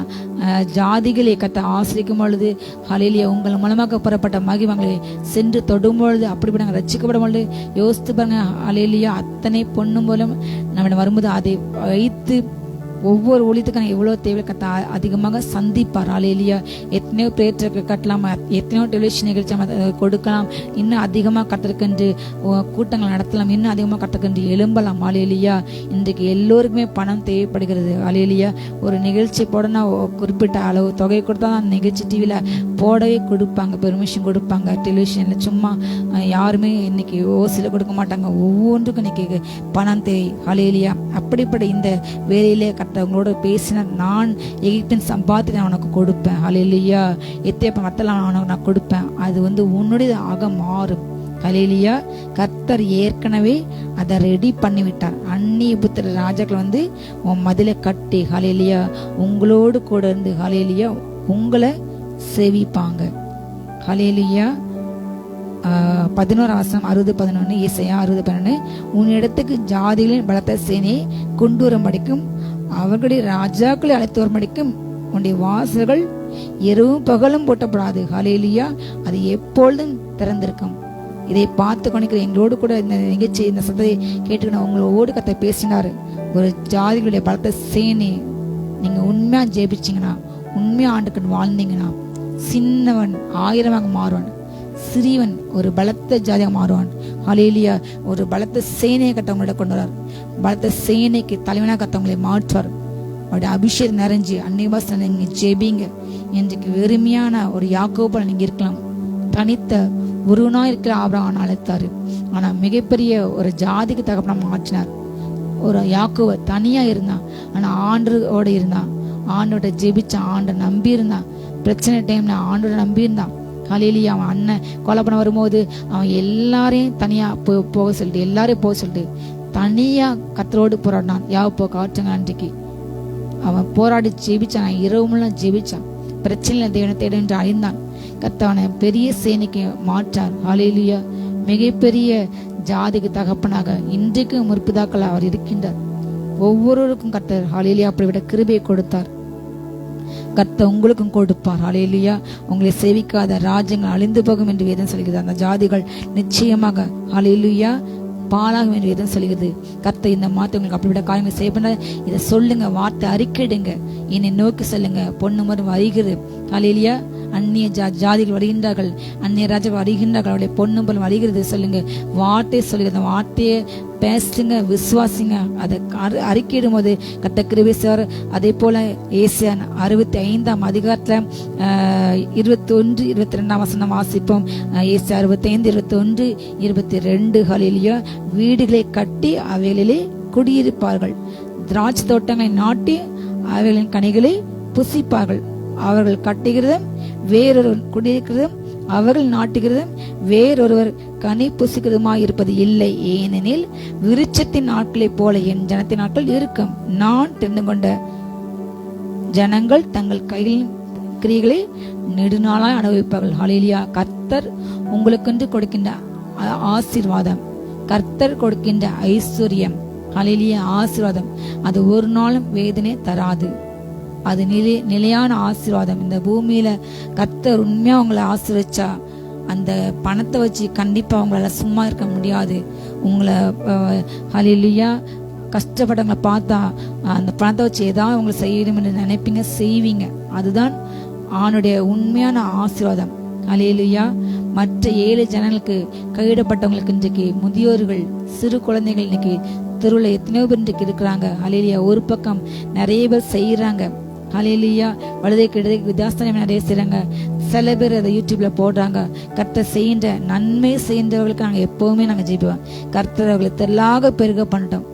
ஜாதிகளை கர்த்தர் ஆசிரிக்கும் பொழுது ஹல்லேலூயா உங்கள் மூலமாக புறப்பட்ட மகிமைகளை சென்று தொடும் பொழுது, அப்படிப்பட்ட ரட்சிக்கப்படும் பொழுது யோசித்து பாருங்க. ஹல்லேலூயா அத்தனை பொண்ணும் போலும் நம்ம வரும்போது அதை வைத்து ஒவ்வொரு ஊழியத்துக்கான எவ்வளோ தேவை கத்த அதிகமாக சந்திப்பார். ஹல்லேலூயா எத்தனையோ பிரேயர் கட்டலாம், எத்தனையோ டெலிவிஷன் நிகழ்ச்சி கொடுக்கலாம், இன்னும் அதிகமாக கட்டற்கென்று கூட்டங்கள் நடத்தலாம், இன்னும் அதிகமாக கட்டற்கென்று எழும்பலாம். ஹல்லேலூயா இன்றைக்கு எல்லோருக்குமே பணம் தேவைப்படுகிறது. ஹல்லேலூயா ஒரு நிகழ்ச்சி போடனா குறிப்பிட்ட அளவு தொகை கொடுத்தா அந்த நிகழ்ச்சி டிவியில் போடவே கொடுப்பாங்க, பெர்மிஷன் கொடுப்பாங்க. டெலிவிஷனில் சும்மா யாருமே இன்னைக்கு ஓசில கொடுக்க மாட்டாங்க. ஒவ்வொன்றுக்கும் இன்னைக்கு பணம் தேவை. ஹல்லேலூயா அப்படிப்பட்ட இந்த வேலையிலே அவங்களோட பேசின நான் எகிப்தின் சம்பாத்தியம் நான் உனக்கு கொடுப்பேன். ஹல்லேலூயா எத்தேப்ப மத்தெல்லாம் நான் கொடுப்பேன். அது உன்னுடைய ஆக மாறும். ஹல்லேலூயா கர்த்தர் ஏற்கனவே அதை ரெடி பண்ணிவிட்டார். அந்நிய புத்திர ராஜாக்கள் உன் மதிலை கட்டி ஹல்லேலூயா உங்களோடு கூட இருந்து ஹல்லேலூயா உங்களை சேவிப்பாங்க. ஹல்லேலூயா 11:60-11 ஏசாயா 60:11 உன்னிடத்துக்கு ஜாதிகளின் பலத்த சேனையை கொண்டு வரும்படிக்கும் அவர்களுடைய ராஜாக்களை அழைத்து வரும்படிக்கும் உன்னுடைய வாசல்கள் இரவும் பகலும் போட்டப்படாது. ஹல்லேலூயா அது எப்பொழுதும் திறந்திருக்கும். இதை பார்த்து கொண்டிருக்கிற எங்களோடு கூட இந்த நிகழ்ச்சி இந்த சத்தத்தை கேட்டுக்கணும். உங்களோடு கத்த பேசினாரு. ஒரு ஜாதிகளுடைய பலத்த சேனை நீங்க உண்மையா ஜெபிச்சிங்கன்னா, உண்மையா ஆண்டுக்கு வாழ்ந்தீங்கன்னா, சின்னவன் 1000 மாறுவான், சிறியவன் ஒரு பலத்த ஜாதியாக மாறுவான். ஹல்லேலூயா ஒரு பலத்த சேனையை கத்தவங்களோட கொண்டு வரார். பலத்த சேனைக்கு தலைவனாக கத்தவங்களை மாற்றுவார். அவருடைய அபிஷேகம் நிறைஞ்சு அன்னைவாச நீங்க ஜெபிங்க. இன்றைக்கு வெறுமையான ஒரு யாக்கோபுல நீங்க இருக்கலாம். தனித்த ஒருவனா இருக்கிற ஆபிரகாம் அழைத்தாரு. ஆனா மிகப்பெரிய ஒரு ஜாதிக்கு தகப்பனா மாற்றினார். ஒரு யாக்கோப தனியா இருந்தான், ஆனா ஆண்டோட இருந்தான். ஆண்டோட ஜெபிச்சான், ஆண்டை நம்பி இருந்தான். பிரச்சனை டைம்ல ஆண்டோட நம்பி இருந்தான். ஹல்லேலூயா அவன் அண்ணன் கொலை பண்ண வரும்போது அவன் எல்லாரையும் தனியா போக சொல்லிட்டு, எல்லாரையும் போக சொல்லிட்டு தனியா கர்த்தரோடு போராடினான். யாவப்போ காற்றுங்க அன்றைக்கு அவன் போராடி ஜெபிச்சான். இரவுமெல்லாம் ஜெபிச்சான். பிரச்சனையில தேவனை தேட என்று அறிந்தான். கர்த்தவனை பெரிய சேனைக்கு மாற்றார். ஹல்லேலூயா மிகப்பெரிய ஜாதிக்கு தகப்பனாக இன்றைக்கு முற்பிதாக்கள் அவர் இருக்கின்றார். ஒவ்வொருவருக்கும் கர்த்தர் ஹல்லேலூயா அப்படிவிட கிருபையை கொடுத்தார். கர்த்தர் உங்களுக்கும் கொடுப்பார். ஹல்லேலூயா உங்களை சேவிக்காத ராஜ்யங்கள் அழிந்து போகும் என்று வேதம் சொல்கிறது. அந்த ஜாதிகள் நிச்சயமாக ஹல்லேலூயா பாலாகும் என்று வேதம் சொல்கிறது. கர்த்தர் இந்த மாற்ற உங்களுக்கு அப்படிப்பட்ட காரியங்கள் செய்ய இதை சொல்லுங்க, வார்த்தை அறிக்கையிடுங்க, என்னை நோக்கி சொல்லுங்க. பொண்ணு மரம் வருகிறது. ஹல்லேலூயா அந்நிய ஜாதிகள் வருகின்றார்கள், அந்நிய ராஜாக்கள் வருகின்றார்கள், அவருடைய பொண்ணு போல வருகிறது சொல்லுங்க. வார்த்தையை சொல்லுங்க, அந்த வார்த்தையை பேசுங்க, விசுவாசிங்க. அதை அறிக்கையிடும் போது கர்த்தர் கிருபை செய்வார். அதே போல ஏசாயா 65 அதிகாரத்துல 21-22 வாசிப்போம். ஏசாயா 65, 21, 22 ஹல்லேலூயா வீடுகளை கட்டி அவைகளிலே குடியிருப்பார்கள், திராட்சை தோட்டங்களை நாட்டி அவைகளின் கனிகளை புசிப்பார்கள். அவர்கள் கட்டுகிறதும் வேறொருவர் குடியிருக்கிறதும் அவர்கள் நாட்டுகிறதும் வேறொருவர் கனி புசிக்கிறதுமாய் இருப்பது இல்லை. ஏனெனில் விருட்சத்தின் நாட்களைப் போல என் ஜனத்தின் நாட்கள் இருக்கும். நான் தெரிந்து கொண்ட ஜனங்கள் தங்கள் கையில் கிரியைகளை நெடுநாளாய் அனுபவிப்பார்கள். ஹல்லேலூயா. கர்த்தர் உங்களுக்கென்று கொடுக்கின்ற ஆசீர்வாதம், கர்த்தர் கொடுக்கின்ற ஐஸ்வர்யம், ஹல்லேலூயா, ஆசீர்வாதம், அது ஒரு நாளும் வேதனை தராது. அது நிலையான ஆசீர்வாதம். இந்த பூமியில கர்த்தர் உண்மையா உங்களை ஆசீர்வச்சா அந்த பணத்தை வச்சு கண்டிப்பா உங்களால சும்மா இருக்க முடியாது. உங்களை ஹல்லேலூயா கஷ்டப்பட்டவங்களை பார்த்தா அந்த பணத்தை வச்சு ஏதாவது உங்களை செய்யணும் என்று நினைப்பீங்க, செய்வீங்க. அதுதான் ஆணுடைய உண்மையான ஆசீர்வாதம். ஹல்லேலூயா. மற்ற 7 ஜனங்களுக்கு கையிடப்பட்டவங்களுக்கு இன்றைக்கு முதியோர்கள், சிறு குழந்தைகள் இன்னைக்கு தெருவில் எத்தனையோ பேர் இன்றைக்கு இருக்கிறாங்க. ஹல்லேலூயா. ஒரு பக்கம் நிறைய பேர் செய்யறாங்க. ஹல்லேலூயா. வலதை கிடையாது வித்தியாசம் நிறைய செய்யறாங்க. சில பேர் அதை யூடியூப்ல போடுறாங்க. கர்த்தர் செய்கின்ற நன்மை செய்கின்றவர்களுக்கு நாங்கள் எப்பவுமே நாங்கள் ஜெபிப்போம். கர்த்தர் அவர்களை தெல்லாக பெருக பண்ணிட்டோம்.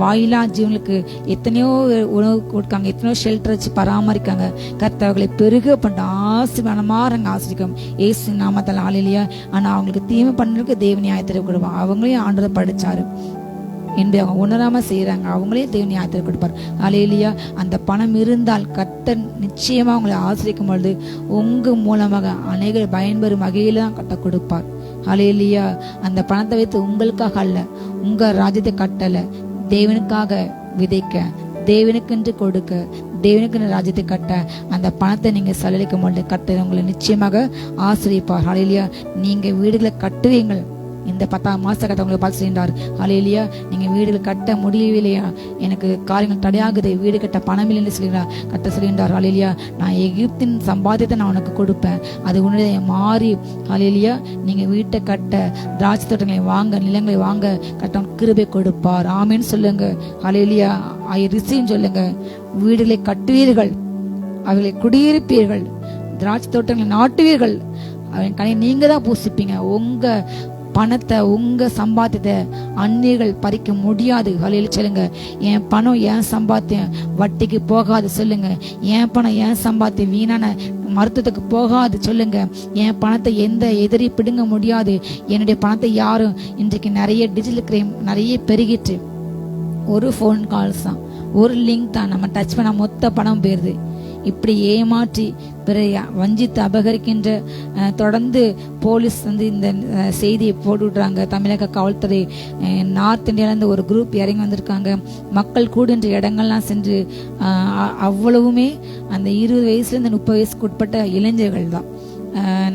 வாயிலா ஜீவனுக்கு எத்தனையோ உணவு கொடுக்காங்க, எத்தனையோ ஷெல்டர் வச்சு பராமரிக்காங்க. கர்த்தர் அவர்களை பெருக பண்ணிட்டோம். ஆசீர்வாதமா நாங்கள் ஆசிரிக்கோம் ஏசு நாமத்தால். ஹல்லேலூயா. ஆனா அவங்களுக்கு தீமை பண்ணுறதுக்கு தேவ நியாயத்தை கொடுப்போம். அவங்களையும் ஆண்டவர் படிச்சாரு என்று அவங்க உணராம செய்யறாங்க. அவங்களே தேவ நியாயத்தை கொடுப்பார். ஹல்லேலூயா. அந்த பணம் இருந்தால் கர்த்தர் நிச்சயமா உங்களை ஆசிரிக்கும் பொழுது உங்க மூலமாக அநேகர் பயன்பெறும் வகையில தான் கட்ட கொடுப்பார். ஹல்லேலூயா. அந்த பணத்தை வைத்து உங்களுக்காக அல்ல, உங்க ராஜ்யத்தை கட்டல, தேவனுக்காக விதைக்க, தேவனுக்கென்று கொடுக்க, தேவனுக்கு ராஜ்யத்தை கட்ட அந்த பணத்தை நீங்க செலவழிக்கும் பொழுது கர்த்தர் உங்களை நிச்சயமாக ஆசிரிப்பார். ஹல்லேலூயா. நீங்க வீடுகளை கட்டுவீங்கள். இந்த 10ஆம் மாச கட்ட உங்களை பார்த்து செய்கிறார். ஹல்லேலூயா. நீங்க வீடுகள் கட்ட முடியவில்லையா, எனக்கு காரியங்கள் தடையாகுது, வீடு கட்ட பணம் இல்லைன்னு சொல்கிறார். கட்ட சொல்கின்றார். ஹல்லேலூயா. நான் எகிப்தின் சம்பாத்தியத்தை நான் உனக்கு கொடுப்பேன், அது உன்னுடைய மாறி. ஹல்லேலூயா. நீங்க வீட்டை கட்ட, திராட்சை தோட்டங்களை வாங்க, நிலங்களை வாங்க கட்ட கிருபை கொடுப்பார். ஆமென் சொல்லுங்க. ஹல்லேலூயா. ஐ ரிசீவ் சொல்லுங்க. வீடுகளை கட்டுவீர்கள், அவர்களை குடியிருப்பீர்கள், திராட்சை தோட்டங்களை நாட்டுவீர்கள், அவன் கனி நீங்க தான் பூசிப்பீங்க. உங்க பணத்தை, உங்க சம்பாத்தியத்தை அந்நியர்கள் பறிக்க முடியாது. ஹல்லேலூயா சொல்லுங்க. என் பணம், என் சம்பாத்தியம் வட்டிக்கு போகாது சொல்லுங்க. என் பணம், என் சம்பாத்தியம் வீணான மருத்துவத்துக்கு போகாது சொல்லுங்க. என் பணத்தை எந்த எதிரி பிடுங்க முடியாது. என்னுடைய பணத்தை யாரும், இன்றைக்கு நிறைய டிஜிட்டல் கிரைம் நிறைய பெருகிட்டு, ஒரு ஃபோன் கால்ஸ் தான், ஒரு லிங்க் தான், நம்ம டச் பண்ண மொத்த பணம் போயிருது. இப்படி ஏமாற்றி பிற வஞ்சித்து அபகரிக்கின்ற தொடர்ந்து போலீஸ் வந்து இந்த செய்தியை போட்டு விடுறாங்க. தமிழக காவல்துறை நார்த் இந்தியாவிலேருந்து ஒரு குரூப் இறங்கி வந்திருக்காங்க. மக்கள் கூடுகின்ற இடங்கள்லாம் சென்று அவ்வளவுமே அந்த 20 வயசுலேருந்து 30 வயசுக்கு உட்பட்ட இளைஞர்கள் தான்.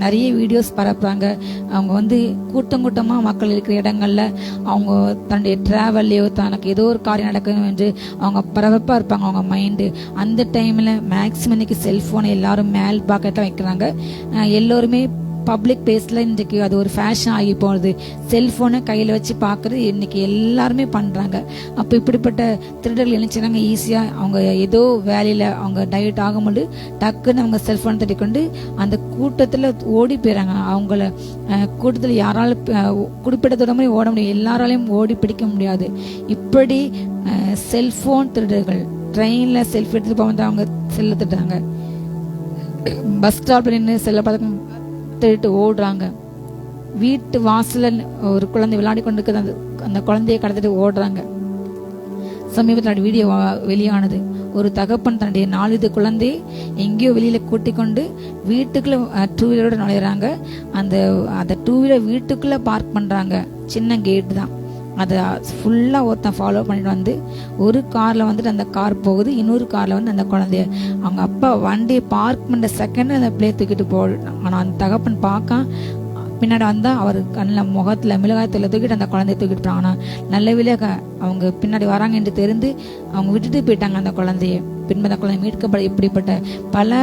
நிறைய வீடியோஸ் பரப்புறாங்க. அவங்க வந்து கூட்டம் கூட்டமாக மக்கள் இருக்கிற இடங்கள்ல அவங்க தன்னுடைய டிராவல்லையோ தனக்கு ஏதோ ஒரு காரியம் நடக்கணும் என்று அவங்க பரபரப்பாக இருப்பாங்க. அவங்க மைண்டு அந்த டைமில் மேக்ஸிமம் இன்னைக்கு செல்ஃபோனை எல்லாரும் மேல் பாக்கெட்டாக வைக்கிறாங்க. எல்லோருமே பப்ளிக் பிளேஸ்ல இன்றைக்கு அது ஒரு ஃபேஷன் ஆகி போகுது. செல்போனை கையில் வச்சு பார்க்கறது இன்னைக்கு எல்லாருமே பண்றாங்க. அப்போ இப்படிப்பட்ட திருடர்கள் என்ன செய்றாங்க, ஈஸியா அவங்க ஏதோ வேலையில அவங்க டைவர்ட் ஆகும்போது டக்குன்னு அவங்க செல்போனை தட்டிக்கொண்டு அந்த கூட்டத்துல ஓடி போயிறாங்க. அவங்கள கூட்டத்தில் யாராலும் குறிப்பிடத்தோட மாதிரி ஓட முடியும், எல்லாராலையும் ஓடி பிடிக்க முடியாது. இப்படி செல்போன் திருடர்கள் ட்ரெயின்ல செல்ஃபி எடுத்துட்டு போக அவங்க செல்ல திட்டுறாங்க. பஸ் ஸ்டாப்ல நின்று செல்ல பதக்கம் திருட்டு ஓடுறாங்க. வீட்டு வாசல ஒரு குழந்தை விளையாடி கொண்டு இருக்குது, அந்த குழந்தைய கடத்திட்டு ஓடுறாங்க. சமீபத்தில் வீடியோ வெளியானது. ஒரு தகப்பன் தன்னுடைய 4 வயது குழந்தையை எங்கேயோ வெளியில கூட்டிக் கொண்டு வீட்டுக்குள்ள 2 வீலரோட நுழையிறாங்க. அந்த 2 வீலர் வீட்டுக்குள்ள பார்க் பண்றாங்க. சின்ன கேட் தான், அதை ஃபுல்லா ஒருத்தன் ஃபாலோ பண்ணிட்டு வந்து ஒரு கார்ல வந்துட்டு அந்த கார் போகுது, இன்னொரு கார்ல வந்து அந்த குழந்தைய அவங்க அப்பா வண்டியை பார்க் பண்ண செகண்ட் அந்த பிள்ளைய தூக்கிட்டு போகணும். ஆனா அந்த தகப்பன் பார்க்க பின்னாடி வந்தா அவர் கண்ணில் முகத்துல மிளகாயத்துல தூக்கிட்டு அந்த குழந்தைய தூக்கிட்டு போறாங்க. ஆனா நல்ல விலையாக அவங்க பின்னாடி வராங்க என்று தெரிந்து அவங்க விட்டுட்டு போயிட்டாங்க அந்த குழந்தைய. பின்பு அந்த குழந்தை மீட்கப்பட இப்படிப்பட்ட பல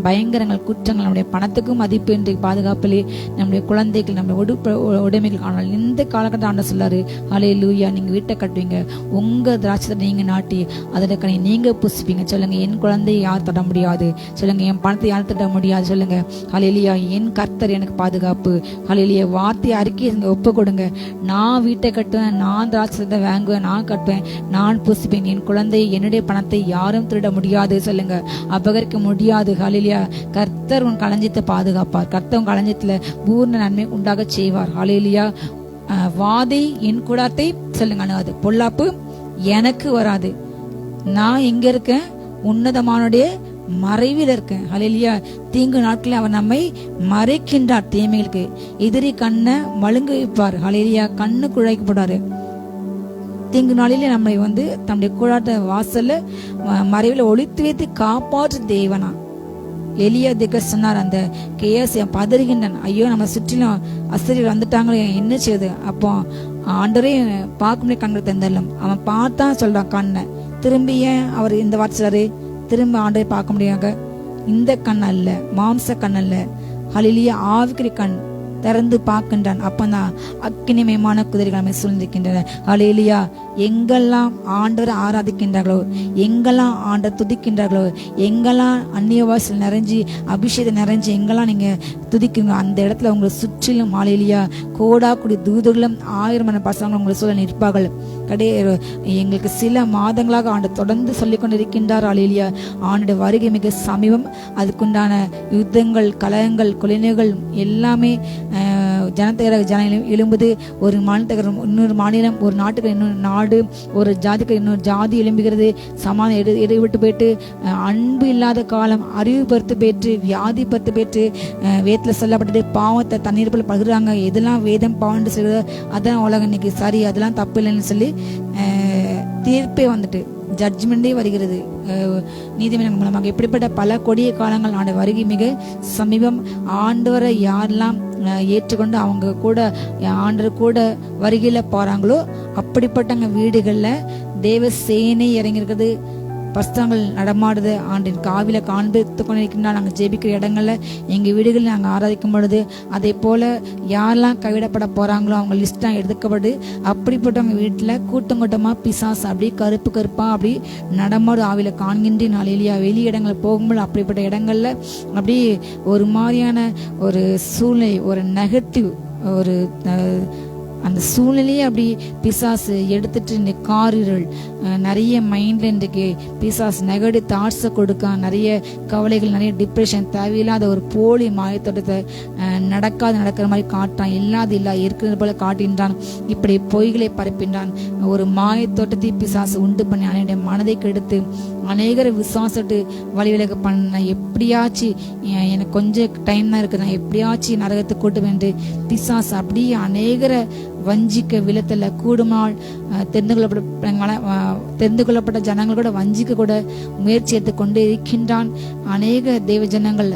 பயங்கரங்கள், குற்றங்கள், நம்முடைய பணத்துக்கும் மதிப்பு இன்றி பாதுகாப்பிலே நம்முடைய குழந்தைகள், நம்முடைய உடைமைகள். ஆனால் இந்த காலகட்டம் ஆண்ட சொல்லாரு, ஹல்லேலூயா, நீங்க வீட்டை கட்டுவீங்க, உங்க திராட்சை நீங்க நாட்டி அதற்கான நீங்க புசிப்பீங்க. சொல்லுங்க, என் குழந்தையை யார் தட்ட முடியாது சொல்லுங்க, என் பணத்தை யார் தட்ட முடியாது சொல்லுங்க. ஹல்லேலூயா, என் கர்த்தர் எனக்கு பாதுகாப்பு. ஹல்லேலூயா, வார்த்தை அறிக்கை ஒப்பு கொடுங்க. நான் வீட்டை கட்டுவேன், நான் திராட்சை வாங்குவேன், நான் கட்டுவேன், நான் புசிப்பேன். என் குழந்தை என்னுடைய பணத்தை யாரும் திருட முடியாது சொல்லுங்க, அபகரிக்க முடியாது. ஹல்லேலூயா. கர்த்தர் உன் களஞ்சியத்தை பாதுகாப்பார். கர்த்தர் உன் களஞ்சியத்துல பூர்ண நன்மை உண்டாக செய்வார். ஹல்லேலூயா. வாதை என் கூடாரத்தை சொல்லுங்க அணுகாது, பொல்லாப்பு எனக்கு வராது. நான் எங்க இருக்கேன்? உன்னதமானுடைய மறைவில் இருக்கேன். ஹல்லேலூயா. தீங்கு நாட்களில் அவர் நம்மை மறைக்கின்றார். தீமைகளுக்கு எதிரி கண்ணை மழுங்க வைப்பார். ஹல்லேலூயா. கண்ணு குழைக்கப்படாரு. தீங்கு நாளிலே நம்மை தம்முடைய கூடாட்ட வாசல்ல மறைவில் ஒளித்து வைத்து காப்பாற்று தேவனா. எலியா திக்க சொன்னார், அந்த கேஸ் பதறுகின்றான், ஐயோ நம்ம சுற்றிலும் அசரியர் வந்துட்டாங்களே, என்ன செய்யுது? அப்போ ஆண்டரே பார்க்க முடிய கண்களை தந்தரலாம். அவன் பார்த்தா சொல்றான் கண்ணை திரும்பி. ஏன் அவர் இந்த வார்த்தை திரும்ப ஆண்டரை பார்க்க முடியாங்க? இந்த கண் அல்ல, மாம்ச கண் அல்ல, ஹல்லேலூயா, ஆவிக்குரிய கண் திறந்து பார்க்கின்றான். அப்பதான் அக்கினிமயமான குதிரைகள் நம்மை சூழ்ந்திருக்கின்றன. ஹல்லேலூயா. எங்கெல்லாம் ஆண்டவரை ஆராதிக்கின்றார்களோ, எங்கெல்லாம் ஆண்டவர் துதிக்கின்றார்களோ, எங்கெல்லாம் அந்நிய வாசல் நிறைஞ்சி அபிஷேகம் நிறைஞ்சி எங்கெல்லாம் நீங்க துதிக்குங்க, அந்த இடத்துல உங்களை சுற்றிலும் ஹல்லேலூயா கோடா கூடி தூதுகளும் 1000 பசங்களும் உங்களை சூழ நிற்பார்கள். எங்களுக்கு சில மாதங்களாக ஆண்டு தொடர்ந்து சொல்லிக் கொண்டிருக்கின்றார். ஹல்லேலூயா. ஆண்டுடைய வருகை மிக சமீபம். அதுக்குண்டான யுத்தங்கள், கலகங்கள், கொலைகள் எல்லாமே ஜனத்தகர ஜனம் எழும்புது. ஒரு மாநிலத்தகர இன்னொரு மாநிலம், ஒரு நாட்டுக்கு இன்னொரு நாடு, ஒரு ஜாதிக்கு இன்னொரு ஜாதி எழும்புகிறது. சமாதானம் இடைவிட்டு போயிட்டு, அன்பு இல்லாத காலம், அறிவு பருத்து போயிட்டு, வியாதி பருத்து போயிட்டு, வேதத்துல சொல்லப்பட்டது பாவத்தை தண்ணீர் போல பகிர்றாங்க. எதெல்லாம் வேதம் பாவம்னு சொல்லுது, அதான் உலகம் இன்னைக்கு சரி, அதெல்லாம் தப்பு இல்லைன்னு சொல்லி தீர்ப்பே ஜட்ஜ்மெண்டே வருகிறது நீதிமன்றம் மூலமாக. இப்படிப்பட்ட பல கொடிய காலங்கள் ஆண்டு வருகை மிக சமீபம். ஆண்டவரை யாரெல்லாம் ஏற்றுக்கொண்டு அவங்க கூட ஆண்டவர் கூட வருகையில போறாங்களோ அப்படிப்பட்டவங்க வீடுகள்ல தேவ சேனை இறங்கியிருக்கிறது. பஸ்தங்கள் நடமாடுது. ஆண்டின் காவில காண்பித்து கொண்டிருக்கின்றா. நாங்கள் ஜெபிக்கிற இடங்கள்ல எங்கள் வீடுகளில் நாங்கள் ஆராதிக்கும் பொழுது அதே போல யாரெல்லாம் கைவிடப்பட போறாங்களோ அவங்க லிஸ்டா எடுக்கப்படுது. அப்படிப்பட்டவங்க வீட்டில் கூட்டம் கூட்டமாக பிசாசு அப்படி கருப்பு கருப்பா அப்படி நடமாடு ஆவில காண்கின்றேன். ஹல்லேலூயா. வெளி இடங்கள் போகும்போது அப்படிப்பட்ட இடங்கள்ல அப்படி ஒரு மாதிரியான ஒரு சூழ்நிலை, ஒரு நெகட்டிவ் ஒரு அந்த சூழ்நிலையே அப்படி பிசாசு எடுத்துட்டு இந்த காரிருள் நிறைய மைண்ட்ல இன்றைக்கு பிசாசு நெகட்டிவ் தாட்ஸை கொடுக்க, நிறைய கவலைகள், நிறைய டிப்ரெஷன், தேவையில்லாத ஒரு போலி மாயத்தோட்டத்தை நடக்கிற மாதிரி காட்டான். இல்லாது இல்லா இருக்கிறது போல காட்டுகின்றான். இப்படி பொய்களை பரப்பின்றான். ஒரு மாயத்தோட்டத்தை பிசாசு உண்டு பண்ணி அனைவருடைய மனதை கெடுத்து அநேகரை விசுவாசட்டு வழிவிலக பண்ண, எப்படியாச்சு எனக்கு கொஞ்சம் டைம் தான் இருக்குது, நான் எப்படியாச்சும் நரகத்தை கூட்டு என்று பிசாசு அப்படியே அநேகரை வஞ்சிக்க விழத்துல கூடுமாள் தெரிந்து கொள்ளப்பட்ட ஜனங்கள் கூட வஞ்சிக்க கூட முயற்சி எடுத்து கொண்டே இருக்கின்றான். அநேக தேவ ஜனங்கள்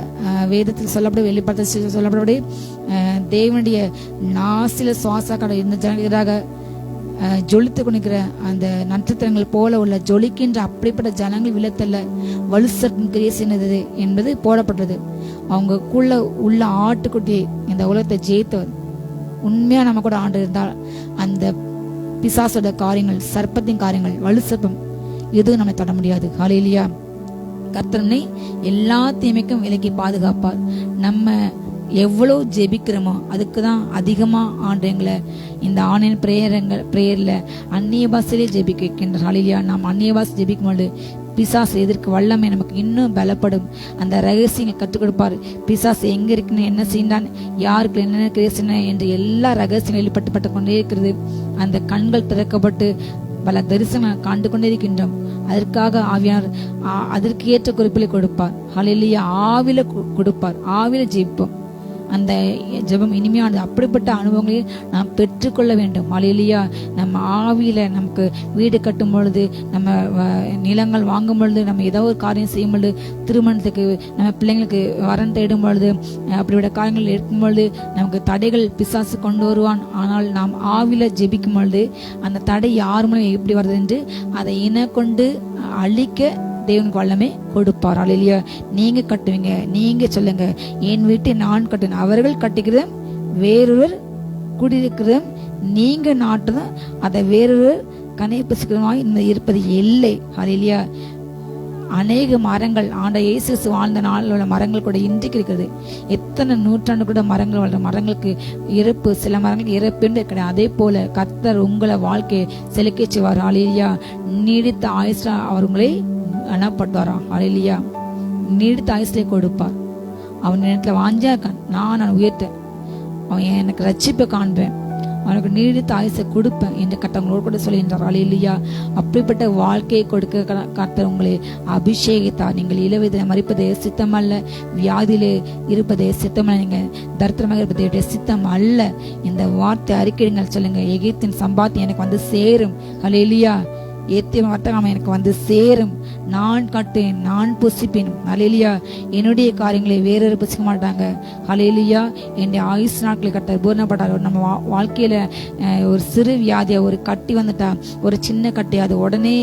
வேதத்தில் சொல்லப்பட வெளிப்பட சொல்லப்படபடி தேவனுடைய நாசில சுவாச கடை இந்த ஜனங்களாக ஜொலித்து கொண்டிருக்கிற அந்த நட்சத்திரங்கள் போல உள்ள ஜொலிக்கின்ற அப்படிப்பட்ட ஜனங்கள் விழத்தல்ல வலுசற்கும் கிரியை செய்தது என்பது போடப்பட்டது. அவங்கக்குள்ள உள்ள ஆட்டுக்குட்டி இந்த உலகத்தை ஜெயித்தவர். உண்மையா நம்ம கூட ஆண்டு இருந்தால் அந்த பிசாசோட காரியங்கள், சர்ப்பத்தின் காரியங்கள், வலு சர்ப்பம் எதுவும் நம்ம தொட முடியாது. ஹல்லேலூயா. கர்த்தர் எல்லா தீமைக்கும் விலக்கி பாதுகாப்பார். நம்ம எவ்வளவு ஜெபிக்கிறோமோ அதுக்குதான் அதிகமா ஆண்டு எங்களை இந்த ஆன்லைன் பிரேயர்ல அந்நிய பாஷையிலே ஜெபிக்க வைக்கின்றார். ஹல்லேலூயா. நாம் அந்நிய பாஷை ஜெபிக்கும் பொழுது பிசாசு எதிர்க்கு வல்லமை நமக்கு இன்னும் பலப்படும். அந்த ரகசியங்களை கற்றுக் கொடுப்பார். பிசாசு எங்க இருக்குன்னு, என்ன செய்தான், யாருக்கு என்னென்ன கிரேசன என்று எல்லா ரகசியங்களும் வெளிப்பட்டு கொண்டே இருக்கிறது. அந்த கண்கள் திறக்கப்பட்டு பல தரிசனங்கள் கண்டு கொண்டே இருக்கின்றோம். அதற்காக ஆவியார் அதற்கு ஏற்ற குறிப்பிலை கொடுப்பார். ஹல்லேலூயா. ஆவில கொடுப்பார். ஆவில ஜெயிப்போம். அந்த ஜெபம் இனிமையானது. அப்படிப்பட்ட அனுபவங்களை நாம் பெற்றுக்கொள்ள வேண்டும். ஹல்லேலூயா. நம்ம ஆவியில நமக்கு வீடு கட்டும் பொழுது, நம்ம நிலங்கள் வாங்கும் பொழுது, நம்ம ஏதோ ஒரு காரியம் செய்யும் பொழுது, திருமணத்துக்கு நம்ம பிள்ளைங்களுக்கு வரன் தேடும் பொழுது, அப்படிப்பட்ட காரியங்கள் இருக்கும் பொழுது நமக்கு தடைகள் பிசாசு கொண்டு வருவான். ஆனால் நாம் ஆவில ஜெபிக்கும் பொழுது அந்த தடை யார் மூலம் எப்படி வருது என்று அதை இன கொண்டு அழிக்க தேவனுக்கு வல்லமே கொடுப்பார். ஹல்லேலூயா. நீங்க கட்டுவீங்க, நீங்க சொல்லுங்க, என் வீட்டை நான் கட்டுவேன், அவர்கள் கட்டுகிறதும் வேறொரு குடியிருக்கிறதும் நீங்க நாட்டுதும் அதை வேறொரு கனைப்புசுமாய் இருப்பது இல்லை. ஹல்லேலூயா. அநேக மரங்கள் ஆண்ட இயேசு வாழ்ந்த நாளில் உள்ள மரங்கள் கூட இன்றைக்கு இருக்கிறது. எத்தனை நூற்றாண்டு கூட மரங்கள் வாழ்ற மரங்களுக்கு இறப்பு, சில மரங்களுக்கு இறப்பு கிடையாது. அதே போல கர்த்தர் உங்களை வாழ்க்கையை செலுக்க செய்வார். ஹல்லேலூயா. நீடித்த ஆயுசா அவர் உங்களை கனப்படுவாராம். ஹல்லேலூயா. நீடித்த ஆயுசிலே கொடுப்பார். அவன் இடத்துல வாஞ்சா இருக்கான், நான் உயர்த்தேன், அவன் எனக்கு ரட்சிப்பை காண்பேன், அவனுக்கு நீடித்த ஆயுசை கொடுப்பேன் என்று கர்த்தங்களோடு கூட சொல்கின்றார். ஹல்லேலூயா. அப்படிப்பட்ட வாழ்க்கையை கொடுக்க கர்த்தர் உங்களை அபிஷேகித்தார். நீங்கள் இளவயதில் மரிப்பதே சித்தம் அல்ல, வியாதியிலே இருப்பதே சித்தம் அல்ல, நீங்கள் தரித்திரமாக இருப்பதே சித்தம் அல்ல. இந்த வார்த்தை அறிக்கைகள் சொல்லுங்க. எகிப்தின் சம்பாத்தியம் எனக்கு வந்து சேரும். ஹல்லேலூயா. ஏத்தியம் வர்த்தகம் எனக்கு வந்து சேரும். நான் கட்டேன், நான் புசிப்பேன். ஹல்லேலூயா. என்னுடைய காரியங்களை வேறொரு புசிக்க மாட்டாங்க. ஹல்லேலூயா. என்னுடைய ஆயுசு நாட்களை கட்ட பூர்ணப்பட்டார். நம்ம வாழ்க்கையில ஒரு சிறு வியாதியா ஒரு கட்டி வந்துட்டா, ஒரு சின்ன கட்டி, அது உடனே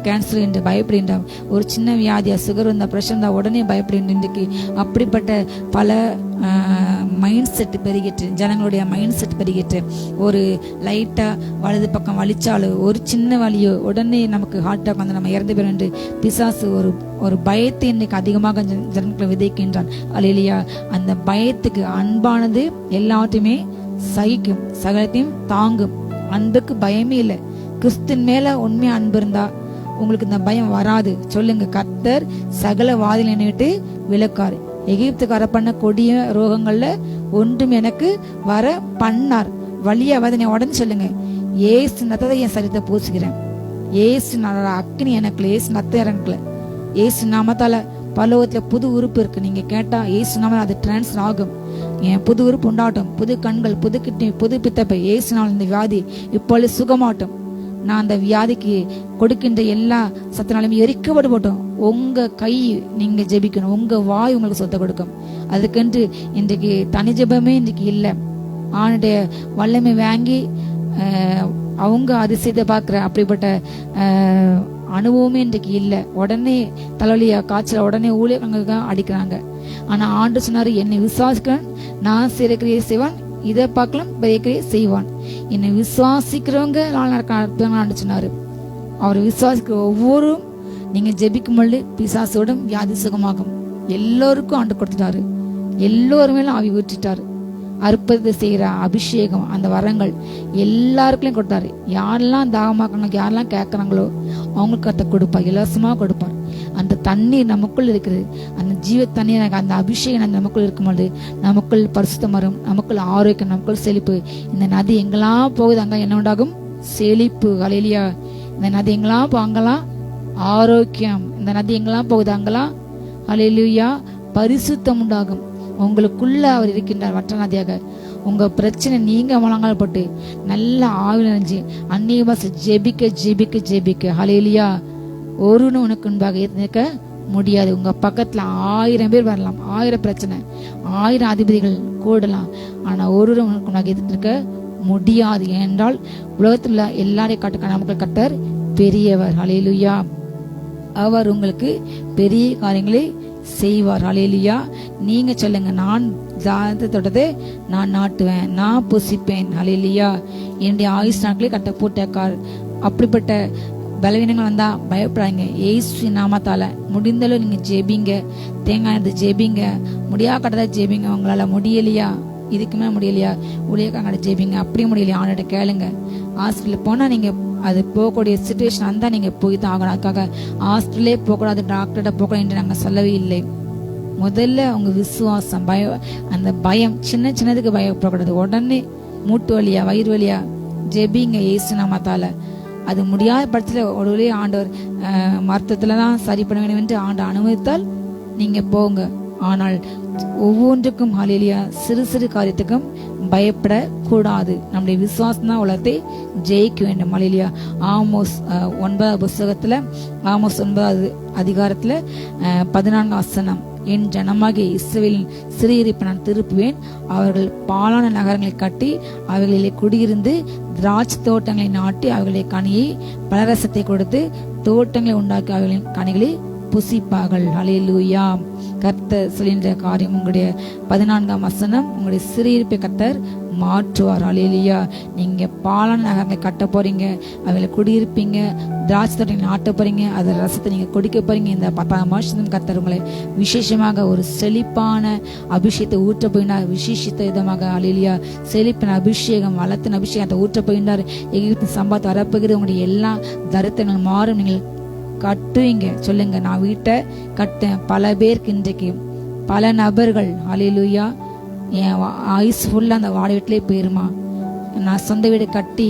கேன்சர் என்று பயப்படுகின்ற ஒரு சின்ன வியாதியா, சுகர் வந்தா, பிரஷர் வந்தா உடனே பயப்படுகின்ற இன்றைக்கு அப்படிப்பட்ட பல மைண்ட் செட் பெருகிட்டு, ஜனங்களுடைய மைண்ட் செட் பெருகிட்டு, ஒரு லைட்டா வலது பக்கம் வலிச்சாலும் ஒரு சின்ன வலியோ உடனே நமக்கு ஹார்ட் அட்டாக் வந்து நம்ம இறந்து போயிடும் என்று பிசாசு ஒரு பயத்தை இன்னைக்கு அதிகமாக ஜனங்களை விதைக்கின்றான். ஹல்லேலூயா. அந்த பயத்துக்கு அன்பானது எல்லாத்தையுமே சகிக்கும், சகலத்தையும் தாங்கும். அன்புக்கு பயமே இல்லை. கிறிஸ்துவின் மேல உண்மையா அன்பு இருந்தா உங்களுக்கு இந்த பயம் வராது. சொல்லுங்க. கர்த்தர் சகல வாதில் நின்றுட்டு விளக்காரு. எகிப்துக்கார பண்ண கொடிய ரோகங்கள்ல ஒன்றும் எனக்கு வர பண்ணார். வலியா வேதனை உடனே சொல்லுங்க. ஏசு நத்ததை என் சரீரத்தை பூசுகிறேன். ஏசு அக்னி எனக்கு, ஏசு நத்த இறங்கல. ஏசு நாமத்தால பரலோகத்துல புது உறுப்பு இருக்கு. நீங்க கேட்டா ஏசு நாம அது டிரான்ஸ்ஃபர் ஆகும். என் புது உறுப்பு உண்டாட்டும், புது கண்கள், புது கிட்னி, புது பித்தப்பை. ஏசுனால் இந்த வியாதி இப்பொழுது சுகமாட்டும். நான் அந்த வியாதிக்கு கொடுக்கின்ற எல்லா சத்தினாலும் எரிக்கப்பட்டு போட்டோம். உங்க கை நீங்க ஜெபிக்கணும், உங்க வாய் உங்களுக்கு சொத்தை கொடுக்கும். அதுக்கென்று இன்றைக்கு தனி ஜெபமே இன்றைக்கு இல்லை. ஆணுடைய வல்லமை வாங்கி அவங்க அதிசயத்தை பார்க்குற அப்படிப்பட்ட அனுபவமே இன்றைக்கு இல்லை. உடனே தலைவலியா காய்ச்சல் உடனே ஊழியர்கள் அடிக்கிறாங்க. ஆனா ஆண்டு சொன்னாரு, என்னை விசுவாசிக்கிறேன், நான் சிறக்கிரியை செய்வான், இதை பார்க்கலாம் பெரிய செய்வான். என்னை விசுவாசிக்கிறவங்க நாள் நடக்க சொன்னாரு. அவர் விசுவாசிக்கிற ஒவ்வொரு நீங்க ஜெபிக்கும் பொழுது பிசாசோடும் வியாதி சுகமாகும். எல்லோருக்கும் ஆண்டு கொடுத்துட்டாரு. எல்லோருமே ஆவி ஊற்றிட்டாரு. அற்புதத்தை செய்யற அபிஷேகம், அந்த வரங்கள் எல்லாருக்குள்ளயும் கொடுத்தாரு. யாரெல்லாம் தாகமாக்கணும், யாரெல்லாம் கேட்கறாங்களோ அவங்களுக்கு அதை கொடுப்பார், இலவசமா கொடுப்பார். அந்த தண்ணீர் நமக்குள் இருக்குது. அந்த ஜீவ தண்ணீர், அந்த அபிஷேகம் நமக்குள் இருக்கும்போது நமக்குள் பரிசுத்தம் வரும், நமக்குள் ஆரோக்கியம், நமக்குள் செழிப்பு. இந்த நதி எங்கெல்லாம் போகுது அங்க என்ன உண்டாகும்? செழிப்பு. ஹல்லேலூயா. இந்த நதி எங்கெல்லாம் அங்கெல்லாம் ஆரோக்கியம். இந்த நதி எங்கெல்லாம் போகுது அங்கெல்லாம் ஹல்லேலூயா பரிசுத்தம் உண்டாகும். உங்களுக்குள்ள அவர் இருக்கின்றார் வற்ற நதியாக. உங்க பிரச்சனை நீங்க முழங்கால் போட்டு நல்ல ஆவி நினைஞ்சு அந்நிய பாச ஜெபிக்க ஜெபிக்க ஜெபிக்க ஹல்லேலூயா. ஒருன்னு உனக்கு முன்பாக நிற்க முடியாது. உங்க பக்கத்துல 1000 பேர் வரலாம், 1000 பிரச்சனை, 1000 அதிபதிகள் கூடலாம், ஆனா ஒரு உனக்கு முன்பாக எதிர்க்க முடியாது. ஏனென்றால் உலகத்துல எல்லாரையும் காட்டுக்க நமக்கு கர்த்தர் பெரியவர். ஹல்லேலூயா. அவர் உங்களுக்கு பெரிய காரியங்களை செய்வார். ஹல்லேலூயா. நீங்க சொல்லுங்க, நான் தோட்டத்தை நான் நாட்டுவேன், நான் புசிப்பேன். ஹல்லேலூயா. என்னுடைய ஆயுஷ் நாட்களே கட்ட போட்டாக்கார். அப்படிப்பட்ட பலவீனங்கள் வந்தா பயப்படாங்க. ஏசு நாமத்தால முடிந்தளவு நீங்க ஜெபிங்க. தேங்காய் எடுத்து ஜெபிங்க. முடியா கட்டதா ஜெபிங்க. உங்களால முடியலையா, இதுக்கு மேல முடியலையா, ஊழியக்காரங்க ஜெபிங்க. அப்படியே முடியலையா அவன்கிட்ட கேளுங்க. ஹாஸ்பிட்டல் போனா நீங்க அது போகக்கூடிய சிச்சுவேஷன் அந்த நீங்க போய் தான் ஆகணும். அதுக்காக ஹாஸ்பிட்டலே போகக்கூடாது, டாக்டர்கிட்ட போகக்கூடாது என்று நாங்க சொல்லவே இல்லை. முதல்ல உங்க விசுவாசம், அந்த பயம், சின்ன சின்னதுக்கு பயப்படக்கூடாது. உடனே மூட்டு வலியா, வயிறு வலியா, ஜெபிங்க ஏசு நாமத்தால. அது முடியாத பட்சத்துல ஒரு ஆண்டவர் மருத்துவத்துலதான் சரி பண்ண வேண்டும் என்று ஆண்டு அனுமதித்தால் நீங்க போங்க. ஆனால் ஒவ்வொன்றுக்கும் ஹல்லேலூயா சிறு சிறு காரியத்துக்கும் பயப்படக்கூடாது. நம்முடைய விசுவாசம் தான் உலகத்தை ஜெயிக்க வேண்டும். ஹல்லேலூயா. ஆமோஸ் 9 புஸ்தகத்துல, ஆமோஸ் 9 அதிகாரத்துல 14 வசனம், என் ஜனமாகிய இஸ்ரவேலின் சிறையிருப்பை நான் திருப்புவேன். அவர்கள் பாழான நகரங்களை கட்டி அவைகளிலே குடியிருந்து திராட்சை தோட்டங்களை நாட்டி அவைகளுடைய கனியை பலரசத்தை கொடுத்து தோட்டங்களை உண்டாக்கி அவைகளின் கனிகளை புசிப்பார்கள். ஹல்லேலூயா. கர்த்தர் சொல்கின்ற காரியம், உங்களுடைய 14 வசனம், உங்களுடைய சிறையிருப்பை கர்த்தர் மாற்றுவார். ஹல்லேலூயா. நீங்க பாலான நகரங்களை கட்ட போறீங்க, அவைகளை குடியிருப்பீங்க, திராட்சை தோட்டங்களை நாட்ட போறீங்க, அது ரசத்தை நீங்க குடிக்க போறீங்க. இந்த 10 வருஷம் கர்த்தர் உங்களை விசேஷமாக ஒரு செழிப்பான அபிஷேகத்தை ஊற்ற போயினார். விசேஷித்த விதமாக ஹல்லேலூயா செழிப்பின் அபிஷேகம், வளத்தின் அபிஷேகத்தை ஊற்ற போயினார். எகிப்தின் சம்பாத்து வரப்போகிறது. உங்களுடைய எல்லா தரித்திரங்கள் மாறும். நீங்கள் கட்டுவீங்க. சொல்லுங்க, நான் வீட்டை கட்டேன். பல பேருக்கு இன்றைக்கு பல நபர்கள் ஹல்லேலூயா என் ஆயுஸ் ஃபுல்லாக அந்த வாடகை வீட்டிலே போயிருமா, நான் சொந்த வீடு கட்டி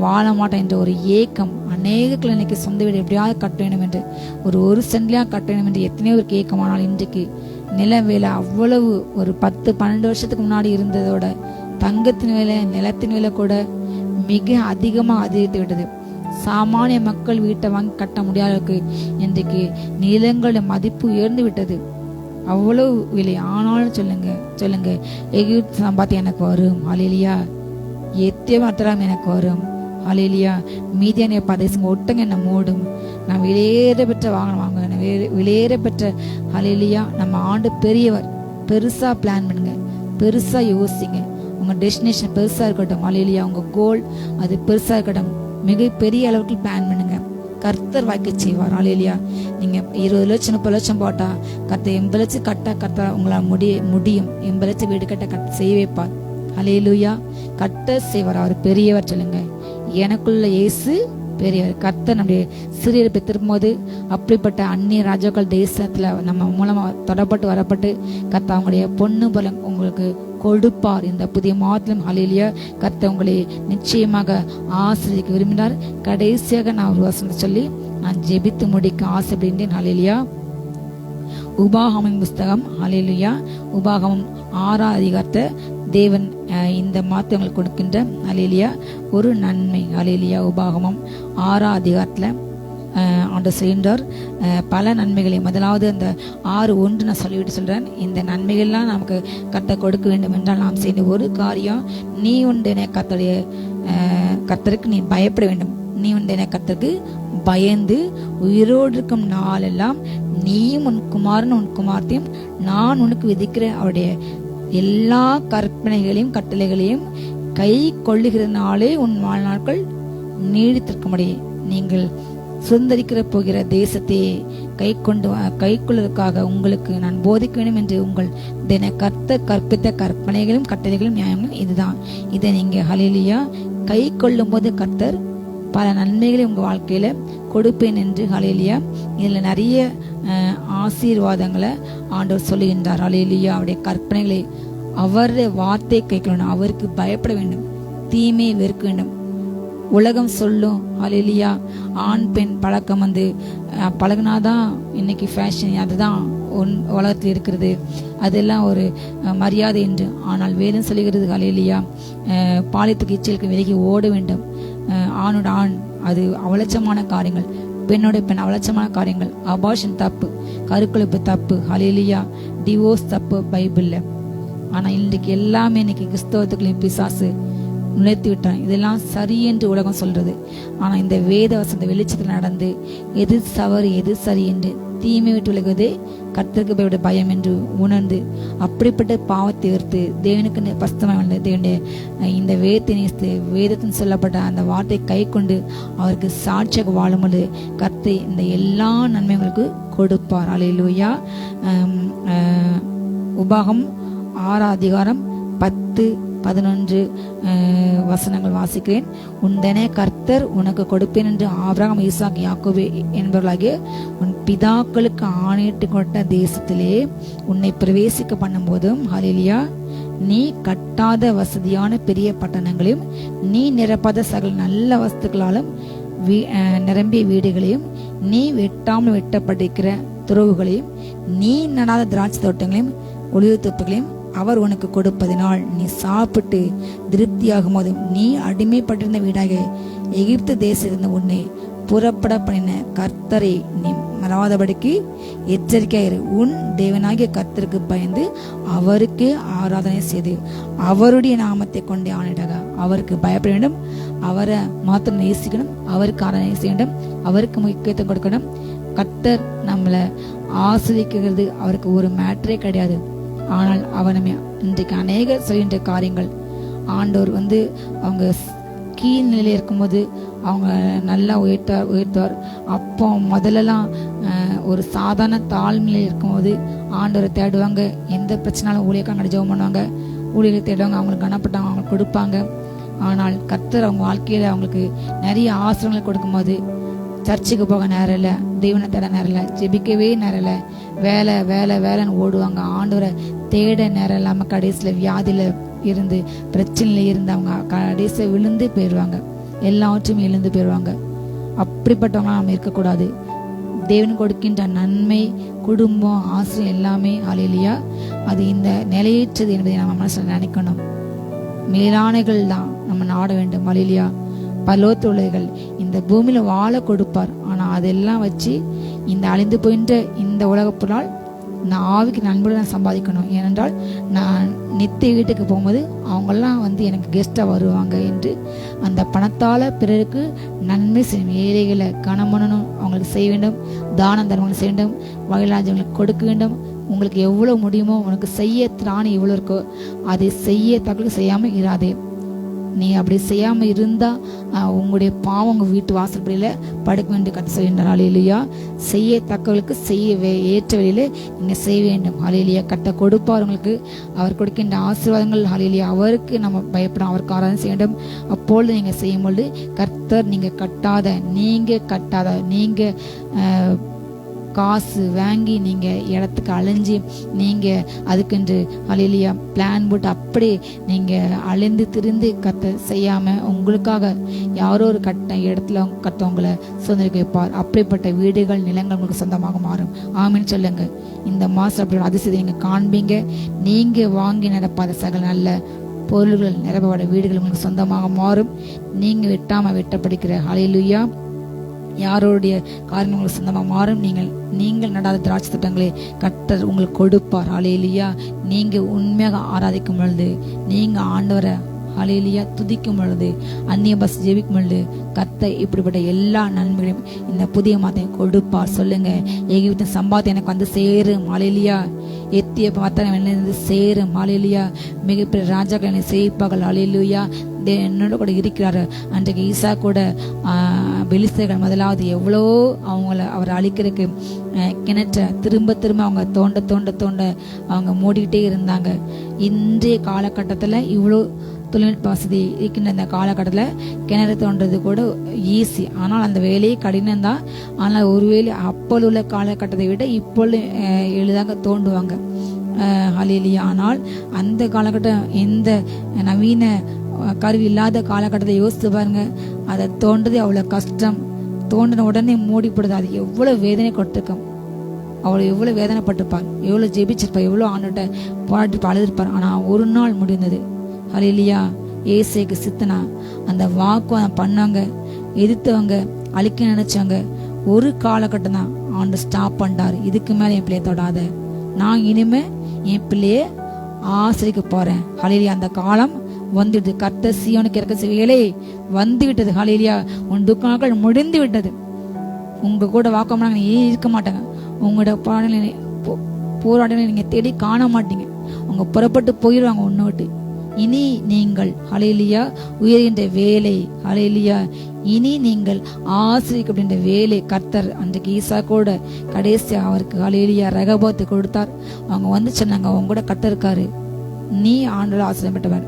வாழ மாட்டேன் என்ற ஒரு ஏக்கம் அநேகத்தில் இன்னைக்கு சொந்த வீடு எப்படியாவது கட்ட வேண்டும் என்று ஒரு சென்ட்லையாக கட்ட வேண்டும் என்று எத்தனையோ ஒரு ஏக்கமானால் இன்றைக்கு நில வேலை அவ்வளவு ஒரு 10-12 வருஷத்துக்கு முன்னாடி இருந்ததோட தங்கத்தின் விலை நிலத்தின் விலை கூட மிக அதிகமாக அதிகரித்து விட்டது. சாமானிய மக்கள் வீட்டை வாங்கி கட்ட முடியாதவருக்கு இன்றைக்கு நிலங்களோட மதிப்பு உயர்ந்து விட்டது. அவ்வளவு விலை. ஆனாலும் சொல்லுங்க எகிப்து சம்பாத்தி எனக்கு வரும் ஹல்லேலூயா, எத்தியோப்பியா எனக்கு வரும் ஹல்லேலூயா, மீதியான பிரதேசம் ஒட்டங்க என்ன மூடும், நான் விலையேற பெற்ற வாகனம் வாங்குவேன், விலையேற பெற்ற ஹல்லேலூயா. நம்ம ஆண்டு பெரியவர். பெருசா பிளான் பண்ணுங்க, பெருசா யோசிங்க. உங்க டெஸ்டினேஷன் பெருசா இருக்கட்டும் ஹல்லேலூயா. உங்க கோல் அது பெருசா இருக்கட்டும். மிக பெரிய அளவுக்கு பிளான் பண்ணுங்க. கர்த்தர் வாய்க்க செய்வார் ஹல்லேலூயா. நீங்க 20 லட்சம் 30 லட்சம் போட்டா கர்த்தர் 80 லட்சம் கட்ட உங்களால் முடியும். 80 லட்சம் வீடு கட்ட செய்ய வைப்பார் ஹல்லேலூயா. கட்ட செய்வார். அவர் பெரியவர். சொல்லுங்க, எனக்குள்ள இயேசு பெரியவர். கர்த்தர் நம்முடைய சிறியரை பெற்றிருக்கும் போது அப்படிப்பட்ட அந்நிய ராஜாக்கள் தேசத்துல நம்ம மூலமா தொடப்பட்டு வரப்பட்டு கர்த்தர் அவங்களுடைய பொண்ணு போல உங்களுக்கு கொடுப்பார். இந்த புதிய மாதத்திலும் ஹல்லேலூயா கர்த்தர் உங்களை நிச்சயமாக ஆசீர்வதிக்க விரும்பினார். கடைசியாக நான் ஒரு வசனம் சொல்லி நான் ஜெபித்து முடிக்க ஆசைப்படுகின்றேன் ஹல்லேலூயா. உபாகமம் புஸ்தகம் ஹல்லேலூயா, உபாகமம் 6ஆம் அதிகாரத்தை தேவன் இந்த மாதங்களுக்கு கொடுக்கின்ற ஹல்லேலூயா ஒரு நன்மை ஹல்லேலூயா. உபாகமம் 6ஆம் அதிகாரத்தில் ஆண்டவர் சொல்கின்றார் பல நன்மைகளையும். முதலாவது அந்த 6:1 நான் சொல்லிவிட்டு சொல்றேன். இந்த நன்மைகள்லாம் நமக்கு கர்த்தர் கொடுக்க வேண்டும் என்றால் நாம் செய்ய ஒரு காரியம், நீ உண்டென கர்த்தருக்கு நீ பயப்பட வேண்டும். நீ உண்டென கர்த்தருக்கு பயந்து உயிரோடு இருக்கும் நாளெல்லாம் நீயும் உன் குமாரன் உன் குமார்த்தையும் நான் உனக்கு விதிக்கிற அவருடைய எல்லா கற்பனைகளையும் கட்டளைகளையும் கை கொள்ளுகிறனாலே உன் வாழ்நாட்கள் நீடித்திருக்க முடியும். நீங்கள் சுதந்திரிக்கிற போகிற தேசத்தை கை கொள்வதற்காக உங்களுக்கு நான் போதிக்க வேண்டும் என்று உங்கள் தின கர்த்தர் கற்பித்த கற்பனைகளும் கட்டளைகளும் நியாயங்களும் இதுதான். இதை நீங்க ஹல்லேலூயா கை கொள்ளும் போது கர்த்தர் பல நன்மைகளை உங்க வாழ்க்கையில கொடுப்பேன் என்று ஹல்லேலூயா. இதுல நிறைய ஆசீர்வாதங்களை ஆண்டவர் சொல்லுகின்றார் ஹல்லேலூயா. அவருடைய கற்பனைகளை அவருடைய வார்த்தை கேட்கணும். அவருக்கு பயப்பட வேண்டும், தீமையை வெறுக்க வேண்டும். உலகம் சொல்லும் ஹல்லேலூயா ஆண் பெண் பழக்கம் பழகினாதான் இன்னைக்கு ஃபேஷன், அதுதான் உலகத்தில் இருக்கிறது, அதெல்லாம் ஒரு மரியாதை என்று. ஆனால் வேதம் சொல்லுகிறது ஹல்லேலூயா பாலியத்துக்கு இச்சைக்கு விலகி ஓட வேண்டும். ஆணோட ஆண் அது அவலட்சமான காரியங்கள், பெண்ணோட பெண் அவலட்சமான காரியங்கள், அபார்ஷன் தப்பு, கருக்கலைப்பு தப்பு ஹல்லேலூயா, டிவோர்ஸ் தப்பு பைபிள்ல. ஆனா இன்றைக்கு எல்லாமே இன்னைக்கு கிறிஸ்தவத்துக்குள்ளேயும் பிசாசு நுழைத்து விட்டான். இதெல்லாம் சரி என்று உலகம் சொல்றது. ஆனா இந்த வேத வசந்த வெளிச்சத்தில் நடந்து எது தவறு எது சரி என்று தீமை விட்டு விலகுவதே கர்த்தருக்கு பயப்பட பயம் என்று உணர்ந்து அப்படிப்பட்ட பாவத்தை எடுத்து தேவனுக்கு பஸ்தமாக தேவனுடைய இந்த வேதத்தை நேசித்து வேதத்தின் சொல்லப்பட்ட அந்த வார்த்தை கை கொண்டு அவருக்கு சாட்சியாக வாழும்போது கர்த்தர் இந்த எல்லா நன்மைகளுக்கு கொடுப்பார் ஹல்லேலூயா. உபாகம் 6ஆம் அதிகாரம் 10-11 வசனங்கள் வாசிக்கிறேன். உண்டனே கர்த்தர் உனக்கு கொடுப்பேன் என்று ஆபிரகாம் ஈசாக் யாக்கோபு என்பவர்களாகிய உன் பிதாக்களுக்கு ஆணையிட்டு கொண்ட தேசத்திலே உன்னை பிரவேசிக்க பண்ணும் போதும் ஹல்லேலூயா நீ கட்டாத வசதியான பெரிய பட்டணங்களையும் நீ நிரப்பாத சகல நல்ல வஸ்துக்களாலும் நிரம்பிய வீடுகளையும் நீ வெட்டாமல் வெட்டப்பட்டிருக்கிற துறவுகளையும் நீ நடாத திராட்சை தோட்டங்களையும் ஒளிவு தோப்புகளையும் அவர் உனக்கு கொடுப்பதினால் நீ சாப்பிட்டு திருப்தியாகும் போது நீ அடிமைப்பட்டிருந்த வீடாக எகிப்து தேசத்திலிருந்து உன்னை புறப்பட பண்ணின கர்த்தரை நீ மறவாதபடிக்கு எச்சரிக்கையாயிரு. உன் தேவனாகிய கர்த்தருக்கு பயந்து அவருக்கு ஆராதனை செய்து அவருடைய நாமத்தை கொண்டே ஆணையிடாக. அவருக்கு பயப்பட வேண்டும், அவரை மாத்திரம் நேசிக்கணும், அவருக்கு ஆராதனை செய்ய வேண்டும், அவருக்கு முக்கியத்துவம் கொடுக்கணும். கர்த்தர் நம்மளை ஆசிரிக்கிறது அவருக்கு ஒரு மேட்டரே கிடையாது. ஆனால் அவர் நம்ம இன்றைக்கு அநேக சொல்கின்ற காரியங்கள் ஆண்டவர் அவங்க கீழ் நிலையில் இருக்கும்போது அவங்க நல்லா உயர்த்துவார். அப்போ முதல்லலாம் ஒரு சாதாரண தாழ்நிலையில் இருக்கும்போது ஆண்டவரை தேடுவாங்க. எந்த பிரச்சனாலும் ஊழியக்காரங்க ஜெபம் பண்ணுவாங்க, ஊழியரை தேடுவாங்க, அவங்களுக்கு கனப்பட்டாங்க, அவங்களுக்கு கொடுப்பாங்க. ஆனால் கர்த்தர் அவங்க வாழ்க்கையில் அவங்களுக்கு நிறைய ஆசிரியங்களை கொடுக்கும்போது சர்ச்சுக்கு போக நேரம் இல்லை, தெய்வனை தேட நேரம் இல்லை, ஜெபிக்கவே நேரம் இல்லை, வேலை வேலை வேலைன்னு ஓடுவாங்க. ஆண்டவரை தேட நேரம் இல்லாமல் கடைசியில் வியாதியில் இருந்து பிரச்சனையில இருந்து அவங்க கடைசியில் விழுந்து போயிடுவாங்க, எல்லாவற்றையும் இழந்து போயிடுவாங்க. அப்படிப்பட்டவங்க நம்ம இருக்கக்கூடாது. தேவன் கொடுக்கின்ற நன்மை, குடும்பம், ஆசிரியம் எல்லாமே ஹல்லேலூயா அது இந்த நிலையற்றது என்பதை நம்ம மனசில் நினைக்கணும். மேலானைகள் தான் நம்ம நாட வேண்டும். ஹல்லேலூயா பரலோகத்தில் உள்ளவைகள் இந்த பூமியில வாழ கொடுப்பார். ஆனா அதெல்லாம் வச்சு இந்த அழிந்து போயின்ற இந்த உலகப்பொருளால் நான் ஆவிக்கு நண்பர்கள் சம்பாதிக்கணும். ஏனென்றால் நான் நித்திய வீட்டுக்கு போகும்போது அவங்கெல்லாம் எனக்கு கெஸ்டாக வருவாங்க என்று அந்த பணத்தால் பிறருக்கு நன்மை செய்யும். ஏழைகளை கனம் பண்ணணும், அவங்களுக்கு செய்ய வேண்டும், தான தர்மங்கள் செய்ய வேண்டும், வகையிலாஜங்களுக்கு கொடுக்க வேண்டும். உங்களுக்கு எவ்வளோ முடியுமோ, உனக்கு செய்ய திராணி எவ்வளோ இருக்கோ அதை செய்ய தக்கலுக்கு செய்யாமல் இராதே. நீ அப்படி செய்யாம இருந்தா உங்களுடைய பாவம் உங்க வீட்டு வாசற்படியில படுக்க வேண்டிய கட்ட சொல்கின்றார். ஹல்லேலூயா செய்யத்தக்கவர்களுக்கு செய்ய ஏற்ற வழியில நீங்க செய்ய வேண்டும். ஹல்லேலூயா கட்ட கொடுப்பார் உங்களுக்கு, அவர் கொடுக்கின்ற ஆசீர்வாதங்கள். ஹல்லேலூயா அவருக்கு நம்ம பயப்படும், அவருக்கு ஆராதனை செய்ய வேண்டும். அப்பொழுது நீங்க செய்யும்பொழுது கர்த்தர் நீங்க கட்டாத நீங்க காசு வாங்கி நீங்க இடத்துக்கு அலைஞ்சி நீங்க அதுக்கென்று ஹல்லேலூயா பிளான் போட்டு அப்படி நீங்க அலைந்து திரிந்து கத்த செய்யாம உங்களுக்காக யாரோ ஒரு இடத்துல கத்தவங்களை சுதந்திரிக்க வைப்பார். அப்படிப்பட்ட வீடுகள், நிலங்கள் உங்களுக்கு சொந்தமாக மாறும். ஆமீன் சொல்லுங்க. இந்த மாசம் அப்படி அதிசயத்தை நீங்க காண்பீங்க. நீங்க வாங்கி நடப்பாத சகல நல்ல பொருள்கள் நிரப்பப்பட வீடுகள் உங்களுக்கு சொந்தமாக மாறும். நீங்க வெட்டப்படுகிற ஹல்லேலூயா யாரோடைய காரியங்கள் சொந்தமாக மாறும். நீங்கள் நடாத திராட்சை தோட்டங்களை கர்த்தர் உங்களுக்கு கொடுப்பார். ஹல்லேலூயா நீங்க உண்மையாக ஆராதிக்கும் பொழுது, நீங்க ஆண்டவரை ஹல்லேலூயா துதிக்கும் பொழுது, அந்நிய பஸ் ஜெபிக்கும் பொழுது கர்த்தர் இப்படிப்பட்ட எல்லா நன்மைகளையும் இந்த புதிய மாதம் கொடுப்பார். சொல்லுங்க, எகிப்தின் சம்பாத்தியம் எனக்கு வந்து சேரும். ஹல்லேலூயா எத்திய பாத்திரம் சேரும். ஹல்லேலூயா மிகப்பெரிய ராஜாக்கள் என்னை சேவிப்பார்கள். ஹல்லேலூயா என்னோட கூட இருக்கிறாரு. அன்றைக்கு ஈசா கூட பெலிஸ்தர்கள் முதலாவது எவ்வளோ அவர் அழிக்கிறதுக்கு கிணற்ற திரும்ப அவங்க தோண்ட அவங்க மூடிக்கிட்டே இருந்தாங்க. இன்றைய காலகட்டத்தில் இவ்வளோ தொழில்நுட்ப வசதி இருக்கின்ற இந்த காலகட்டத்தில் கிணறு தோன்றது கூட ஈஸி. ஆனால் அந்த வேலையே கடினம் தான். ஆனால் ஒருவேளை அப்போது உள்ள காலகட்டத்தை விட இப்பொழுது எளிதாக தோண்டுவாங்க. ஹல்லேலூயா ஆனால் அந்த காலகட்டம் எந்த நவீன கருவி இல்லாத காலகட்டத்தை யோசித்து பாருங்க. அதை தோன்றது அவ்வளோ கஷ்டம். தோண்டின உடனே மூடிப்படுது. அது எவ்வளோ வேதனை கொடுத்துருக்கோம். அவ்வளோ எவ்வளோ வேதனைப்பட்டிருப்பார், எவ்வளோ ஜெபிச்சிருப்பார், எவ்வளோ ஆண்டோட்ட போராட்டி அழுதுருப்பார். ஆனால் ஒரு நாள் முடிந்தது. ஹல்லேலூயா ஏசேக்கு சித்தனா அந்த வாக்குவாதம் பண்ணவங்க, எதிர்த்தவங்க, அழிக்க நினைச்சவங்க ஒரு காலகட்டம் தான் ஆண்டு ஸ்டாப் பண்ணிட்டார். இதுக்கு மேலே என் பிள்ளைய தொடாத, நான் இனிமே என் பிள்ளைய ஆசிரிக்க போறேன். ஹல்லேலூயா அந்த காலம் வந்துடுது. கர்த்தர் சீயோனுக்கு இறக்க வேலை வந்து விட்டது. ஹல்லேலூயா உன் துக்கங்கள் முடிந்து விட்டது. உங்க கூட வாக்கமானாங்க இருக்க மாட்டாங்க. உங்களோட போராடலை நீங்க தேடி காண மாட்டீங்க. உங்க புறப்பட்டு போயிடுவாங்க ஒன்னு விட்டு. இனி நீங்கள் ஹல்லேலூயா உயர்கின்ற வேலை, ஹல்லேலூயா இனி நீங்கள் ஆசிரியக்கின்ற வேலை கர்த்தர் அன்றைக்கு ஈசா கூட கடைசி அவருக்கு ஹல்லேலூயா ரகபத்தை கொடுத்தார். அவங்க வந்து சொன்னாங்க, அவங்க கூட கர்த்தர் இருக்காரு, நீ ஆண்டோட ஆசிரியப்பட்டவர்,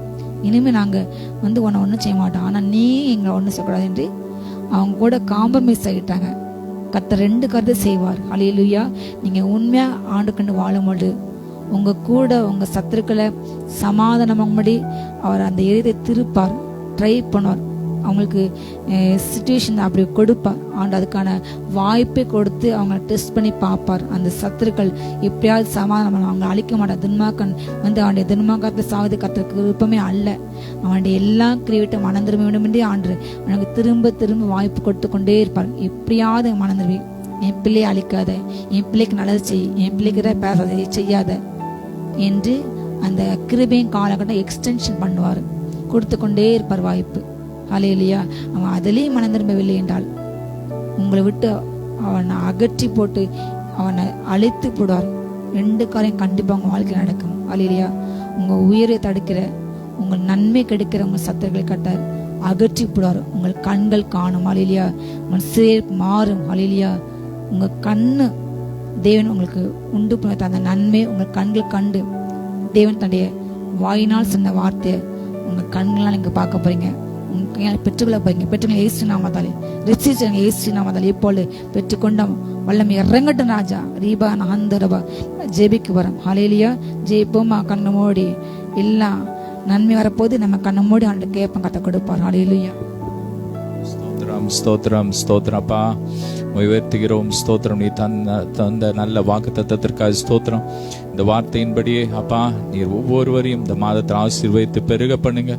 இனிமே நாங்க உன்னை ஒன்றும் செய்ய மாட்டோம், ஆனா நீ எங்களை ஒன்றும் செய்யக்கூடாது என்று அவங்க கூட காம்ப்ரமைஸ் ஆகிட்டாங்க. கர்த்தர் 2 கருத்தை செய்வார். ஹல்லேலூயா நீங்க உண்மையா ஆண்டு கண்டு வாழும்போது உங்க கூட உங்க சத்துருக்களை சமாதானமாகும்படி அவர் அந்த எரிதை திருப்பார், ட்ரை பண்ணுவார். அவங்களுக்கு சிச்சுவேஷன் அப்படி கொடுப்பார். ஆண்டு அதுக்கான வாய்ப்பை கொடுத்து அவங்க டெஸ்ட் பண்ணி பார்ப்பார். அந்த சத்துருக்கள் எப்படியாவது சமாதானம் அவங்க அழிக்க மாட்டார். துன்மாக்கன் அவனுடைய துன்மாக்கத்தை சாவது கர்த்தருக்கு விருப்பமே அல்ல. அவனுடைய எல்லா கிரியேட்டை மனந்திரும்ப வேண்டும் என்றே ஆண்டு அவனுக்கு திரும்ப திரும்ப வாய்ப்பு கொடுத்து கொண்டே இருப்பார். எப்படியாவது மனந்திருவி, என் பிள்ளையை அழிக்காத, என் பிள்ளைக்கு நல்லது செய், என் பிள்ளைக்கு பேசாத செய்யாத என்று அந்த கிருபையின் காலகட்டம் எக்ஸ்டென்ஷன் பண்ணுவார், கொடுத்து கொண்டே இருப்பார் வாய்ப்பு. ஹல்லேலூயா அவன் அதிலேயே மனம் திரும்பவில்லை என்றால் உங்களை விட்டு அவனை அகற்றி போட்டு அவனை அழித்து போடுவார். 2 காரியம் கண்டிப்பாக உங்கள் வாழ்க்கையில் நடக்கும். ஹல்லேலூயா உங்கள் உயிரை தடுக்கிற, உங்கள் நன்மை கெடுக்கிற உங்கள் சத்துருக்களை கட்டார் அகற்றி போடுவார். உங்கள் கண்கள் காணும். ஹல்லேலூயா உங்கள் சேர் மாறும். ஹல்லேலூயா உங்கள் கண்ணு தேவன் உங்களுக்கு உண்டு பண்ண அந்த நன்மை உங்கள் கண்கள் கண்டு தேவன் தன்னுடைய வாயினால் சொன்ன வார்த்தை உங்கள் கண்களால் நீங்கள் பார்க்க போறீங்க. நீங்கள் பெற்றுக்கொள்ள போறீங்க. பெற்றுக்கொள்ள இயேசு நாமத்தாலே ரிசீவ் இயேசு நாமத்தாலே இப்பொழுது பெற்றுக்கொண்டோம். வல்லமை இறங்கட்டும் ராஜா. ரீபா நாந்தரபா ஜெபிக்கு வரோம். ஹalleluya. ஜெயிப்போமா கண்ணு மூடி. எல்லாம் நன்மை வரப்போது நம்ம கண்ணு மூடி ஆண்டு கேட்போம். கத்த கொடுப்பார். ஹalleluya. ஸ்தோத்திரம் ஸ்தோத்திரம் ஸ்தோத்திரப்பா உயர்த்துகிறோம். ஸ்தோத்திரம். நீ தந்த நல்ல வாக்குத்தத்தத்திற்காக ஸ்தோத்திரம். இந்த வார்த்தையின்படியே அப்பா நீர் ஒவ்வொருவரையும் இந்த மாதத்தை ஆசீர்வதித்து பெருக பண்ணுங்க,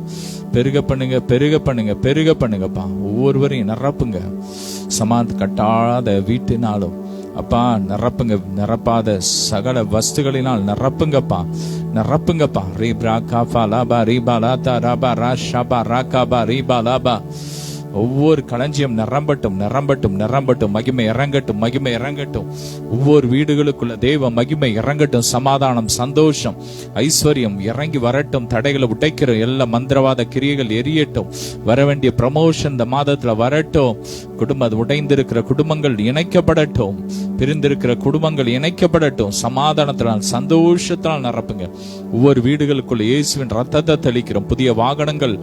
பெருக பண்ணுங்க, பெருக பண்ணுங்க, பெருக பண்ணுங்கப்பா. ஒவ்வொருவரையும் நிரப்புங்க. சமாத கட்டாத வீட்டினாலும் அப்பா நிரப்புங்க. நிரப்பாத சகல வஸ்துகளினால் நிரப்புங்கப்பா, நிரப்புங்கப்பா. ரீபா காபா லாபா ரீபா லாதா ராபா ராஷாபா ராகாபா ரீபா லாபா. ஒவ்வொரு களஞ்சியம் நிரம்பட்டும், நிரம்பட்டும், நிரம்பட்டும். மகிமை இறங்கட்டும், மகிமை இறங்கட்டும். ஒவ்வொரு வீடுகளுக்குள்ள தேவ மகிமை இறங்கட்டும். சமாதானம், சந்தோஷம், ஐஸ்வர்யம் இறங்கி வரட்டும். தடைகளை உடைக்கிற எல்லா மந்திரவாத கிரியைகள் எரியட்டும். வர வேண்டிய ப்ரமோஷன் இந்த மாதத்துல வரட்டும். குடும்பம் உடைந்திருக்கிற குடும்பங்கள் இணைக்கப்படட்டும். பிரிந்திருக்கிற குடும்பங்கள் இணைக்கப்படட்டும். சமாதானத்தினால் சந்தோஷத்தினால் நிரப்புங்க. ஒவ்வொரு வீடுகளுக்குள்ள இயேசுவின் ரத்தத்தை தெளிக்கிறோம். புதிய வாகனங்கள்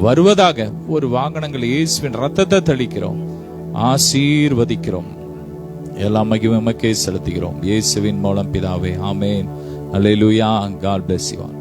வருவதாக. ஒரு வாகனங்கள் இயேசுவின் ரத்தத்தை தெளிக்கிறோம், ஆசீர்வதிக்கிறோம். எல்லா மகிமைக்கே செலுத்துகிறோம். இயேசுவின் மூலம் பிதாவே, ஆமென். அல்லேலூயா. God bless you all.